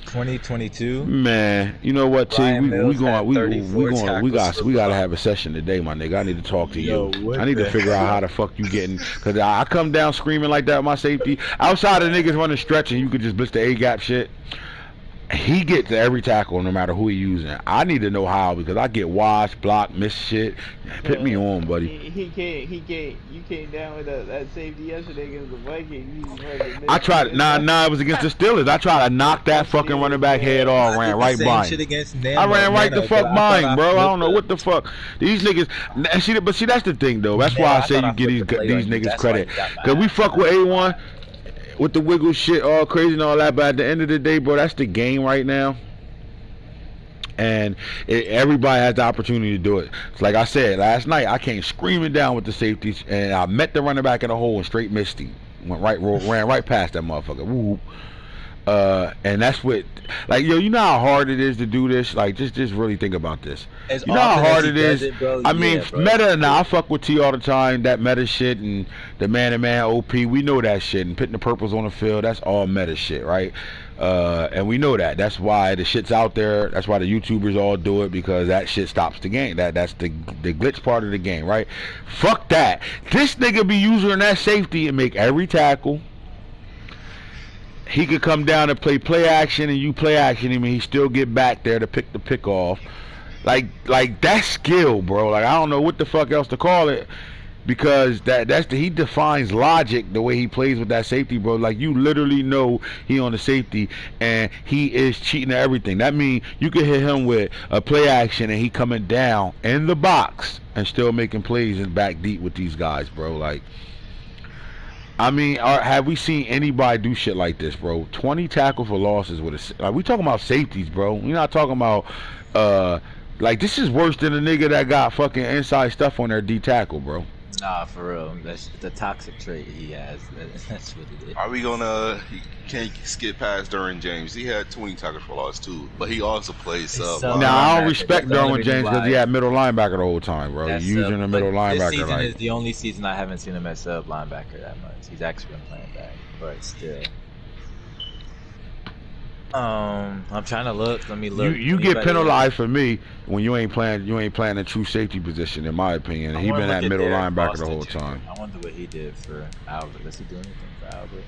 2022. Man, you know what, T? We gotta have a session today, my nigga. I need to talk to you. I need to figure out how the fuck you getting, cause I come down screaming like that with my safety. Outside of niggas running stretch and you could just blitz the A gap shit. He gets to every tackle no matter who he using. I need to know how because I get washed, blocked, miss shit. Put me on, buddy. You came down with that safety yesterday against the Vikings. I tried. Nah, it was against the Steelers. I tried to knock that fucking running back head off. Ran right by him. I ran right the fuck by him, bro. I don't know what the fuck these niggas. But see, that's the thing though. That's why I say you get these niggas credit because we fuck with A1. With the wiggle shit all crazy and all that, but at the end of the day, bro, that's the game right now. And everybody has the opportunity to do it. It's like I said last night, I came screaming down with the safeties, and I met the running back in the hole and straight missed him. Ran right past that motherfucker. Woo. And that's what, like, yo, you know how hard it is to do this? Like, just really think about this. You know how hard it is? I mean, meta, now I fuck with T all the time, that meta shit and the man-to-man OP, we know that shit, and putting the purples on the field, that's all meta shit, right? And we know that. That's why the shit's out there. That's why the YouTubers all do it, because that shit stops the game. That's the glitch part of the game, right? Fuck that. This nigga be using that safety and make every tackle. He could come down and play action, and you play action him, and he still get back there to pick the pick off. Like that's skill, bro. Like, I don't know what the fuck else to call it, because he defines logic the way he plays with that safety, bro. Like, you literally know he on the safety, and he is cheating at everything. That means you could hit him with a play action, and he coming down in the box and still making plays and back deep with these guys, bro. Like, I mean, have we seen anybody do shit like this, bro? 20 tackles for losses with a. Like, we talking about safeties, bro. We're not talking about like, this is worse than a nigga that got fucking inside stuff on their D tackle, bro. Nah, for real. That's the toxic trait he has. That's what it is. Are we gonna? You can't skip past Derwin James. He had 20 tackles for loss too, but he also plays sub. Now, I don't respect Derwin James because he had middle linebacker the whole time, bro. He's using the middle linebacker. This season is the only season I haven't seen him at sub linebacker that much. He's actually been playing back, but still. I'm trying to look. Let me look. You get penalized for me when you ain't playing a true safety position, in my opinion. He been at middle linebacker the whole time. I wonder what he did for Albert. Does he do anything for Albert?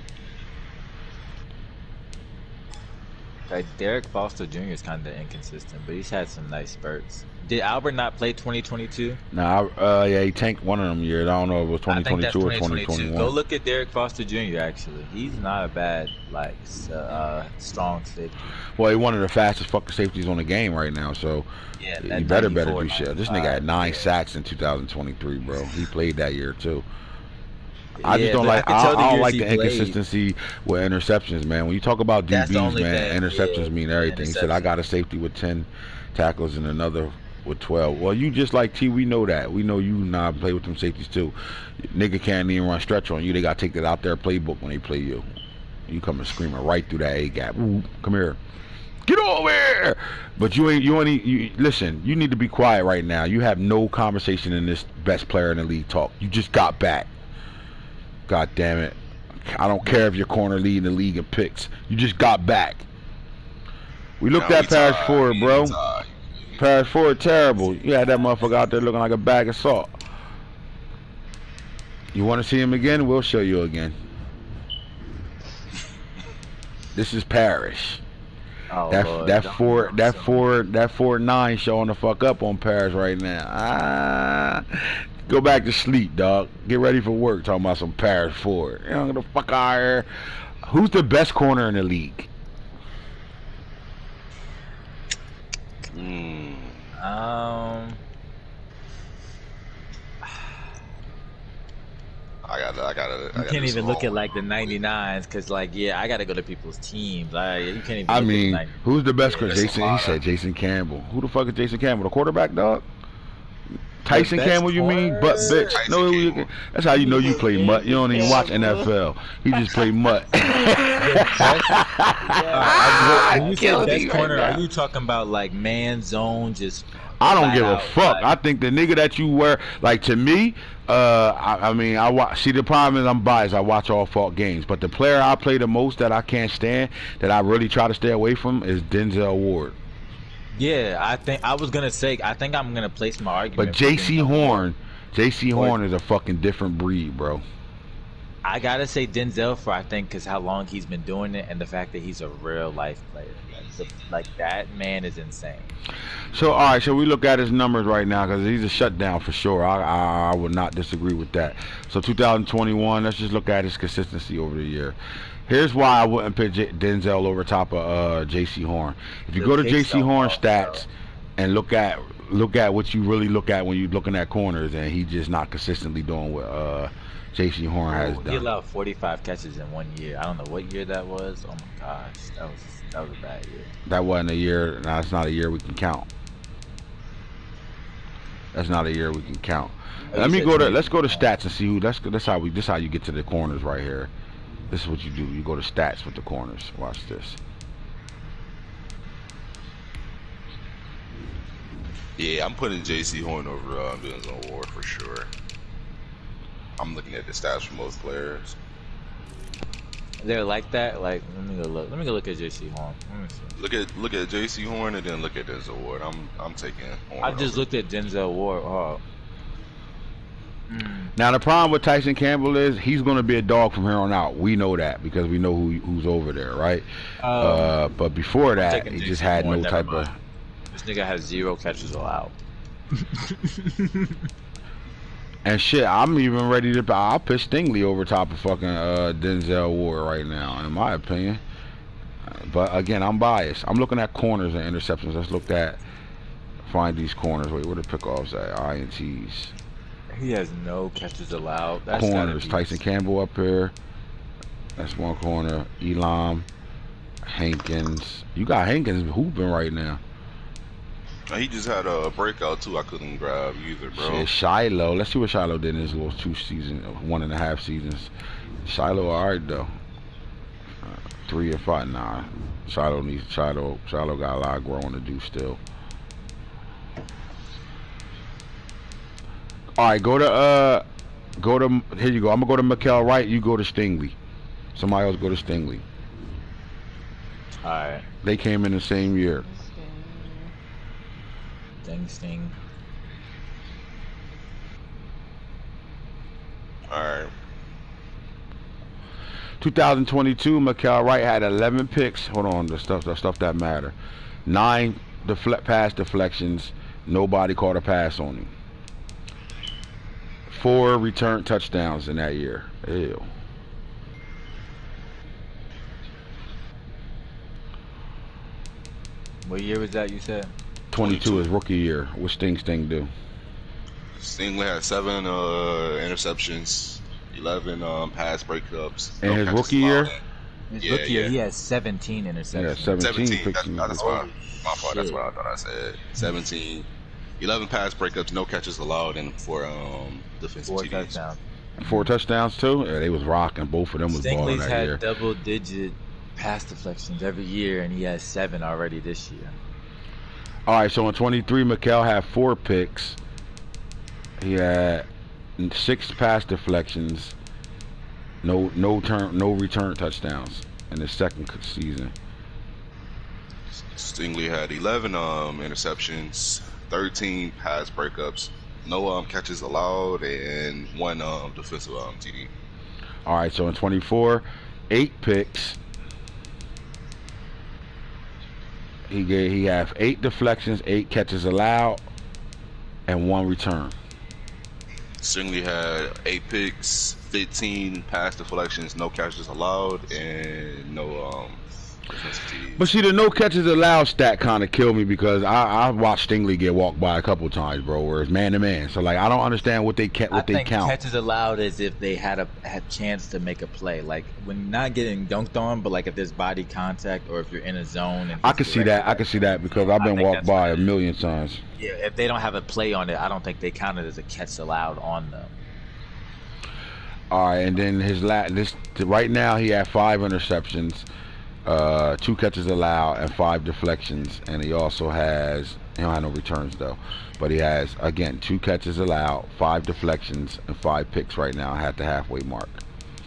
Like, Derek Foster Jr. is kind of inconsistent, but he's had some nice spurts. Did Albert not play 2022? Nah, yeah, he tanked one of them years. I don't know if it was 2022 or 2021. Go look at Derek Foster Jr. Actually, he's not a bad strong safety. Well, he's one of the fastest fucking safeties on the game right now, so yeah, he better do shit. This nigga had 9 sacks in 2023, bro. He played that year too. I just don't like. I don't like the inconsistency with interceptions, man. When you talk about DBs, man, interceptions mean everything. He said I got a safety with 10 tackles and another with 12. Well, you just like T. We know that. We know you not play with them safeties too. Nigga can't even run stretch on you. They got to take that out their playbook when they play you. You coming screaming right through that A gap. Ooh, come here. Get over here! But you listen, you need to be quiet right now. You have no conversation in this best player in the league talk. You just got back. God damn it. I don't care if your corner leading the league in picks. You just got back. We looked at Paris Ford, bro. Paris Ford, terrible. You had that motherfucker out there looking like a bag of salt. You want to see him again? We'll show you again. This is Paris. Oh, that 4-9 showing the fuck up on Paris right now. Go back to sleep, dog. Get ready for work. Talking about some Paris Ford. You know, get the fuck out of here. Who's the best corner in the league? You can't even look at like the 99s because, like, yeah, I gotta go to people's teams. You can't even. I mean, who's the best corner? He said Jason Campbell. Who the fuck is Jason Campbell? The quarterback, dog? Tyson Campbell, you mean? Butt bitch. No, that's how you know you play mutt. You don't even watch NFL. He just play mutt. When you say best corner, are you talking about like man zone? Just I don't give a fuck. I think the nigga that you wear, like, to me, I mean, I watch. See, the problem is I'm biased. I watch all Falk games, but the player I play the most that I can't stand, that I really try to stay away from, is Denzel Ward. Yeah, I think I was gonna say. I think I'm gonna place my argument. But J.C. Horn is a fucking different breed, bro. I gotta say Denzel for, I think, because how long he's been doing it and the fact that he's a real life player. Like that man is insane. So all right, so we look at his numbers right now because he's a shutdown for sure. I would not disagree with that. So 2021, let's just look at his consistency over the year. Here's why I wouldn't pick Denzel over top of J.C. Horn. If you go to J.C. Horn stats and look at what you really look at when you're looking at corners, and he's just not consistently doing what J.C. Horn has done. He allowed 45 catches in 1 year. I don't know what year that was. Oh my gosh, that was a bad year. That wasn't a year. No, it's not a year we can count. That's not a year we can count. Let's go to stats and see who. This how you get to the corners right here. This is what you do. You go to stats with the corners. Watch this. Yeah, I'm putting J.C. Horn over Denzel Ward for sure. I'm looking at the stats for most players. They're like that. Like, let me go look at J.C. Horn. Look at J.C. Horn and then look at Denzel Ward. I'm taking Horn. I just looked at Denzel Ward. Oh. Now the problem with Tyson Campbell is he's going to be a dog from here on out. We know that because we know who's over there, right? But before that, he just had no type of. This nigga has 0 catches allowed. And shit, I'm even ready to. I'll pitch Stingley over top of fucking Denzel Ward right now, in my opinion. But again, I'm biased. I'm looking at corners and interceptions. Let's find these corners. Wait, where the pickoffs at? INTs. He has no catches allowed. That's corners. Tyson Campbell up here. That's one corner. Elam, Hankins. You got Hankins hooping right now. He just had a breakout too. I couldn't grab either, bro. Shit, Shiloh. Let's see what Shiloh did in his little 1.5 seasons. Shiloh, all right though. 3 or 5. Nah, Shiloh got a lot of growing to do still. All right, go to here you go. I'm gonna go to Mikel Wright. You go to Stingley. Somebody else go to Stingley. All right. They came in the same year. Sting. Alright. 2022, Mikel Wright had 11 picks. Hold on, the stuff that matter. 9 pass deflections. Nobody caught a pass on him. 4 return touchdowns in that year. Ew. What year was that you said? 22 is rookie year. What Sting do? Stingley had 7 interceptions, 11 pass breakups. In his rookie year? His rookie year, he has 17 interceptions. Yeah, 17. That's what my fault. That's what I thought I said. 17, 11 pass breakups, no catches allowed, and 4 defensive TDs. Touchdowns. 4 touchdowns too. Yeah, they was rocking. Both of them was balling Stingley's that year. had double-digit pass deflections every year, and he has 7 already this year. All right, so in 23, McHale had 4 picks. He had 6 pass deflections, no return touchdowns in his second season. Stingley had 11 interceptions, 13 pass breakups, no catches allowed, and 1 defensive TD. All right, so in 24, 8 picks. He had 8 deflections, 8 catches allowed, and 1 return. Stingley had 8 picks, 15 pass deflections, no catches allowed, and no defensive TDs. But see, the no catches allowed stat kind of killed me because I watched Stingley get walked by a couple times, bro. Where it's man to man, so like I don't understand what they count. I think catches allowed is if they had chance to make a play, like when you're not getting dunked on, but like if there's body contact or if you're in a zone. And I can see that. I can see that because I've been walked by a million times. Yeah, if they don't have a play on it, I don't think they count it as a catch allowed on them. All right, and then right now he had 5 interceptions. 2 catches allowed and 5 deflections, and he also has he don't have no returns though, but he has again 2 catches allowed, 5 deflections, and 5 picks right now at the halfway mark.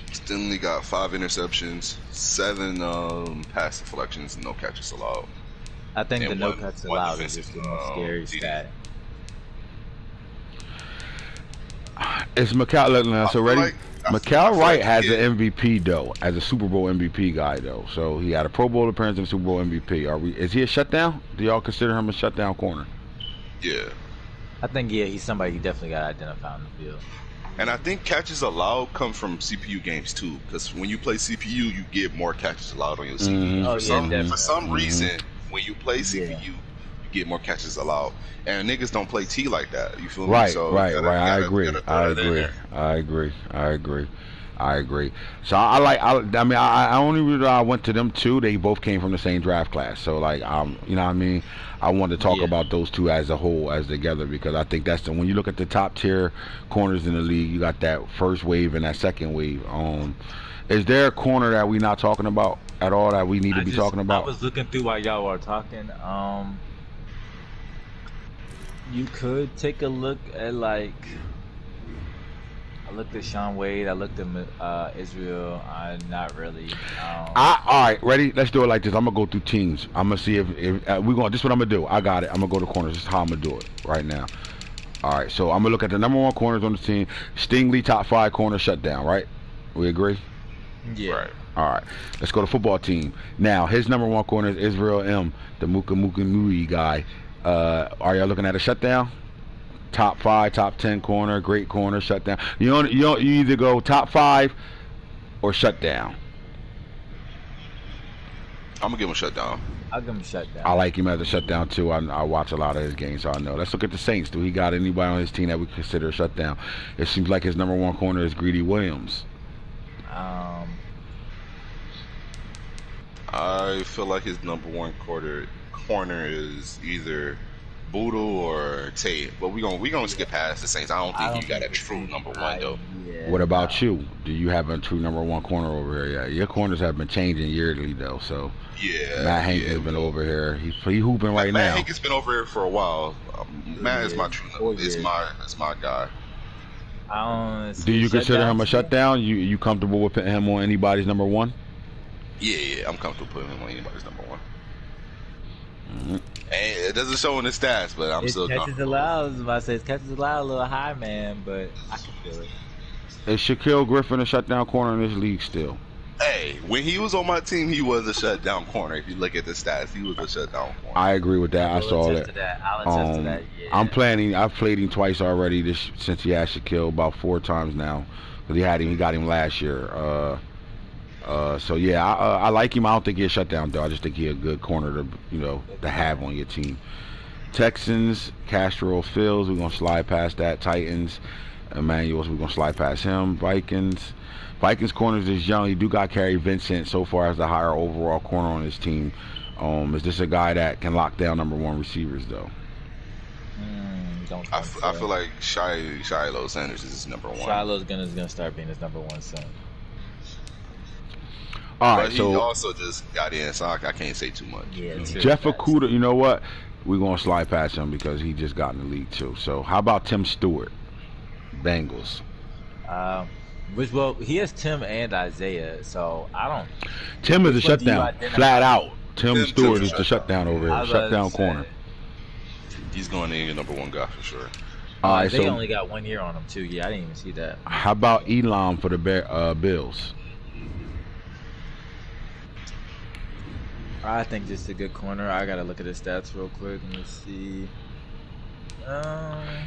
Stingley got 5 interceptions, 7 pass deflections, and no catches allowed. I think the no catches allowed is just the most scary stat. It's McCall. So ready. McCall Wright has an MVP though, as a Super Bowl MVP guy though. So he had a Pro Bowl appearance and Super Bowl MVP. Is he a shutdown? Do y'all consider him a shutdown corner? Yeah. I think he's somebody you definitely got to identify on the field. And I think catches allowed come from CPU games too, because when you play CPU, you get more catches allowed on your CPU. Mm-hmm. For some reason, when you play CPU, you get more catches allowed, and niggas don't play T like that. You feel me? So right. I agree. So I only reason I went to them 2. They both came from the same draft class. So like you know what I mean. I wanted to talk about those 2 as a whole, as together, because I think that's when you look at the top tier corners in the league, you got that first wave and that second wave. Is there a corner that we're not talking about at all that we need to be talking about? I was looking through while y'all were talking. You could take a look at I looked at Sean Wade. I looked at Israel. I'm not really. All right, ready? Let's do it like this. I'm gonna go through teams. I'm gonna see if we're going. This is what I'm gonna do. I got it. I'm gonna go to corners. This is how I'm gonna do it right now. All right. So I'm gonna look at the number 1 corners on the team. Stingley, top 5 corner shutdown. Right? We agree? Yeah. Right. All right. Let's go to football team. Now his number 1 corner is Israel M, the Muka Nui guy. Are y'all looking at a shutdown? Top 5, top 10 corner, great corner, shutdown. You either go top 5 or shutdown. I'm gonna give him a shutdown. I'll give him a shutdown. I like him as a shutdown too. I watch a lot of his games, so I know. Let's look at the Saints. Do he got anybody on his team that we consider a shutdown? It seems like his number 1 corner is Greedy Williams. I feel like his number 1 corner is either Boodle or Tate, but we gonna skip past the Saints. I don't think you got a true number 1 though. Yeah, what about you? Do you have a true number 1 corner over here? Yeah, your corners have been changing yearly though. So yeah, Matt Hank has been over here. He hooping right now. Matt Hank has been over here for a while. Matt is my true number. It's my guy. Do you consider him a shutdown? You comfortable with putting him on anybody's number 1? Yeah, I'm comfortable putting him on anybody's number 1. Mm-hmm. And it doesn't show in the stats, but I'm still catches comfortable. allowed. I say it's catches allowed a little high, man, but I can feel it. Is Shaquille Griffin a shutdown corner in this league still? Hey, when he was on my team, he was a shutdown corner. If you look at the stats, he was a shutdown corner. I agree with that. I saw that. I'll attest to that. Yeah. I've played him twice already since he had Shaquille, about 4 times now. Because he got him last year. So yeah, I like him. I don't think he's a shutdown though. I just think he's a good corner to have on your team. Texans, Castro Fields, we're gonna slide past that. Titans, Emmanuel's, we're gonna slide past him. Vikings corners is young. He do got Kerry Vincent so far as the higher overall corner on his team. Is this a guy that can lock down number 1 receivers though? don't I think I so. feel like Shiloh Sanders is his number one. Shiloh's gonna start being his number one soon. All But right, he so also just got in, so I can't say too much. Yeah, true. Jeff Okudah, you know what? We're gonna slide past him because he just got in the league too. So how about Tim Stewart, Bengals? Well, he has Tim and Isaiah, so I don't. Tim is a Which one do you shutdown, identify? flat out. Tim Tim Stewart is is the shutdown over I here, was about shutdown to corner. say. He's going in your number one guy for sure. All right, They so only got 1 year on him too. Yeah, I didn't even see that. how about Elam for the Bills? I think just a good corner. I gotta look at his stats real quick. Let me see.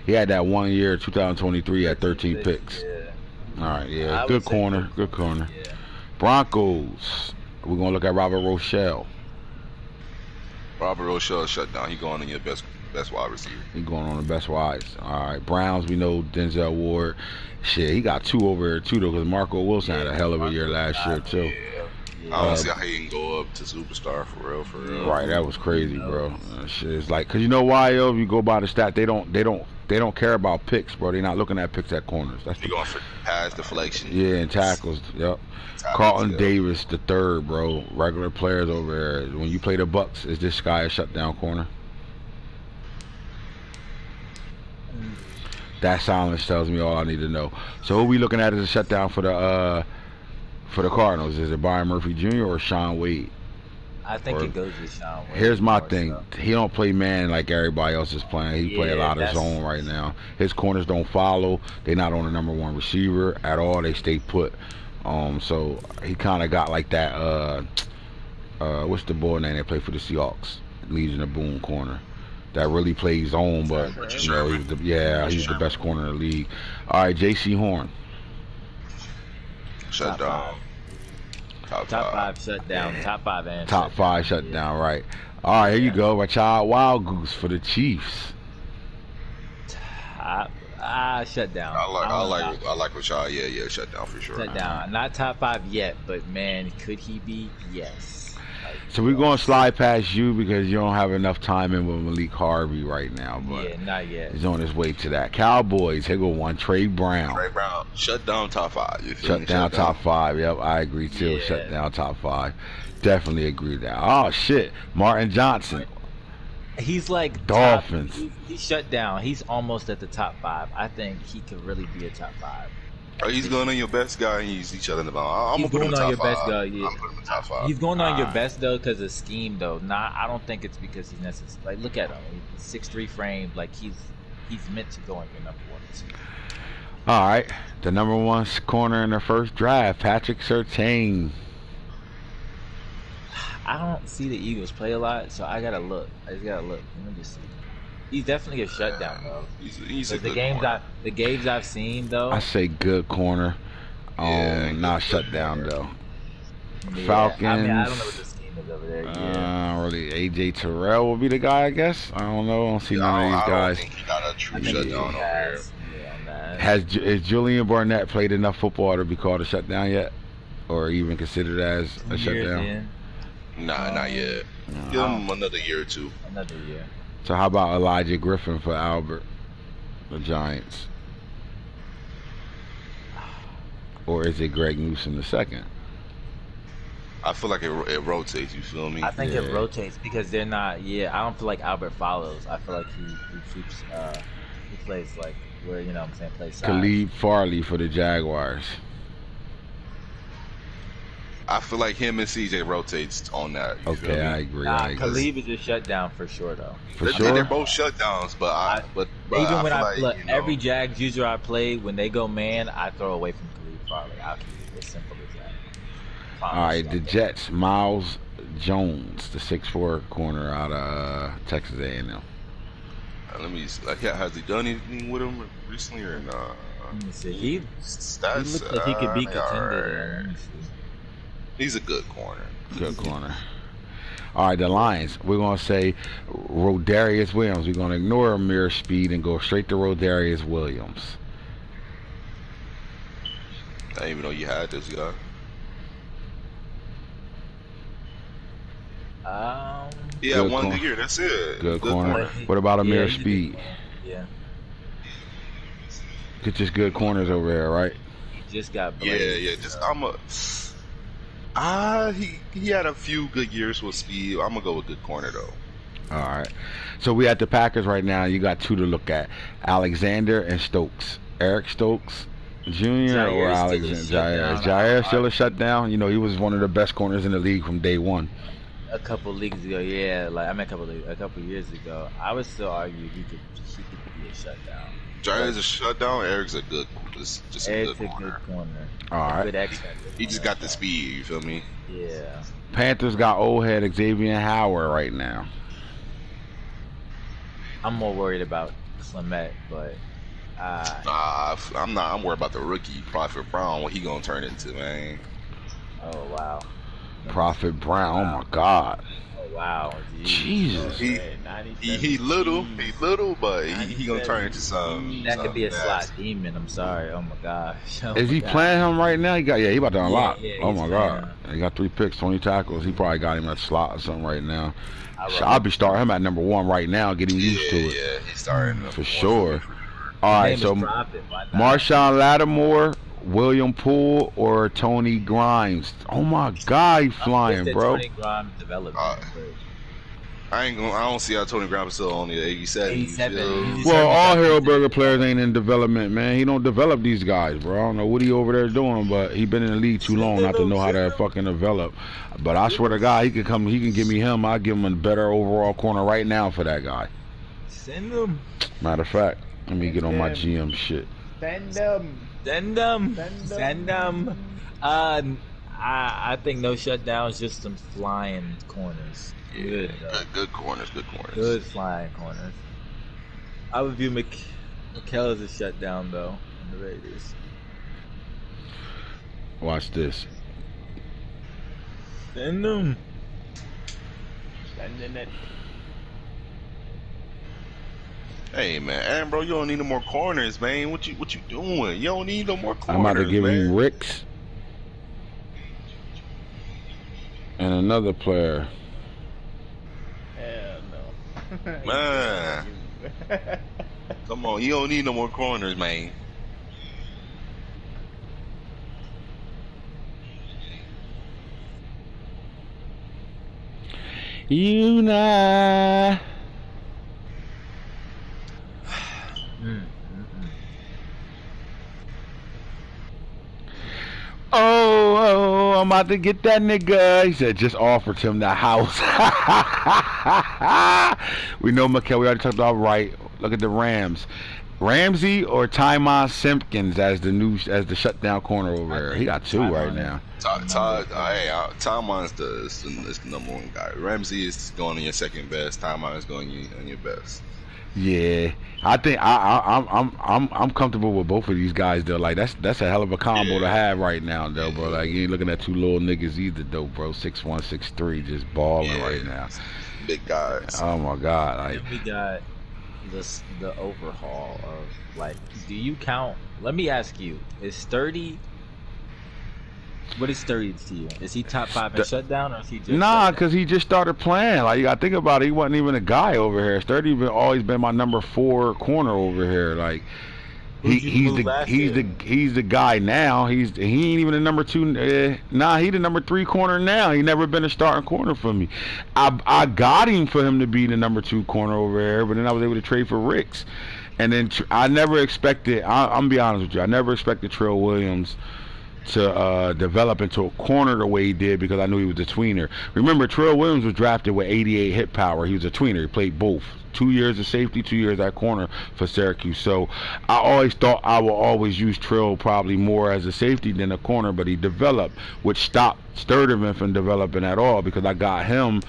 He had that 1 year, 2023, at 13 picks. Yeah. All right, I yeah, would good say corner, good corner. Yeah. Broncos. We're gonna look at Robert Rochelle. Robert Rochelle shut down. He going in your best wide receiver. He going on the best wides. All right, Browns. We know Denzel Ward. Shit, he got 2 over here too though, because Marco Wilson had a hell of a year last year too. Yeah. I don't see how he can go up to superstar for real. Right, that was crazy, bro. Shit, it's like, cause you know why, yo? If you go by the stat, they don't care about picks, bro. They're not looking at picks at corners. That's He going for pass deflection. yeah, and tackles. Yep. Carlton Davis the third, bro. Regular players over there. When you play the Bucks, is this guy a shutdown corner? That silence tells me all I need to know. So who we looking at as a shutdown for the Cardinals? Is it Byron Murphy Jr. or Sean Wade? I think it goes with Sean Wade. Here's my more thing. so. He don't play man like everybody else is playing. He play a lot of zone right now. His corners don't follow. They're not on the number one receiver at all. They stay put. So he kind of got like that. What's the boy name that played for the Seahawks? Legion of Boom corner. That really plays zone, but you know, he's the best corner in the league. All right, J.C. Horn. Shut down. Top 5 shut down. Top 5 and Top 5 shut down, right. All right, here you go. Rashad Wild-Goose for the Chiefs. Shut down. I like Rashad. Yeah, shut down for sure. Shut down. Not top 5 yet, but man, could he be? Yes. So we're going to slide past you because you don't have enough time in with Malik Harvey right now. But yeah, not yet. he's on his way to that. Cowboys, here go one. Trey Brown. Trey Brown. Shut down top 5. You feel Shut me? down top 5. Yep, I agree too. Yeah. Shut down top 5. Definitely agree with that. Oh, shit. Martin Johnson. He's like Dolphins. He's shut down. He's almost at the top 5. I think he could really be a top 5. He's going on your best guy, and he's shut in the ball. I'm He's gonna put him going in on top your 5. best guy. Yeah. I'm putting him in top 5. He's going on your best though because of scheme though. I don't think it's because he's necessary. Like look at him, he's 6'3" frame. Like he's meant to go on your number 1 receiver. All right, the number 1 corner in the first draft, Patrick Surtain. I don't see the Eagles play a lot, so I just gotta look. Let me just see. He's definitely a shutdown though. He's a the good games corner. the games I've seen though. I say good corner. Not shut down though. Falcons. I mean, I don't know what the scheme is over there. Yeah. Really, AJ Terrell will be the guy, I guess. I don't know. I don't see none of these guys. I don't think he got a true shutdown over here. Has Julian Barnett played enough football to be called a shutdown yet, or even considered as a shutdown? Nah, not yet. Give him another year or two. Another year. So how about Elijah Griffin for Albert, the Giants? Or is it Greg Newsome the second? I feel like it rotates. You feel me? I think it rotates because they're not. Yeah, I don't feel like Albert follows. I feel like he keeps. He plays like where you know what I'm saying plays. Khalid Farley for the Jaguars. I feel like him and CJ rotates on that. Okay, I agree. Khalid is a shutdown for sure though. For sure. They're both shutdowns, but even when I feel like, every Jags user I play, when they go man, I throw away from Khalid Farley. I'll keep it as simple as that. All right, the Jets, Miles Jones, the 6'4" corner out of Texas A&M. Let me see. Has he done anything with him recently or not? Let me see. He looks like he could be contender. Let me see. He's a good corner. Good corner. All right, the Lions. We're going to say Rodarius Williams. We're going to ignore Amir Speed and go straight to Rodarius Williams. I didn't even know you had this guy. Good one corner. year. That's it. Good corner. What about Amir Speed? Yeah. Get just good corners over there, right? He just got blazed. Yeah. Just he had a few good years with speed. I'm gonna go with good corner though. All right. So we at the Packers right now. You got two to look at: Alexander and Stokes. Eric Stokes Jr. or Alexander? Jair still a shutdown? You know, he was one of the best corners in the league from day one. A couple leagues ago, yeah, like I mean a couple years ago, I would still argue he could be a shutdown. Jair's a shutdown. Eric's a good, just Eric's a good corner. All right. He just got the speed. You feel me? Yeah. Panthers got old head Xavier Howard right now. I'm more worried about Clement, but I'm not. I'm worried about the rookie Prophet Brown. What he gonna turn into, man? Oh wow. Prophet Brown. Oh my God. Oh wow. Jesus. He little, but he gonna turn into something. That could be a slot demon. I'm sorry. Oh my gosh. Is he playing him right now? He about to unlock. Yeah, oh my God. He got 3 picks, 20 tackles. He probably got him at slot or something right now. I'll be starting him at number 1 right now, getting used to it. Yeah, he's starting for sure. All right, so Marshawn Lattimore, William Poole, or Tony Grimes? Oh my God, he flying, bro. Tony Grimes developed. I don't see how Tony Grimes is still only 87. Well, all Hillburger players ain't in development, man. He don't develop these guys, bro. I don't know what he over there doing, but he been in the league too long not to know how to fucking develop. But I swear to God, he can give me him. I'll give him a better overall corner right now for that guy. Send him. Matter of fact, let me get on my GM shit. Send him. I think no shutdowns, just some flying corners. Good corners. Good flying corners. I would view McKell as a shutdown though in the Raiders. Watch this. Send them. Sending it. Hey man, bro, you don't need no more corners, man. What you doing? You don't need no more corners. I'm about to give him Ricks and another player. Hell no. Man. Come on, you don't need no more corners, man. You know. Oh, I'm about to get that nigga. He said, just offered him the house. We know McKell. We already talked about right. Look at the Rams. Ramsey or Tymon Simpkins as the shutdown corner over there. He got 2 right now. Tymon's the number 1 guy. Ramsey is going on your second best. Tymon is going on your best. Yeah, I think I'm comfortable with both of these guys though. Like that's a hell of a combo to have right now though, bro. Like you ain't looking at 2 little niggas either though, bro. 6'1", 6'3", just balling right now. Big guys. Oh my God! Like we got the overhaul of like, do you count? Let me ask you: is Sturdy? What is Sturdy to you? Is he top 5 in shutdown, or is he just? Nah, because he just started playing. Like you gotta think about it, he wasn't even a guy over here. Sturdy always been my number 4 corner over here. Like he's the guy now. He ain't even the number 2. He the number 3 corner now. He never been a starting corner for me. I got him for him to be the number 2 corner over here, but then I was able to trade for Ricks, and then I never expected. I'm gonna be honest with you. I never expected Trill Williams to develop into a corner the way he did because I knew he was a tweener. Remember, Trill Williams was drafted with 88 hit power. He was a tweener. He played both. 2 years of safety, 2 years at corner for Syracuse. So I always thought I would always use Trill probably more as a safety than a corner, but he developed, which stopped Sturdivant from developing at all because I got him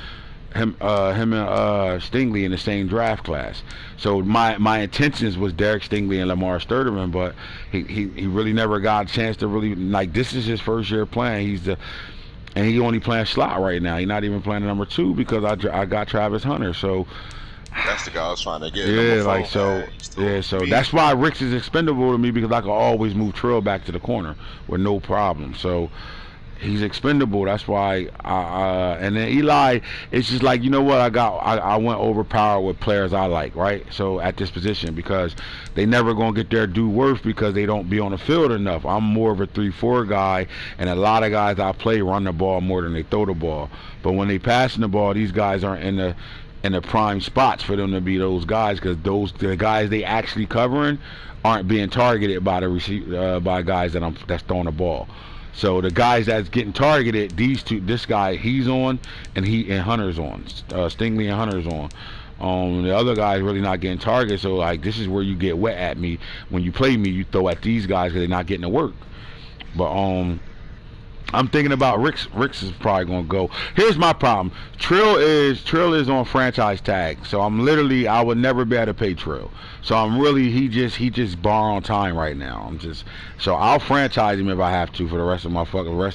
and Stingley in the same draft class. So my intentions was Derek Stingley and Lamar Sturdivant, but he really never got a chance to really, like, this is his first year playing. And he only playing slot right now. He's not even playing number 2 because I got Travis Hunter. So that's the guy I was trying to get. Yeah, like so. Yeah, so that's why Ricks is expendable to me because I can always move Trill back to the corner with no problem. So He's expendable. That's why. And then Eli, it's just like, you know what? I went overpowered with players I like, right? So at this position, because they never gonna get their due worth because they don't be on the field enough. I'm more of a 3-4 guy, and a lot of guys I play run the ball more than they throw the ball. But when they passing the ball, these guys aren't in the prime spots for them to be those guys, because the guys they actually covering aren't being targeted by by guys that's throwing the ball. So the guys that's getting targeted, this guy, he's on, and Hunter's on. Stingley and Hunter's on. The other guy's really not getting targeted. So like, this is where you get wet at me. When you play me, you throw at these guys because they're not getting to work. But I'm thinking about Ricks. Ricks is probably gonna go. Here's my problem. Trill is on franchise tag, so I would never be able to pay Trill. So I'm really he just borrowing time right now. So I'll franchise him if I have to for the rest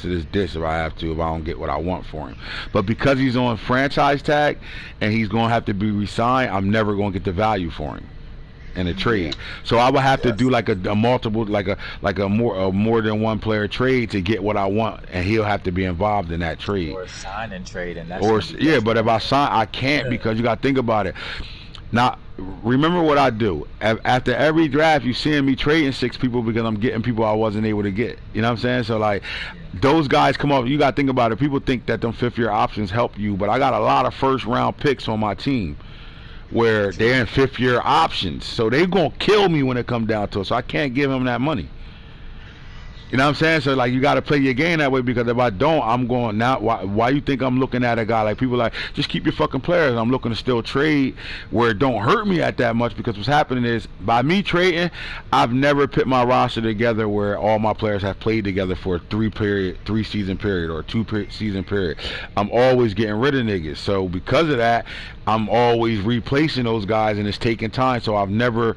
of this disc if I have to, if I don't get what I want for him. But because he's on franchise tag and he's gonna have to be re-signed, I'm never gonna get the value for him in a trade. So I would have to do like a multiple, like a more than one player trade to get what I want, and he'll have to be involved in that trade. Or sign and trade, and but if I sign, I can't, because you got to think about it. Now, remember what I do. After every draft, you seeing me trading 6 people because I'm getting people I wasn't able to get. You know what I'm saying? So like, those guys come up. You got to think about it. People think that them 5th-year options help you, but I got a lot of first-round picks on my team where they're in 5th-year options, so they're gonna kill me when it comes down to it. So I can't give them that money. You know what I'm saying? So like, you got to play your game that way, because if I don't, I'm going now. Why you think I'm looking at a guy like people like, just keep your fucking players? I'm looking to still trade where it don't hurt me at that much, because what's happening is, by me trading, I've never put my roster together where all my players have played together for a 3-season period or a 2-season period. I'm always getting rid of niggas. So because of that, I'm always replacing those guys, and it's taking time. So I've never.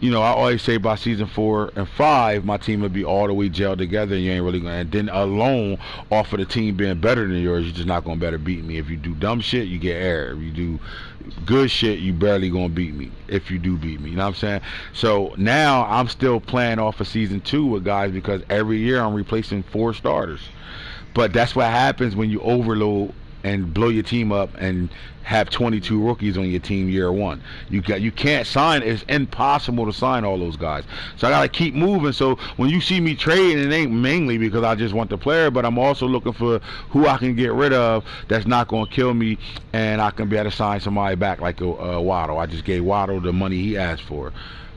You know, I always say by season 4 and 5, my team would be all the way gelled together, and you ain't really gonna. And then alone, off of the team being better than yours, you're just not gonna better beat me. If you do dumb shit, you get air. If you do good shit, you barely gonna beat me. If you do beat me, you know what I'm saying? So now I'm still playing off of season 2 with guys, because every year I'm replacing 4 starters. But that's what happens when you overload and blow your team up and have 22 rookies on your team year 1. You can't sign. It's impossible to sign all those guys. So I gotta keep moving. So when you see me trading, it ain't mainly because I just want the player, but I'm also looking for who I can get rid of that's not gonna kill me, and I can be able to sign somebody back, like Waddle. I just gave Waddle the money he asked for.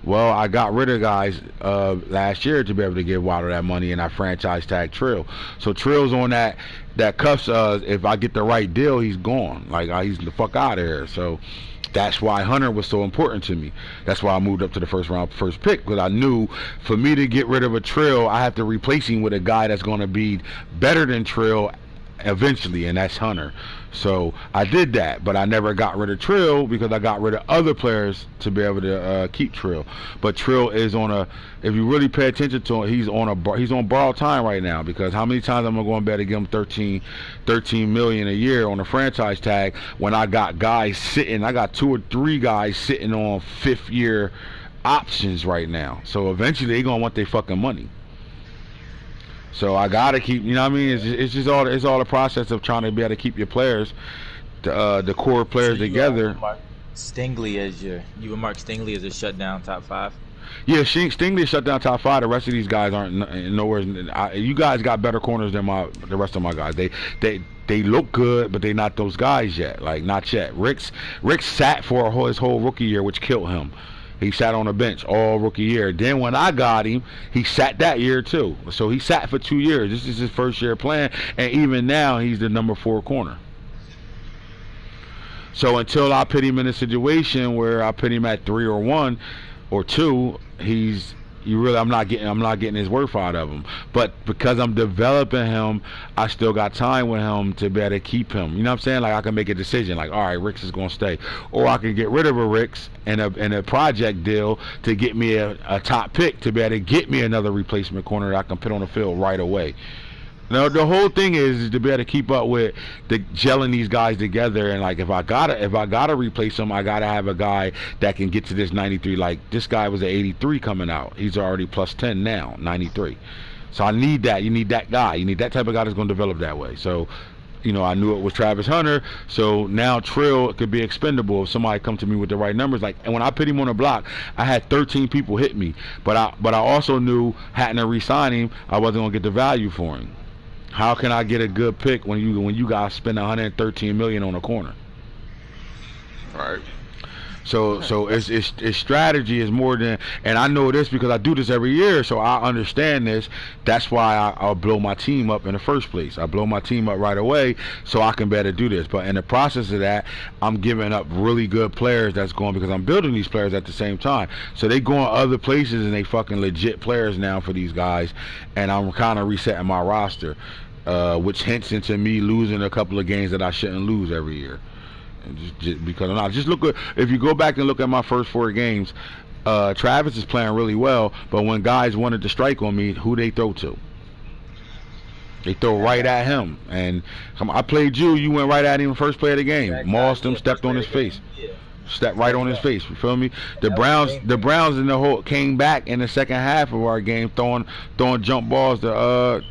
Well, I got rid of guys last year to be able to give Waddle that money, and I franchise tag Trill. So Trill's on that cuffs. If I get the right deal, he's gone. Like, he's the fuck out of here. So that's why Hunter was so important to me. That's why I moved up to the first pick, because I knew for me to get rid of a Trill, I have to replace him with a guy that's going to be better than Trill eventually, and that's Hunter. So I did that, but I never got rid of Trill because I got rid of other players to be able to keep Trill. But Trill is if you really pay attention to him, he's on borrowed time right now, because how many times am I going to be able to give him $13 million a year on a franchise tag when I got guys sitting? I got 2 or 3 guys sitting on 5th-year options right now. So eventually they're gonna want their fucking money. So I gotta keep, you know what I mean? It's all the process of trying to be able to keep your players, the core players together. You would mark Stingley as a shutdown top 5? Yeah, Stingley shut down top 5. The rest of these guys aren't nowhere. You guys got better corners than the rest of my guys. They look good, but they not those guys yet. Like, not yet. Rick sat for his whole rookie year, which killed him. He sat on the bench all rookie year. Then when I got him, he sat that year too. So he sat for 2 years. This is his first year playing, and even now he's the number 4 corner. So until I put him in a situation where I put him at 3 or 1 or 2, I'm not getting his worth out of him. But because I'm developing him, I still got time with him to be able to keep him. You know what I'm saying? Like, I can make a decision, like, all right, Ricks is gonna stay, or I can get rid of a Ricks and a project deal to get me a top pick to be able to get me another replacement corner that I can put on the field right away. Now the whole thing is to be able to keep up with the gelling these guys together, and like, if I gotta replace them, I gotta have a guy that can get to this 93. Like, this guy was an 83 coming out. He's already plus 10 now, 93. So I need that. You need that guy. You need that type of guy that's going to develop that way. So, you know, I knew it was Travis Hunter. So now Trill could be expendable if somebody come to me with the right numbers. Like, and when I put him on the block, I had 13 people hit me. But I also knew hadn't to re-sign him, I wasn't going to get the value for him. How can I get a good pick when you guys spend 113 million on a corner? All right. So it's strategy is more than, and I know this because I do this every year, so I understand this. That's why I'll blow my team up in the first place. I blow my team up right away so I can better do this. But in the process of that, I'm giving up really good players that's going, because I'm building these players at the same time. So they going other places and they fucking legit players now for these guys, and I'm kind of resetting my roster, which hints into me losing a couple of games that I shouldn't lose every year. Just because I'm not. Just look at, if you go back and look at my first 4 games, Travis is playing really well, but when guys wanted to strike on me, who they throw to? They throw right at him. And I played you went right at him first play of the game. Mauled him, stepped on his face. Stepped right on his face. You feel me? The Browns in the whole came back in the second half of our game, throwing jump balls to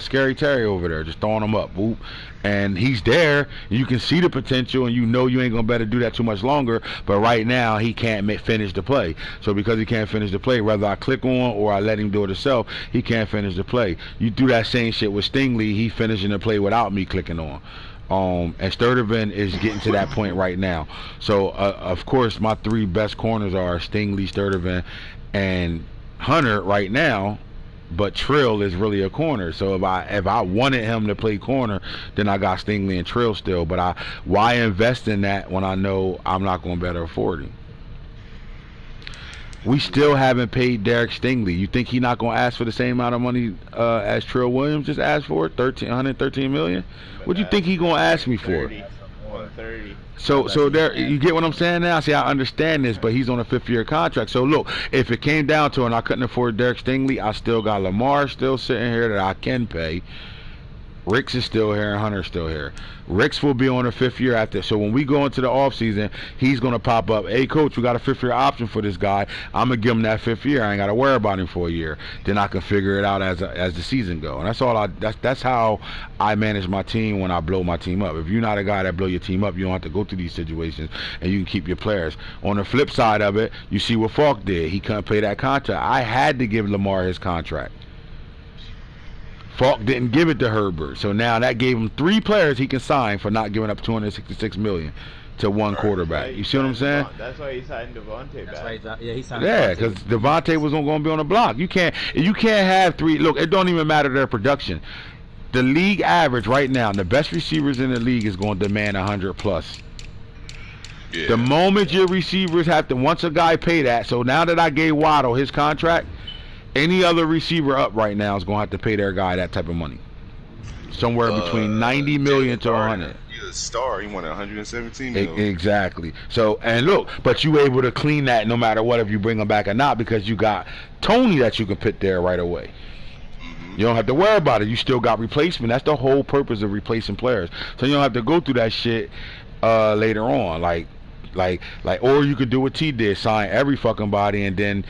Scary Terry over there, just throwing them up. Whoop. And he's there, and you can see the potential, and you know you ain't gonna better do that too much longer. But right now he can't finish the play. So because he can't finish the play, whether I click on or I let him do it himself, he can't finish the play. You do that same shit with Stingley, he finishing the play without me clicking on. And Sturdivant is getting to that point right now. So of course my 3 best corners are Stingley, Sturdivant, and Hunter right now. But Trill is really a corner, so if I wanted him to play corner, then I got Stingley and Trill still. But why invest in that when I know I'm not going to better afford him? We still haven't paid Derek Stingley. You think he's not going to ask for the same amount of money as Trill Williams just asked for? 113 million. What do you think he's going to ask me for? 130. So there, you get what I'm saying now? See, I understand this, but he's on a 5th-year contract. So look, if it came down to it and I couldn't afford Derek Stingley, I still got Lamar still sitting here that I can pay. Ricks is still here and Hunter's still here. Ricks will be on a 5th year after. So when we go into the offseason, he's going to pop up. Hey, coach, we got a 5th-year option for this guy. I'm going to give him that 5th year. I ain't got to worry about him for a year. Then I can figure it out as the season go. And that's all. That's how I manage my team when I blow my team up. If you're not a guy that blow your team up, you don't have to go through these situations, and you can keep your players. On the flip side of it, you see what Falk did. He couldn't pay that contract. I had to give Lamar his contract. Falk didn't give it to Herbert, so now that gave him 3 players he can sign for not giving up $266 million to one quarterback. You see what I'm saying? That's why he signed Devontae back. He signed. Yeah, because Devontae was going to be on the block. You can't have 3. Look, it don't even matter their production. The league average right now, the best receivers in the league is going to demand 100 plus. Yeah. The moment your receivers have to, once a guy pay that, so now that I gave Waddle his contract, any other receiver up right now is going to have to pay their guy that type of money. Somewhere between 90 million to 100. He's a star. He wanted 117 million. Exactly. So, and look, but you able to clean that no matter what if you bring him back or not, because you got Tony that you can put there right away. You don't have to worry about it. You still got replacement. That's the whole purpose of replacing players. So you don't have to go through that shit later on. Or you could do what T did, sign every fucking body, and then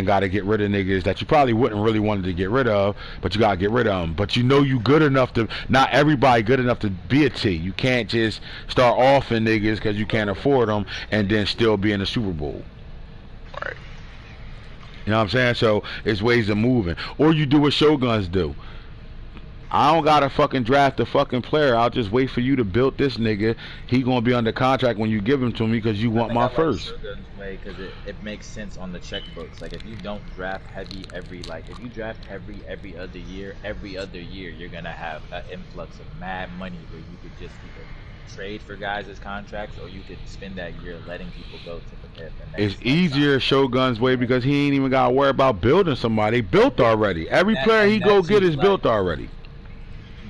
got to get rid of niggas that you probably wouldn't really wanted to get rid of, but you got to get rid of them. But you know you good enough to, not everybody good enough to be a T. You can't just start offing niggas because you can't afford them and then still be in the Super Bowl. Right. You know what I'm saying? So it's ways of moving. Or you do what Shoguns do. I don't gotta fucking draft a fucking player. I'll just wait for you to build this nigga. He gonna be under contract when you give him to me because you want my first. Because it makes sense on the checkbooks. Like if you don't draft heavy if you draft heavy every other year you're gonna have an influx of mad money where you could just either trade for guys as contracts or you could spend that year letting people go to prepare for next. It's easier Shogun's way because he ain't even gotta worry about building somebody. Built already. Every player he go get is built already.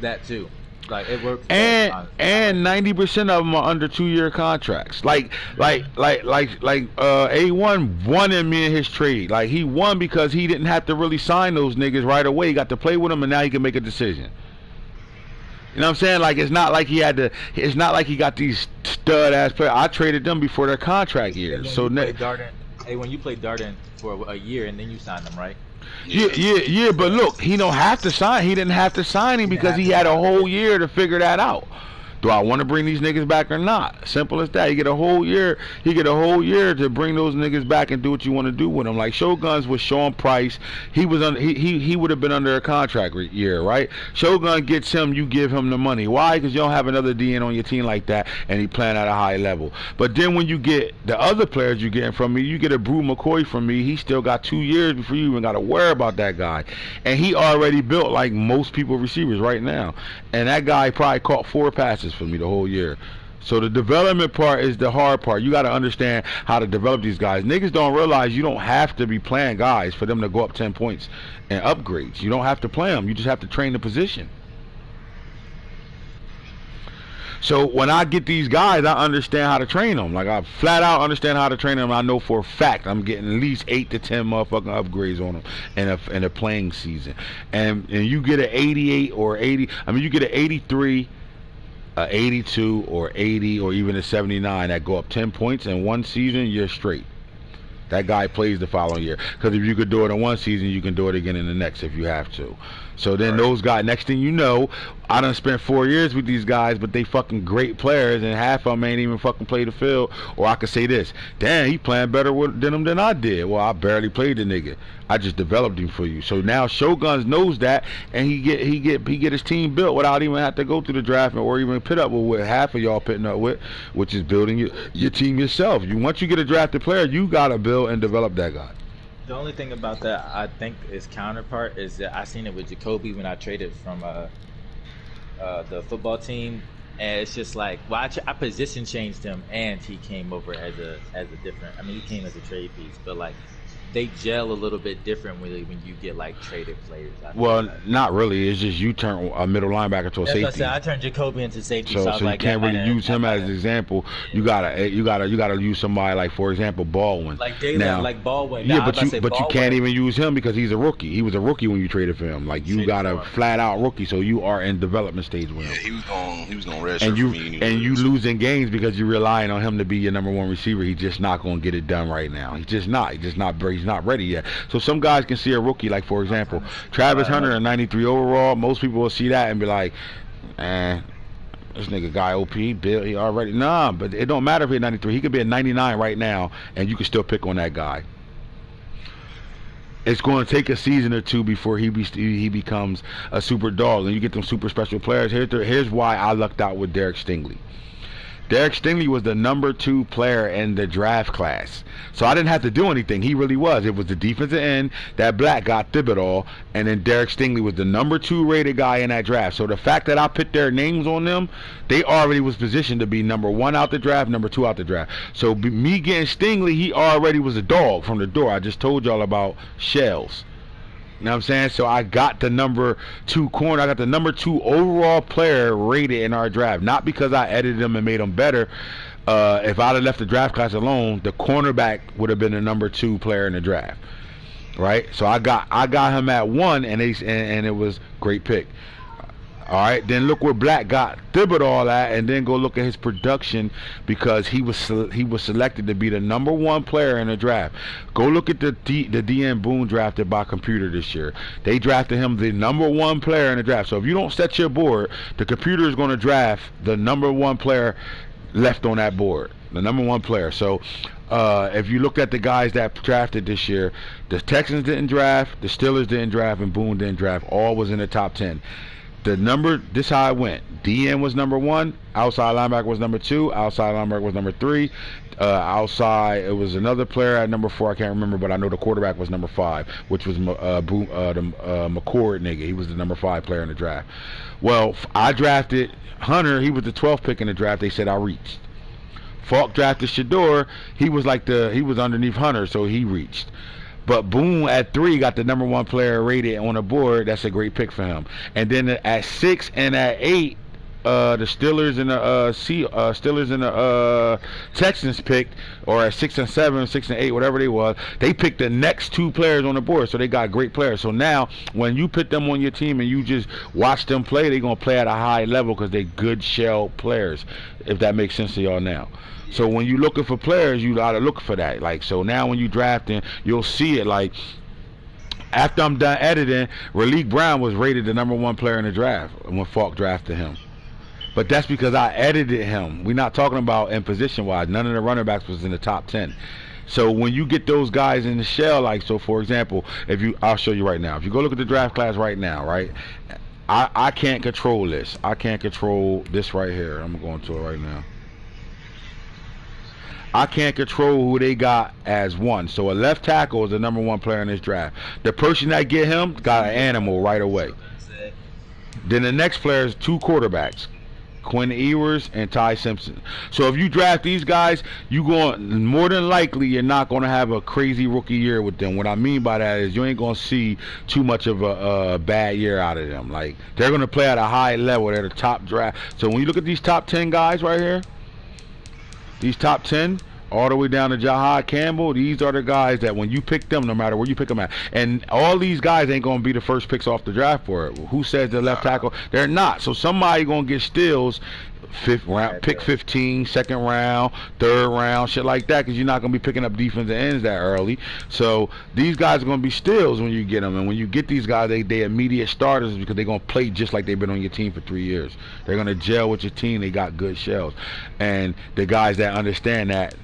That too, like it works. And 90% of them are under 2-year contracts. Like A1 won in me in his trade. Like he won because he didn't have to really sign those niggas right away. He got to play with them, and now he can make a decision. You know what I'm saying? Like it's not like he had to. It's not like he got these stud ass players. I traded them before their contract years. So when you played Darden for a year and then you signed them, right? Yeah. But look, he don't have to sign. He didn't have to sign him because he had a whole year to figure that out. Do I want to bring these niggas back or not? Simple as that. You get a whole year. He get a whole year to bring those niggas back and do what you want to do with them. Like Shogun's with Sean Price. He was he would have been under a contract year, right? Shogun gets him. You give him the money. Why? Because you don't have another DN on your team like that, and he playing at a high level. But then when you get the other players you getting from me, you get a Brew McCoy from me. He still got 2 years before you even got to worry about that guy, and he already built like most people receivers right now. And that guy probably caught 4 passes for me the whole year. So the development part is the hard part. You got to understand how to develop these guys. Niggas don't realize you don't have to be playing guys for them to go up 10 points and upgrades. You don't have to play them. You just have to train the position. So when I get these guys, I understand how to train them. Like I flat out understand how to train them. I know for a fact I'm getting at least 8 to 10 motherfucking upgrades on them in a playing season. And you get an 88 or 80. I mean, you get an 83. 82 or 80 or even a 79 that go up 10 points in one season, you're straight. That guy plays the following year. Because if you could do it in one season, you can do it again in the next if you have to. So then those guys, next thing you know, I done spent 4 years with these guys, but they fucking great players, and half of them ain't even fucking play the field. Or I could say this, damn, he playing better than them than I did. Well, I barely played the nigga. I just developed him for you. So now Shoguns knows that, and he get his team built without even have to go through the draft or even pit up with what half of y'all pitting up with, which is building your team yourself. Once you get a drafted player, you gotta build and develop that guy. The only thing about that I think is counterpart is that I seen it with Jacoby when I traded from the football team, and it's just like, well, I position changed him, and he came over as a different. I mean, he came as a trade piece, but like they gel a little bit different when you get like traded players. Well, not really. It's just you turn a middle linebacker to a safety. I turned Jacoby into safety, so like, you can't really use him as an example. You gotta use somebody like, for example, Baldwin. Like Daylight, like Baldwin. Yeah, but you can't even use him because he's a rookie. He was a rookie when you traded for him. Like you got a flat out rookie, so you are in development stage with him. Yeah, he was going red and you losing games because you're relying on him to be your number one receiver. He's just not going to get it done right now. He's not ready yet. So some guys can see a rookie, like for example, Travis Hunter, a 93 overall. Most people will see that and be like, this nigga guy OP, Bill, he already. Nah, but it don't matter if he's 93. He could be a 99 right now, and you can still pick on that guy. It's going to take a season or two before he becomes a super dog, and you get them super special players. Here's why I lucked out with Derek Stingley. Derek Stingley was the number 2 player in the draft class. So I didn't have to do anything. He really was. It was the defensive end, that black got Thibodeau, and then Derek Stingley was the number 2 rated guy in that draft. So the fact that I put their names on them, they already was positioned to be number 1 out the draft, number 2 out the draft. So me getting Stingley, he already was a dog from the door. I just told y'all about Shells. You know what I'm saying? So I got the number 2 corner. I got the number 2 overall player rated in our draft. Not because I edited him and made him better. If I'd have left the draft class alone, the cornerback would have been the number 2 player in the draft. Right? So I got him at 1, and it was great pick. All right, then look where Black got Thibodeau at, and then go look at his production because he was selected to be the number 1 player in the draft. Go look at the DN Boone drafted by computer this year. They drafted him the number 1 player in the draft. So if you don't set your board, the computer is going to draft the number 1 player left on that board, the number 1 player. So if you look at the guys that drafted this year, the Texans didn't draft, the Steelers didn't draft, and Boone didn't draft. All was in the top 10. This how it went. DN was number 1, outside linebacker was number 2, outside linebacker was number 3, outside it was another player at number 4, I can't remember, but I know the quarterback was number 5, which was McCord nigga. He was the number 5 player in the draft. Well, I drafted Hunter. He was the 12th pick in the draft. They said I reached. Falk drafted Shador. He was underneath Hunter, so he reached. But Boone at 3 got the number 1 player rated on the board. That's a great pick for him. And then at 6 and at 8, the Steelers and the Texans picked, or at 6 and 7, 6 and 8, whatever they was. They picked the next 2 players on the board, so they got great players. So now, when you put them on your team and you just watch them play, they're gonna play at a high level because they're good shell players. If that makes sense to y'all now. So when you're looking for players, you gotta look for that. Like, so now when you drafting, you'll see it. Like After I'm done editing, Malik Brown was rated the #1 player in the draft when Falk drafted him. But that's because I edited him. We're not talking about in position-wise. None of the running backs was in the top 10. So when you get those guys in the shell, like, so for example, I'll show you right now. If you go look at the draft class right now, right, I can't control this. I can't control this right here. I'm going to it right now. I can't control who they got as one. So a left tackle is the #1 player in this draft. The person that get him got an animal right away. Then the next player is 2 quarterbacks, Quinn Ewers and Ty Simpson. So if you draft these guys, more than likely you're not going to have a crazy rookie year with them. What I mean by that is you ain't going to see too much of a bad year out of them. Like, they're going to play at a high level. They're the top draft. So when you look at these top 10 guys right here, these top 10, all the way down to Jahad Campbell, these are the guys that when you pick them, no matter where you pick them at, and all these guys ain't going to be the first picks off the draft for it. Who says the left tackle? They're not. So somebody going to get steals, 5th round, pick 15, 2nd round, 3rd round, shit like that, because you're not going to be picking up defensive ends that early. So these guys are going to be steals when you get them, and when you get these guys, they immediate starters because they're going to play just like they've been on your team for 3 years. They're going to gel with your team. They got good shells, and the guys that understand that,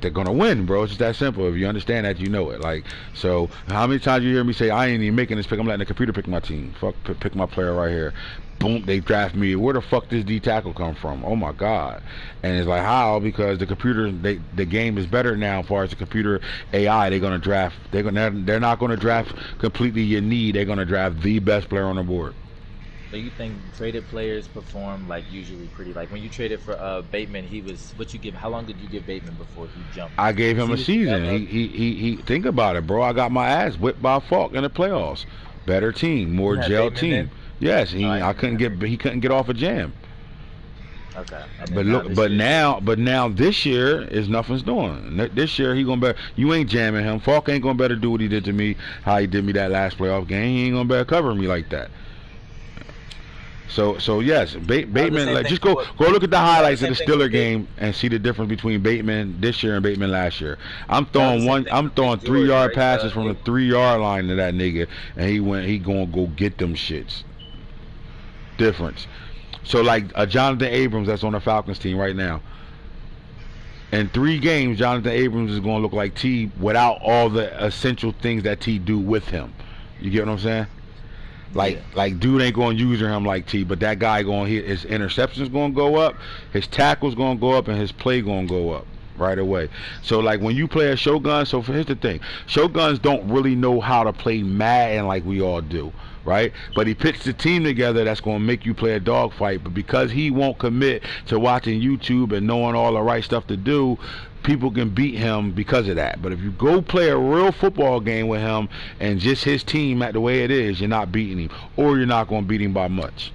they're gonna win, bro. It's just that simple. If you understand that, you know it. Like, so how many times you hear me say I ain't even making this pick? I'm letting the computer pick my team. Fuck, pick my player right here. Boom, they draft me. Where the fuck does D tackle come from? Oh my god! And it's like, how? Because the computer, the game is better now as far as the computer AI. They're gonna draft. They're not gonna draft completely your need. They're gonna draft the best player on the board. So you think traded players perform like usually pretty? Like when you traded for Bateman, how long did you give Bateman before he jumped? I gave him a season. He think about it, bro. I got my ass whipped by Falk in the playoffs. Better team, more gel team. Then? Yes, he couldn't get off a jam. Okay. But now this year is nothing's doing. This year he gonna better. You ain't jamming him. Falk ain't gonna better do what he did to me. How he did me that last playoff game. He ain't gonna better cover me like that. So yes, Bateman. Like, just go look at the highlights of the Steeler game and see the difference between Bateman this year and Bateman last year. I'm throwing 3-yard passes from the 3-yard line to that nigga, and he gonna go get them shits. Difference. So like Jonathan Abrams that's on the Falcons team right now. In 3 games, Jonathan Abrams is gonna look like T without all the essential things that T do with him. You get what I'm saying? Like dude ain't gonna use him like T, but that guy his interceptions gonna go up, his tackles gonna go up, and his play gonna go up right away. So like when you play a Shogun, here's the thing: Shoguns don't really know how to play Madden like we all do, right? But he puts the team together that's gonna make you play a dogfight. But because he won't commit to watching YouTube and knowing all the right stuff to do, people can beat him because of that. But if you go play a real football game with him and just his team at the way it is, you're not beating him, or you're not going to beat him by much.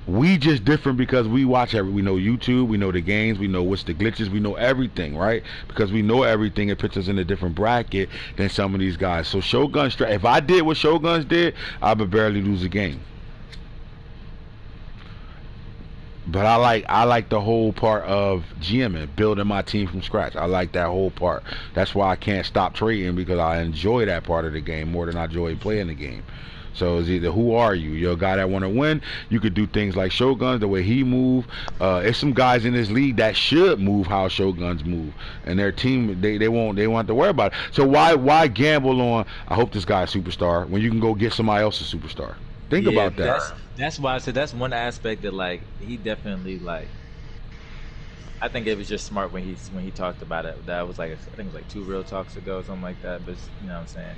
We just different because we watch we know YouTube, we know the games, we know what's the glitches, we know everything, right? Because we know everything, it puts us in a different bracket than some of these guys. So Shogun, if I did what Shoguns did, I would barely lose a game. But I like the whole part of GMing, building my team from scratch. I like that whole part. That's why I can't stop trading, because I enjoy that part of the game more than I enjoy playing the game. So it's either who are you? You're a guy that want to win. You could do things like Shoguns, the way he move. There's some guys in this league that should move how Shoguns move, and their team they won't have to worry about it. So why gamble on I hope this guy's a superstar when you can go get somebody else a superstar? Think about that. That's why I said that's one aspect that like he definitely like. I think it was just smart when he talked about it. That was like I think it was like 2 real talks ago, or something like that. But you know what I'm saying.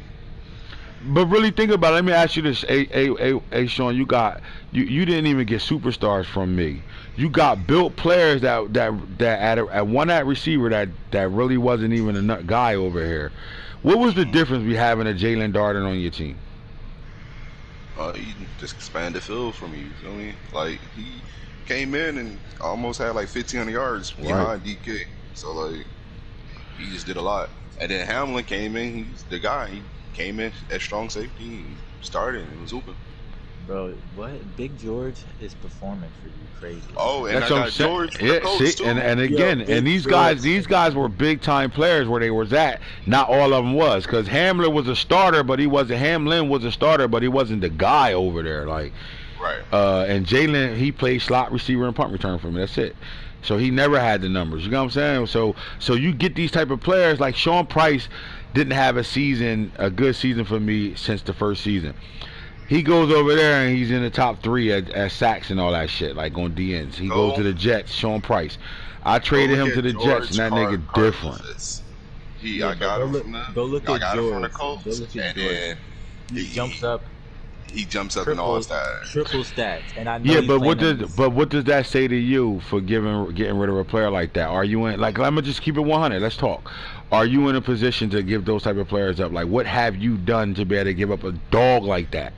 But really think about it. Let me ask you this, hey Sean, you didn't even get superstars from me. You got built players that at one at receiver that really wasn't even a guy over here. What was the difference between having a Jalen Darden on your team? He just expanded the field for me. You feel me? Like he came in and almost had like 1,500 yards behind DK. So like he just did a lot. And then Hamlin came in. He's the guy. He came in at strong safety, and started, and was open. Bro, what? Big George is performing for you crazy. Oh, and That's I what I'm got saying. George for Yeah, the coach see, too. and again, Yo, and Big these George. guys were big time players where they was at. Not all of them was, because Hamlin was a starter, but he wasn't. Hamlin was a starter, but he wasn't the guy over there. Like, Right. and Jalen, he played slot receiver and punt return for me. That's it. So he never had the numbers. You know what I'm saying? So you get these type of players like Sean Price didn't have a good season for me since the first season. He goes over there and he's in the top 3 at sacks and all that shit, like on DNs. He goes to the Jets, Sean Price. I Go traded look him at to the Jets, and that nigga different. Karlaftis. Yeah, I got but him from the. go look I at got him from the George. Colts, Go look at and George. then He jumps up he jumps up in all stats. triple stats, and I know Yeah, he's but playing what does that say to you for getting rid of a player like that? Are you in, like, let me just keep it 100. Let's talk. Are you in a position to give those type of players up? Like, what have you done to be able to give up a dog like that?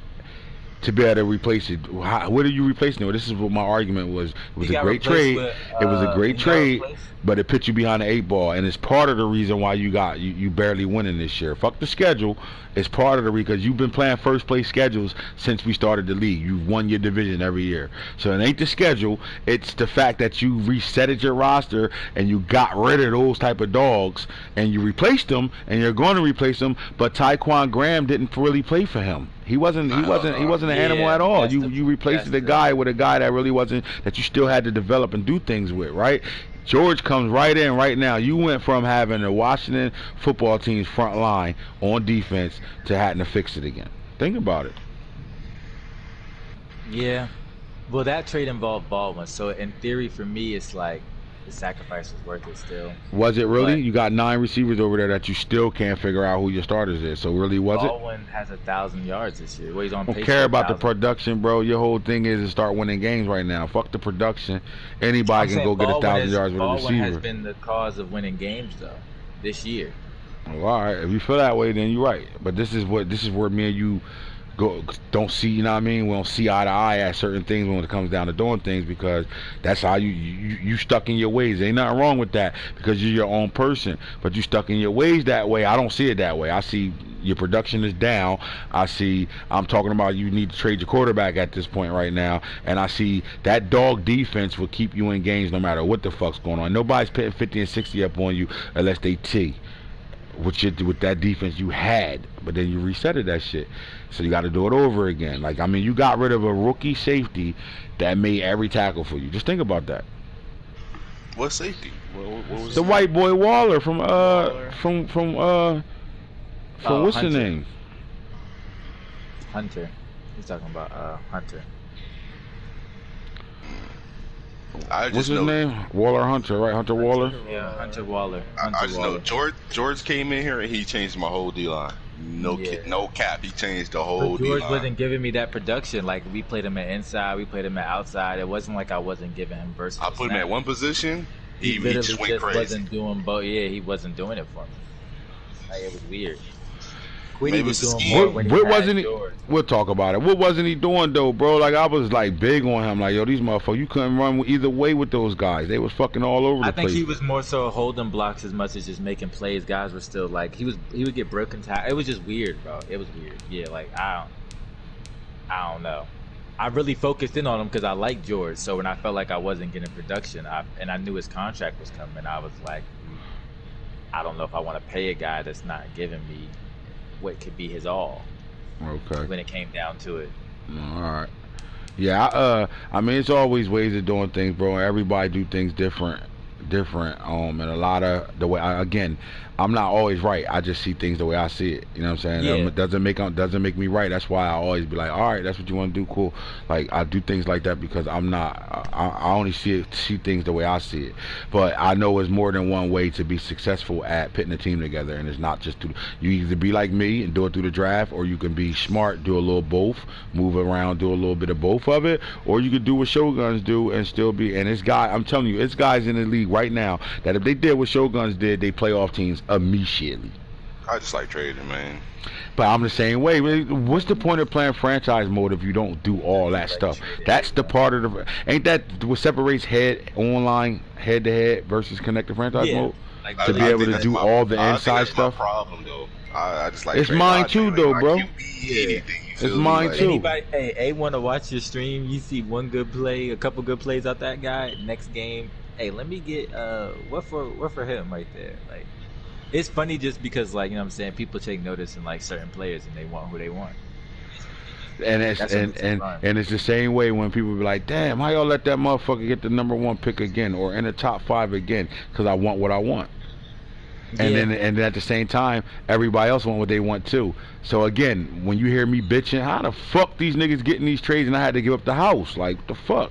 To be able to replace it, what are you replacing it with? This is what my argument was. It was a great trade. It was a great trade, but it put you behind the 8 ball, and it's part of the reason why you barely winning this year. Fuck the schedule. It's part of the reason, because you've been playing first place schedules since we started the league. You've won your division every year. So it ain't the schedule. It's the fact that you resetted your roster and you got rid of those type of dogs and you replaced them, and you're going to replace them. But Tyquan Graham didn't really play for him. He wasn't an animal at all. You replaced the guy with a guy that really wasn't, that you still had to develop and do things with, right? George comes right in right now. You went from having the Washington football team's front line on defense to having to fix it again. Think about it. Yeah. Well, that trade involved Baldwin, so in theory for me, it's like the sacrifice was worth it still. Was it really? But you got 9 receivers over there that you still can't figure out who your starters is. So really, was it? Baldwin has 1,000 yards this year. Well, he's on I pace don't for care about the 1,000. production, bro. Your whole thing is to start winning games right now. Fuck the production. Anybody can go get 1,000 yards with a Baldwin receiver. has been the cause of winning games though this year. Well, all right. If you feel that way, then you're right. But this is where me and you don't see. You know what I mean? We don't see eye to eye at certain things when it comes down to doing things, because that's how you stuck in your ways. Ain't nothing wrong with that, because you're your own person. But you stuck in your ways that way. I don't see it that way. I see your production is down. I'm talking about you need to trade your quarterback at this point right now, and I see that dog defense will keep you in games no matter what the fuck's going on. Nobody's putting 50 and 60 up on you unless they tee. With that defense you had, but then you resetted that shit, so you got to do it over again. Like, I mean, you got rid of a rookie safety that made every tackle for you. Just think about that. What safety? What was The white boy Waller from what's Hunter. the name? Hunter. He's talking about Hunter. I What's just his know. name? Waller Hunter, right? Hunter Waller. Yeah, Hunter Waller. I just know George came in here and he changed my whole D line. No cap. He changed the whole D George line. wasn't giving me that production. Like, we played him at inside, we played him at outside. It wasn't like I wasn't giving him versatile. I put him at one position. He literally just went crazy. wasn't doing both. Yeah, he wasn't doing it for me. Like, it was weird. Maybe Quiddy was it's a doing scheme. more when he What had wasn't he? George. We'll talk about it. What wasn't he doing though, bro? Like, I was like big on him. Like, yo, these motherfuckers, you couldn't run either way with those guys. They was fucking all over the I place. think he was more so holding blocks as much as just making plays. Guys were still like, he would get broken tackle. It was just weird, bro. It was weird. Yeah, like I don't know. I really focused in on him because I liked George. So when I felt like I wasn't getting production, and I knew his contract was coming, I was like, I don't know if I want to pay a guy that's not giving me what could be his all. Okay. When it came down to it. All right. Yeah. I mean, it's always ways of doing things, bro. Everybody do things different. And a lot of the way. Again, I'm not always right. I just see things the way I see it. You know what I'm saying? Yeah. It doesn't make me right. That's why I always be like, all right, that's what you want to do, cool. Like, I do things like that because I'm not. I only see things the way I see it. But I know there's more than one way to be successful at putting a team together, and it's not just you either be like me and do it through the draft, or you can be smart, do a little both, move around, do a little bit of both of it, or you could do what Shoguns do and still be. And I'm telling you, it's guys in the league right now that if they did what Shoguns did, they playoff teams immediately. I just like trading, man. But I'm the same way. What's the point of playing franchise mode if you don't do all that stuff? That's the part of the. Ain't that what separates online head to head versus connected franchise mode? Like, to be able to do all the inside stuff. Problem though. I just like. It's mine too, though, bro. It's mine too. Anybody, hey, want to watch your stream? You see one good play, a couple good plays out that guy. Next game, hey, let me get what for him right there. Like, it's funny just because, like, you know what I'm saying, people take notice in like certain players and they want who they want. And it's and it's the same way when people be like, damn, how y'all let that motherfucker get the #1 pick again or in the top 5 again? Because I want what I want. And then at the same time, everybody else want what they want too. So again, when you hear me bitching, how the fuck these niggas getting these trades and I had to give up the house? Like, what the fuck?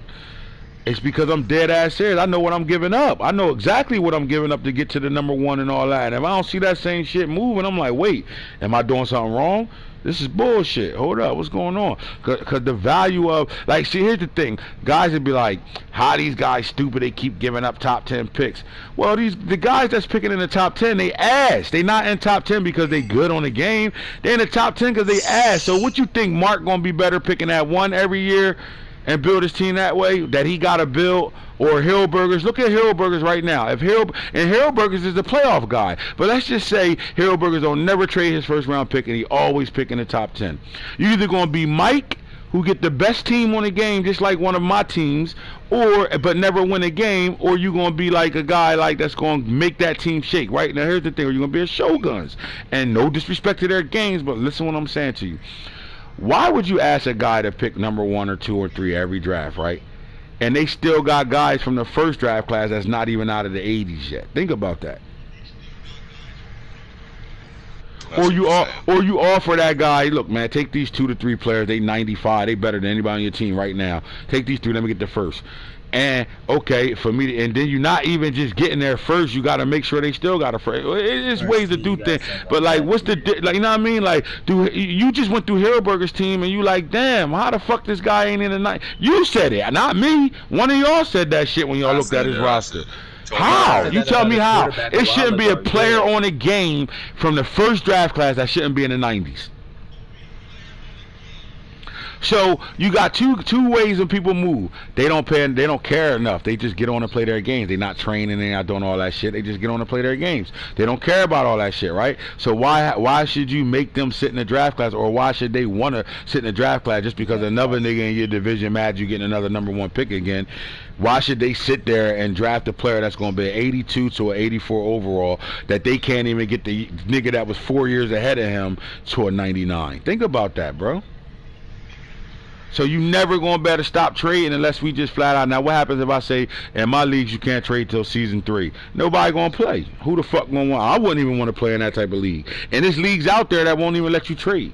It's because I'm dead ass serious. I know what I'm giving up. I know exactly what I'm giving up to get to the #1 and all that. And if I don't see that same shit moving, I'm like, wait, am I doing something wrong? This is bullshit. Hold up, what's going on? Cause the value of, like, see, here's the thing. Guys would be like, how these guys stupid, they keep giving up top 10 picks. Well, the guys that's picking in the top 10, they ass. They not in top 10 because they good on the game. They in the top 10 because they ass. So what you think Mark gonna be better picking at 1 every year and build his team that way that he got to build? Or Hillburgers? Look at Hillburgers right now. If Hillburgers is the playoff guy, but let's just say Hillburgers don't never trade his first round pick and he always pick in the top 10. You either gonna be Mike, who get the best team on the game, just like one of my teams, but never win a game, or you gonna be like a guy like that's gonna make that team shake. Right now, here's the thing: you're gonna be a Shoguns, and no disrespect to their games, but listen what I'm saying to you. Why would you ask a guy to pick #1 or 2 or 3 every draft, right? And they still got guys from the first draft class that's not even out of the 80s yet. Think about that. Or you offer that guy, look, man, take these 2 to 3 players. They 95. They better than anybody on your team right now. Take these 3. Let me get the first. And okay, for me, and then you're not even just getting there first. You got to make sure they still got a first. It's ways to do things, but like, what's the like? You know what I mean? Like, you just went through Hillburger's team, and you like, damn, how the fuck this guy ain't in the night? You said it, not me. One of y'all said that shit when y'all looked at his roster. How? You tell me how? It shouldn't be a player on a game from the first draft class that shouldn't be in the 90s. So you got two ways when people move. They don't care enough. They just get on and play their games. They're not training, they're not doing all that shit. They just get on and play their games. They don't care about all that shit, right? So why should you make them sit in the draft class, or why should they want to sit in the draft class just because another nigga in your division mad you getting another #1 pick again? Why should they sit there and draft a player that's going to be an 82 to an 84 overall that they can't even get the nigga that was 4 years ahead of him to a 99? Think about that, bro. So you never gonna better stop trading unless we just flat out. Now what happens if I say in my leagues you can't trade till season 3? Nobody gonna play. Who the fuck gonna want? I wouldn't even want to play in that type of league. And there's leagues out there that won't even let you trade.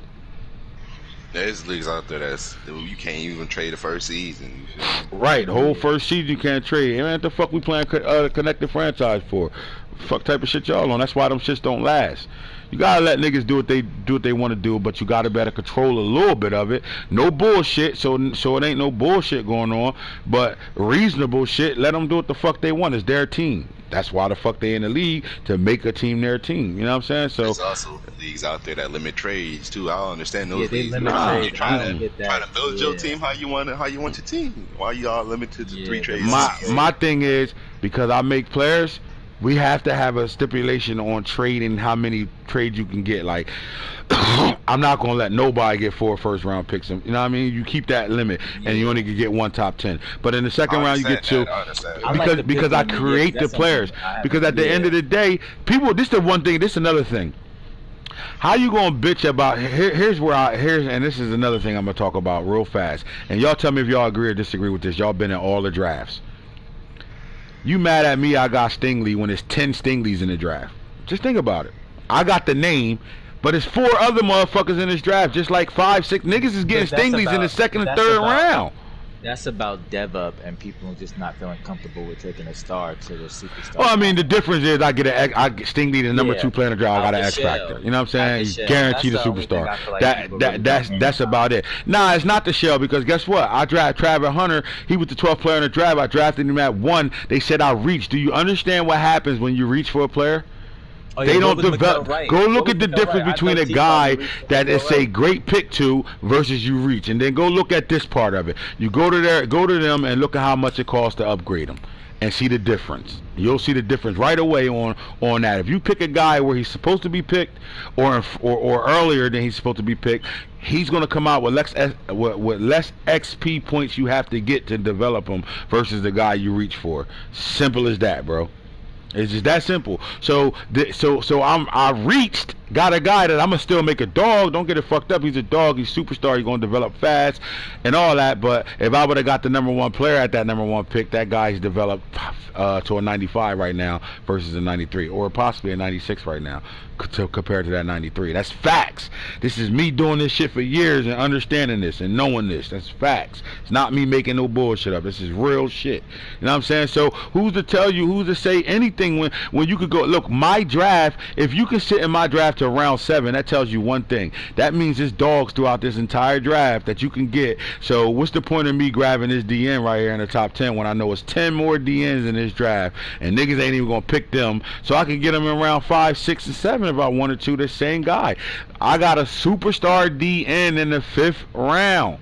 There's leagues out there that you can't even trade the first season. Right, the whole first season you can't trade. And what the fuck we playing connected franchise for? Fuck type of shit y'all on. That's why them shits don't last. You gotta let niggas do what they want to do, but you gotta better control a little bit of it. No bullshit, so it ain't no bullshit going on, but reasonable shit. Let them do what the fuck they want. It's their team. That's why the fuck they in the league, to make a team their team. You know what I'm saying? So there's also leagues out there that limit trades too. I don't understand those leagues. Limit trades. You're trying to build your team how you want your team. Why you all limited to 3 trades? My thing is, because I make players, we have to have a stipulation on trading how many trades you can get. Like, I'm not gonna let nobody get 4 first round picks. You know what I mean? You keep that limit, and you only can get 1 top 10. But in the second round, you get 2. Because I create the players. Because at the end of the day, people. This is the one thing. This is another thing. How you gonna bitch about? Here's and this is another thing I'm gonna talk about real fast. And y'all tell me if y'all agree or disagree with this. Y'all been in all the drafts. You mad at me I got Stingley when there's 10 Stingleys in the draft. Just think about it. I got the name, but there's 4 other motherfuckers in this draft, just like 5, 6 niggas is getting Stingleys in the second and third round. That's about dev up and people just not feeling comfortable with taking a star to the superstar. Well, I mean, the difference is I get Stingley, the number 2 player in the draft. I got an X factor. You know what I'm saying? He's guaranteed a superstar. That's about it. Nah, it's not the shell, because guess what? I drafted Travis Hunter. He was the 12th player in the draft. I drafted him at 1. They said I reached. Do you understand what happens when you reach for a player? Oh, yeah, They what don't was develop. McNeil right? Go What look was at the McNeil difference right? I between know a T. guy Bobby reached for that is McNeil a right. great pick to versus you reach, and then go look at this part of it. You go to them, and look at how much it costs to upgrade them, and see the difference. You'll see the difference right away on that. If you pick a guy where he's supposed to be picked, or earlier than he's supposed to be picked, he's going to come out with less XP points you have to get to develop him versus the guy you reach for. Simple as that, bro. It's just that simple. So I reached, got a guy that I'm gonna still make a dog. Don't get it fucked up. He's a dog. He's superstar. He's gonna develop fast and all that. But if I would have got the number one player at that number one pick, that guy's developed to a 95 right now versus a 93, or possibly a 96 right now compared to that 93. That's facts. This is me doing this shit for years and understanding this and knowing this. That's facts. It's not me making no bullshit up. This is real shit. You know what I'm saying? So who's to tell you, who's to say anything when you could go, look, my draft, if you can sit in my draft to round 7, that tells you one thing. That means there's dogs throughout this entire draft that you can get. So what's the point of me grabbing this DN right here in the top 10 when I know it's 10 more DNs in this draft and niggas ain't even gonna pick them, so I can get them in round 5, 6, and 7 if I wanted to. The same guy. I got a superstar DN in the 5th round.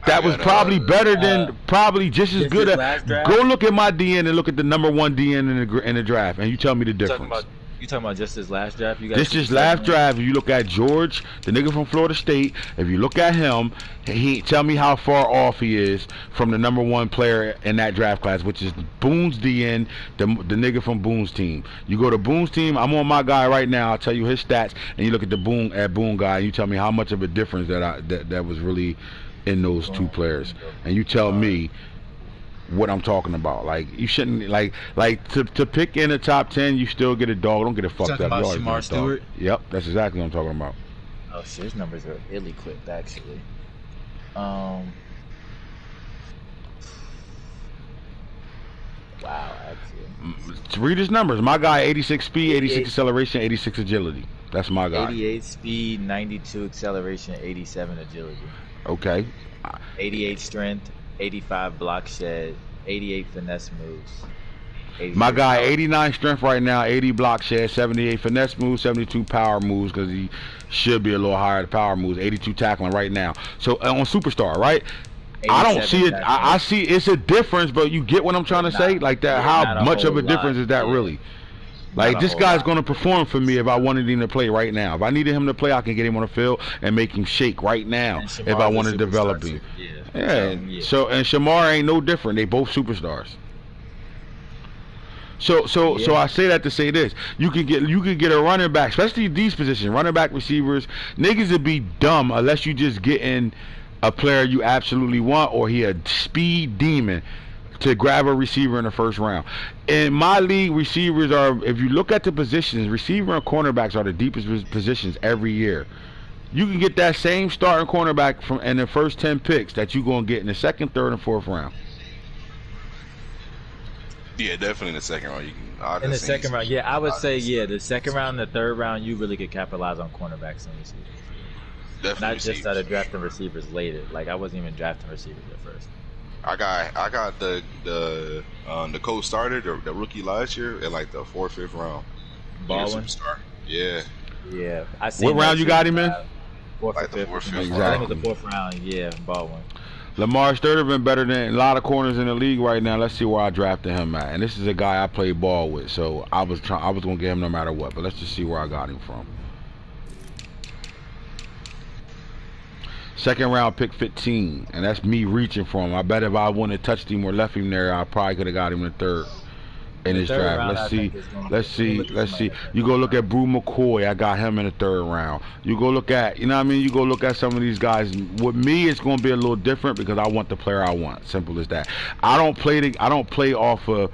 That was probably better than, probably just as good at. Go look at my DN and look at the number 1 DN in the draft, and you tell me the difference. You talking about just this last draft? This is last draft. If you look at George, the nigga from Florida State, if you look at him, he tell me how far off he is from the number 1 player in that draft class, which is Boone's DN, the nigga from Boone's team. You go to Boone's team. I'm on my guy right now. I'll tell you his stats, and you look at the Boone guy, and you tell me how much of a difference that was really in those two players, and you tell me what I'm talking about. Like, you shouldn't like to pick in the top 10. You still get a dog. Don't get it fucked up. About Shamar Stewart? Yep, that's exactly what I'm talking about. Oh shit, his numbers are ill-equipped actually. Wow, actually. Read his numbers. My guy, 86 speed, 86 acceleration, 86 agility. That's my guy. 88 speed, 92 acceleration, 87 agility. Okay. 88 strength, 85 block shed, 88 finesse moves. My guy, 89 strength right now, 80 block shed, 78 finesse moves, 72 power moves, because he should be a little higher the power moves, 82 tackling right now. So on Superstar, right? I don't see it. I see it's a difference, but you get what I'm trying to say? Like that, how much of a difference is that really? Like, this guy's going to perform for me if I wanted him to play right now. If I needed him to play, I can get him on the field and make him shake right now if I wanted to develop him. Yeah. So, and Shamar ain't no different. They both superstars. So I say that to say this: you can get a running back, especially these positions, running back, receivers. Niggas would be dumb unless you just getting a player you absolutely want, or he a speed demon to grab a receiver in the 1st round. In my league, receivers are, if you look at the positions, receiver and cornerbacks are the deepest positions every year. You can get that same starting cornerback from in the first 10 picks that you're going to get in the 2nd, 3rd, and 4th round. Yeah, definitely in the 2nd round. In the 2nd round, yeah, I would say, the 2nd round and the 3rd round, you really could capitalize on cornerbacks and receivers. Definitely not just started drafting receivers later. Like, I wasn't even drafting receivers at first. I got the coach started the rookie last year at like the 4th, 5th round. Baldwin? Yeah. Yeah. What round you got him in? 4th, like 5th. 4th, 5th. Exactly. I think it was the 4th round. Yeah, Baldwin. Lamar Sturdy been better than a lot of corners in the league right now. Let's see where I drafted him at. And this is a guy I play ball with, so I was gonna get him no matter what. But let's just see where I got him from. 2nd round, pick 15, and that's me reaching for him. I bet if I wouldn't have touched him or left him there, I probably could have got him in the 3rd in his draft. Let's see. You go look at Brew McCoy. I got him in the 3rd round. You go look at, you know what I mean? You go look at some of these guys. With me, it's going to be a little different because I want the player I want. Simple as that. I don't play off of.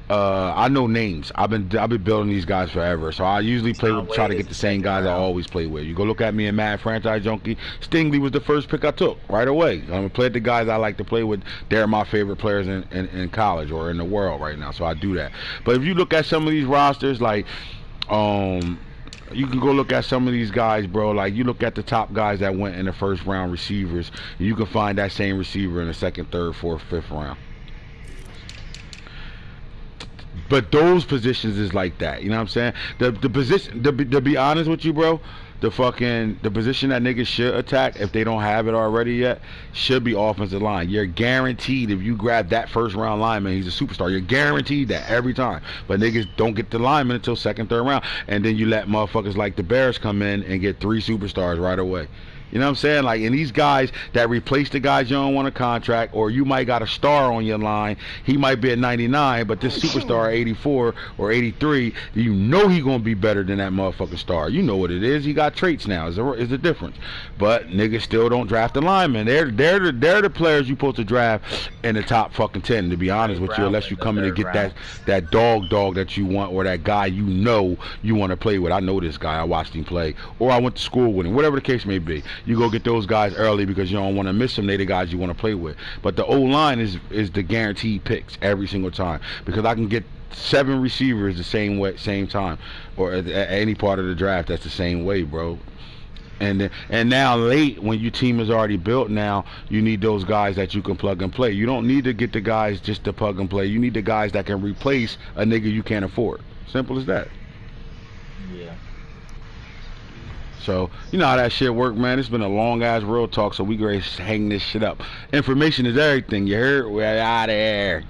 I know names. I've been building these guys forever, so I usually try to get the same guys I always play with. You go look at me in Madden Franchise Junkie. Stingley was the first pick I took right away. I'm gonna play the guys I like to play with. They're my favorite players in college or in the world right now, so I do that. But if you look at some of these rosters, like you can go look at some of these guys, bro. Like, you look at the top guys that went in the 1st round receivers, and you can find that same receiver in the 2nd, 3rd, 4th, 5th round. But those positions is like that. You know what I'm saying? The position, to be honest with you, bro, the position that niggas should attack, if they don't have it already yet, should be offensive line. You're guaranteed, if you grab that first round lineman, he's a superstar. You're guaranteed that every time. But niggas don't get the lineman until second, third round. And then you let motherfuckers like the Bears come in and get 3 superstars right away. You know what I'm saying? Like, and these guys that replace the guys you don't want to contract, or you might got a star on your line, he might be at 99, but this superstar at 84 or 83, you know he gonna be better than that motherfucking star. You know what it is. He got traits now. Is the difference? But niggas still don't draft the linemen. They're the players you supposed to draft in the top fucking 10. To be honest with you, unless you come in and get that dog that you want, or that guy you know you want to play with. I know this guy. I watched him play, or I went to school with him. Whatever the case may be. You go get those guys early because you don't want to miss them. They the guys you want to play with. But the O-line is the guaranteed picks every single time, because I can get 7 receivers the same way, same time, or at any part of the draft. That's the same way, bro. And now late, when your team is already built, now you need those guys that you can plug and play. You don't need to get the guys just to plug and play. You need the guys that can replace a nigga you can't afford. Simple as that. Yeah. So, you know how that shit work, man. It's been a long-ass real talk, so we ready to hang this shit up. Information is everything, you heard? We're out of here.